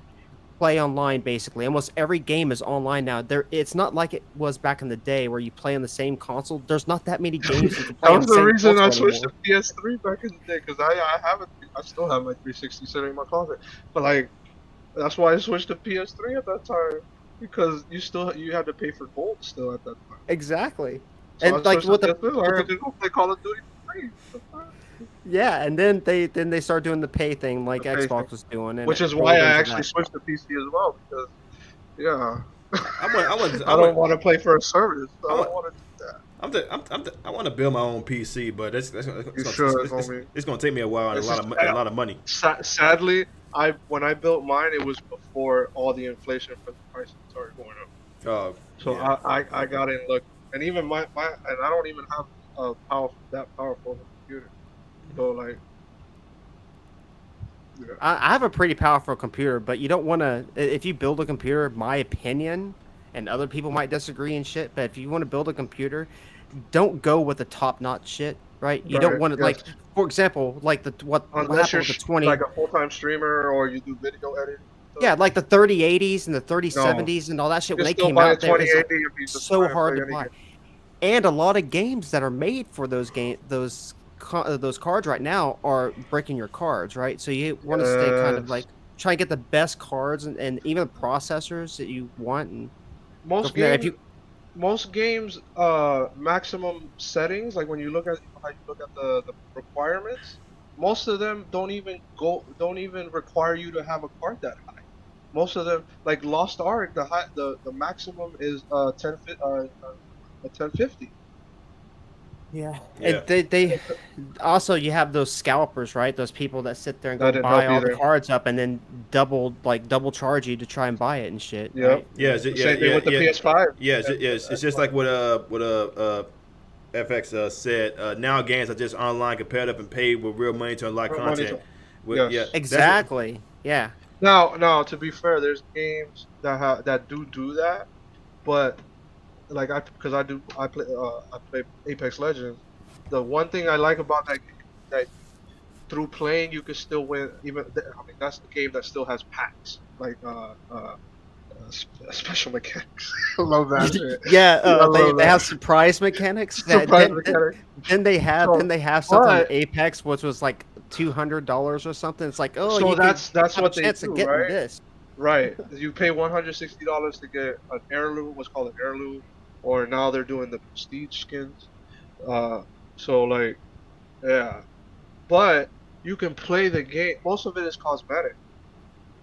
online basically. Almost every game is online now. It's not like it was back in the day where you play on the same console. There's not that many games you can play That on was the the same reason I console switched anymore. to PS3 back in the day because I still have my 360 sitting in my closet, but like that's why I switched to PS3 at that time because you had to pay for gold still at that time. Exactly. So And I like switched with to the PS3. I could go play Call of Duty for free. yeah, and then they start doing the pay thing like The pay Xbox thing. was doing, and Which it is rolled why I into actually that. switched to PC as well because yeah, I I don't want want to play for a service. I I don't want want to do that. I want to build my own PC, but You should, homie. it's gonna take me a while and This a is lot of money. Sadly, when I built mine, it was before all the inflation for the prices started going up. Oh, So yeah. I got in luck, and even my and I don't even have a powerful computer. So like, yeah. I have a pretty powerful computer, but you don't want to. If you build a computer, my opinion, and other people might disagree and shit, but if you want to build a computer, don't go with the top-notch shit, right? You don't Right, want to yes. like, for example, like what Unless you're happened with the 20. like a full-time streamer or you do video editing. Yeah, like the 3080s and the 3070s and all that shit You when they can still came buy a out, there it's 2080 and be just so fine hard to playing buy. any And a lot of games that are made for those cards right now are breaking your cards, right? So you want to stay kind of Yes. like try and get the best cards and even processors that you want. And go Most from there. games, maximum settings, like when you look at how you look at the requirements, most of them don't even require you to have a card that high. Most of them, like Lost Ark, the maximum is 1050. Yeah. Yeah. And they also you have those scalpers, right? Those people that sit there and That go didn't buy help all the either. cards up and then double charge you to try and buy it and shit. Yep. Right? Yeah, Same thing with the PS5. It's just like what FX said. Now games are just online competitive and paid with real money to unlock Real money content. to- yes. Yeah, that's Exactly. Yeah. Now, to be fair, there's games that do that, but like I play Apex Legends. The one thing I like about that game that through playing you can still win. That's the game that still has packs like special mechanics. I love that shit. Yeah, I love they that. have surprise mechanics. Surprise mechanic. Then they have So, something on but- Apex which was like $200 or something. It's like, oh, So you that's have what a they chance do, of getting right? this. Right. You pay $160 to get an heirloom, what's called an heirloom, or now they're doing the prestige skins. So like, yeah. But you can play the game. Most of it is cosmetic.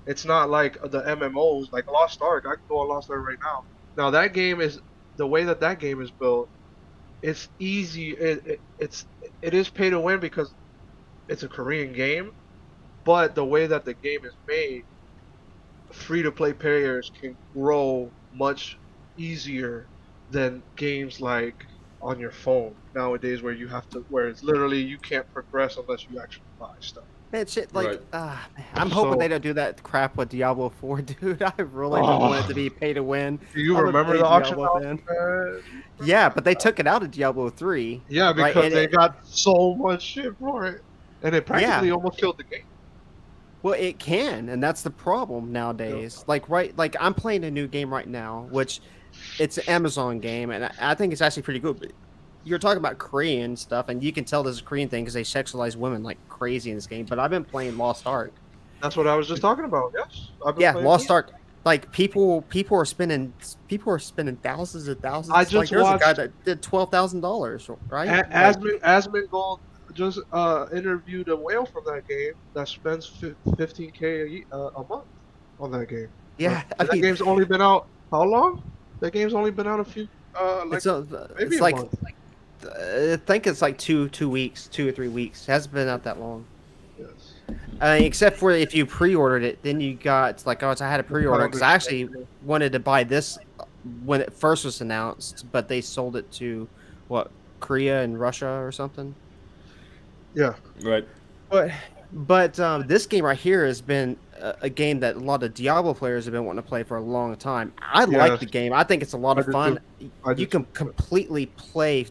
It's not like the MMOs, like Lost Ark. I can go on Lost Ark right now. Now that game is the way that game is built. It's easy. It is pay to win because it's a Korean game, but the way that the game is made, free to play players can grow much easier than games like on your phone nowadays where it's literally you can't progress unless you actually buy stuff. Man, shit, like, Right. I'm hoping So- they don't do that crap with Diablo 4, dude. I really don't want it to be pay to win. Do you I'm a remember big the auction Diablo house, fan. man? Yeah, but they took it out of Diablo 3. Yeah, Right, because and they it- got so much shit for it, and it practically almost killed the game. Well, it can, and that's the problem nowadays. Like I'm playing a new game right now, which it's an Amazon game, and I think it's actually pretty good. But you're talking about Korean stuff, and you can tell this is a Korean thing because they sexualize women like crazy in this game. But I've been playing Lost Ark. That's what I was just talking about. Yes, I've been Yeah, playing. Lost Ark. Like people are spending thousands and thousands. I Like just there's a guy watched that did $12,000, right? Asmund Gold just interviewed a whale from that game that spends 15K a month on that game. Yeah, And that game's only been out how long? That game's only been out a few it's maybe a like month. I think it's like 2 weeks, 2 or 3 weeks. It hasn't been out that long. Yes. Except for if you pre-ordered it, then you got like, I had a pre-order because I actually wanted to buy this when it first was announced, but they sold it to Korea and Russia or something. Yeah. Right. But this game right here has been a game that a lot of Diablo players have been wanting to play for a long time. I like the game. I think it's a lot of fun. You can completely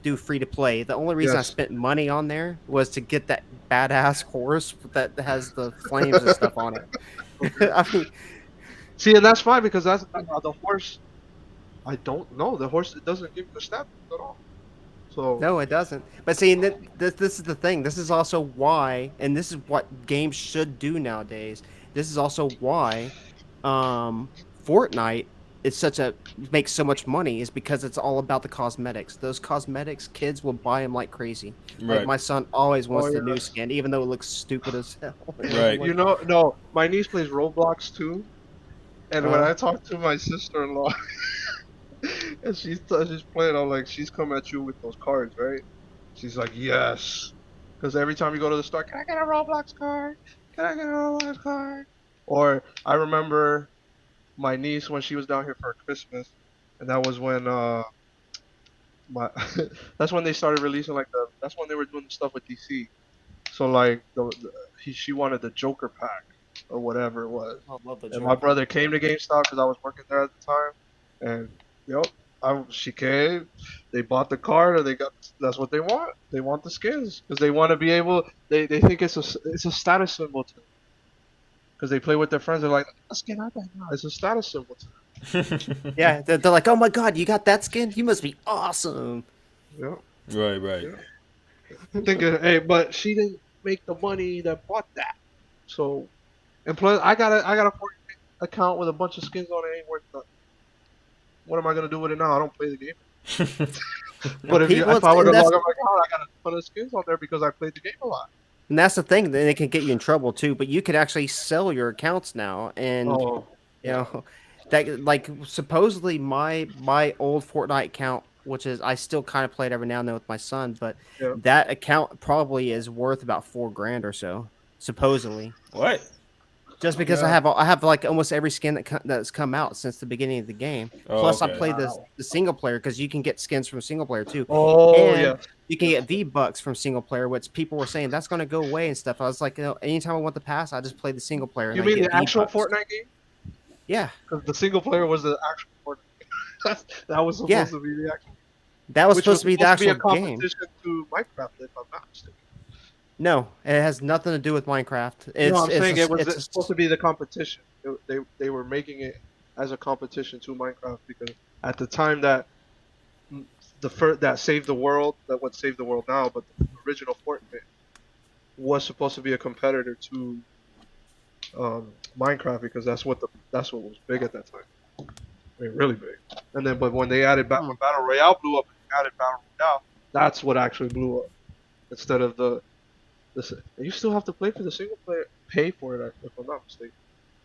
do free to play. The only reason I spent money on there was to get that badass horse that has the flames and stuff on it. I mean, see, and that's fine because that's the horse. I don't know. The horse, it doesn't give you a stat at all. So no, it doesn't. But see, this is the thing. This is also why, and this is what games should do nowadays. This is also why Fortnite makes so much money, is because it's all about the cosmetics. Those cosmetics, kids will buy them like crazy. Right. Like my son always wants the new skin, even though it looks stupid as hell. Right. You know, no, my niece plays Roblox too, and when I talk to my sister-in-law, and she's playing, I'm like, she's come at you with those cards, right? She's like, yes, because every time you go to the store, can I get a Roblox card? Can I get a Roblox card? Or I remember my niece when she was down here for Christmas, and that was when that's when they started releasing that's when they were doing the stuff with DC. So like she wanted the Joker pack or whatever it was. I love the And Joker. my brother came to GameStop because I was working there at the time, and she came. They bought the card, or that's what they want. They want the skins because they want to be able. They think it's a status symbol to them. Because they play with their friends, they're like, "Let's get out there now." It's a status symbol to them. Yeah, they're like, oh my god, you got that skin? You must be awesome. Yeah. Right. Right. Yeah. Thinking, hey, but she didn't make the money that bought that. So, and plus, I got a Fortnite account with a bunch of skins on it. Ain't worth nothing. What am I gonna do with it now? I don't play the game. But if I were to log up my account, I got a ton of skins on there because I played the game a lot. And that's the thing, then it can get you in trouble too. But you could actually sell your accounts now, and you know that, like, supposedly my old Fortnite account, which is I still kind of play it every now and then with my son, but that account probably is worth about $4,000 or so, supposedly. What? Just because I have like almost every skin that's come out since the beginning of the game. Plus, I play the single player because you can get skins from single player too. You can get V-Bucks from single player, which people were saying that's going to go away and stuff. I was like, anytime I want the pass, I just play the single player. You mean the actual Fortnite game? Yeah. Because the single player was the actual Fortnite. That was supposed to be the actual. That was supposed to be the actual game. Competition to Minecraft, if I'm not mistaken. No, it has nothing to do with Minecraft. I'm saying it was supposed to be the competition. They were making it as a competition to Minecraft because at the time that that saved the world, that what saved the world now, but the original Fortnite was supposed to be a competitor to Minecraft because that's what was big at that time. I mean, really big. And then, but when they added when Battle Royale blew up, and added Battle Royale, that's what actually blew up instead of the. You still have to play for the single player, pay for it, if I'm not mistaken.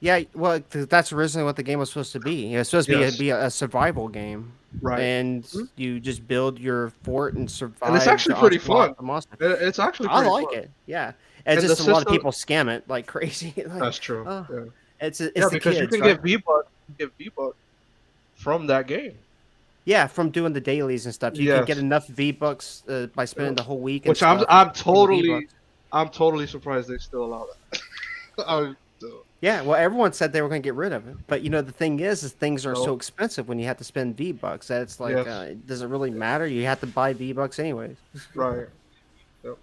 Yeah, well, that's originally what the game was supposed to be. It was supposed to be a survival game, right? And you just build your fort and survive. And it's actually pretty fun. It's actually pretty I like fun. it. Yeah, it's just a lot of people scam it like crazy. Like, that's true. It's the because kids, you can get V-Bucks from that game. Yeah, from doing the dailies and stuff. You can get enough V-Bucks by spending the whole week. Which I'm totally surprised they still allow that. Yeah, well, everyone said they were going to get rid of it, but the thing is things are so expensive when you have to spend V-Bucks that it's like, does it really matter? You have to buy V-Bucks anyways. Right. Yep.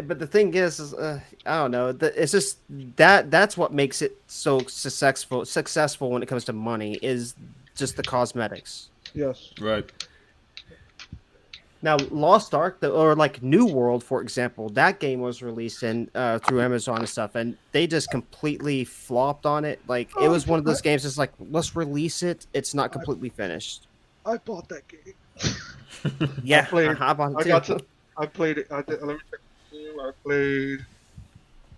But the thing is I don't know. It's just that's what makes it so successful when it comes to money is just the cosmetics. Yes. Right. Now, Lost Ark, or like New World, for example, that game was released in through Amazon and stuff, and they just completely flopped on it. Like it was one of those games. It's like let's release it. It's not completely finished. I bought that game. Yeah, I bought it I too. got to. I played it. Let me check the game. I played. I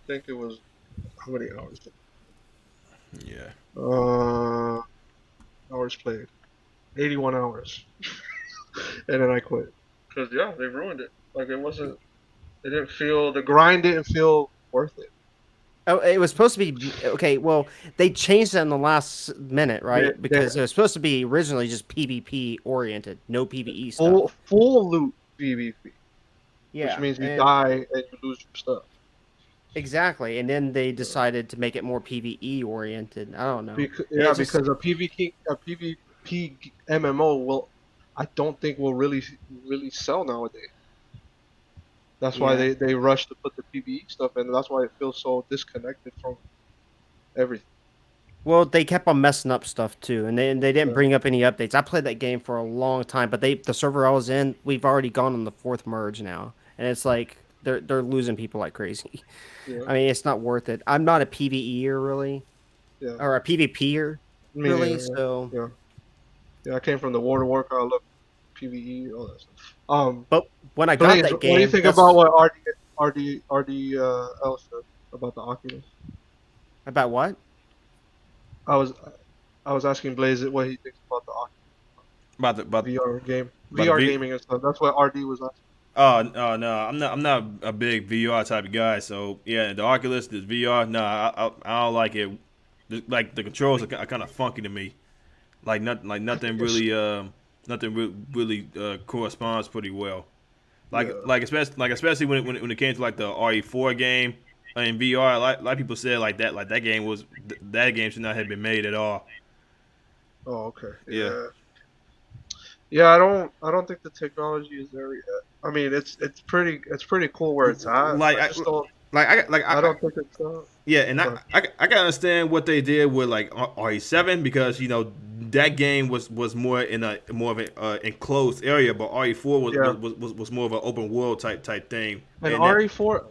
think it was how many hours? Yeah. Hours played. 81 hours. And then I quit. Cause yeah, they ruined it. Like it wasn't. It didn't feel. The grind didn't feel worth it. Oh, it was supposed to be okay. Well, they changed it in the last minute, right? Because it was supposed to be originally just PvP oriented, no PvE stuff. Full loot PvP. Yeah, Which means you die and you lose your stuff. Exactly, and then they decided to make it more PvE oriented. I don't know. Because a PvP MMO I don't think will really sell nowadays. That's why they rush to put the PvE stuff in. And that's why it feels so disconnected from everything. Well, they kept on messing up stuff too, and they didn't bring up any updates. I played that game for a long time, but the server I was in, we've already gone on the 4th merge now, and it's like they're losing people like crazy. Yeah. I mean, it's not worth it. I'm not a PvEer really, or a PvPer really. Neither, So I came from the World of Warcraft. I love PvE, all that stuff. But when I got that game, what do you think about what RDL said about the Oculus? About what? I was asking Blaze what he thinks about the Oculus. About VR game, VR gaming and stuff. That's what RD was asking. Oh no, I'm not a big VR type of guy. So yeah, the Oculus, the VR, no, I don't like it. Like the controls are kind of funky to me. Nothing really corresponds pretty well. Especially when it came to like the RE4 game in VR. A lot of people said that game should not have been made at all. Oh, okay. Yeah. Yeah, I don't think the technology is there yet. I mean, it's pretty cool where it's at. I don't think it's. Yeah, and I can understand what they did with like RE7 because that game was more of an enclosed area, but RE4 was more of an open world type thing. And RE4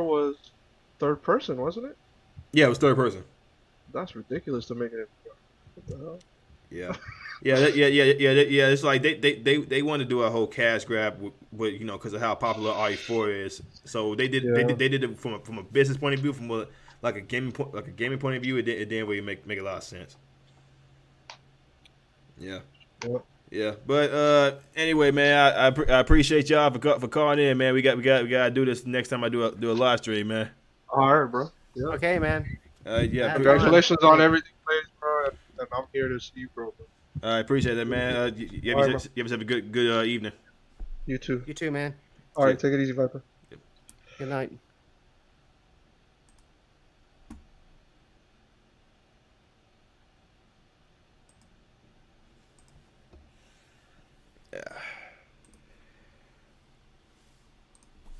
was third person, wasn't it? Yeah, it was third person. That's ridiculous to make it. What the hell? Yeah. Yeah. It's like they want to do a whole cash grab with because of how popular RE4 is. So they did it from a business point of view, from a gaming point of view. It didn't really make a lot of sense. Yeah. Yeah. But anyway, man, I appreciate y'all for calling in, man. We got to do this next time I do a live stream, man. All right, bro. Yeah. Okay, man. Yeah. Congratulations on everything, bro. And I'm here to see you, bro. I appreciate that, man. You have a good evening. You too. You too, man. All right, take it easy, Viper. Yep. Good night.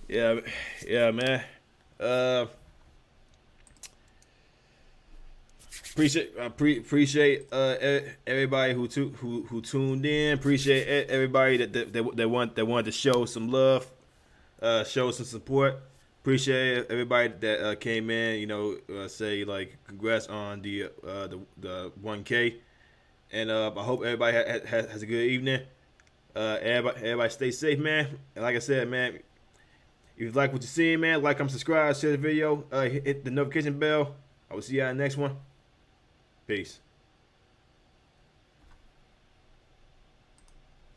Yeah, man. Appreciate everybody who tuned in. Appreciate everybody that wanted to show some love, show some support. Appreciate everybody that came in. Say like congrats on the 1K, and I hope everybody has a good evening. Everybody stay safe, man. And like I said, man, if you like what you see, man, like, comment, subscribe, share the video, hit the notification bell. I will see y'all in the next one. Peace.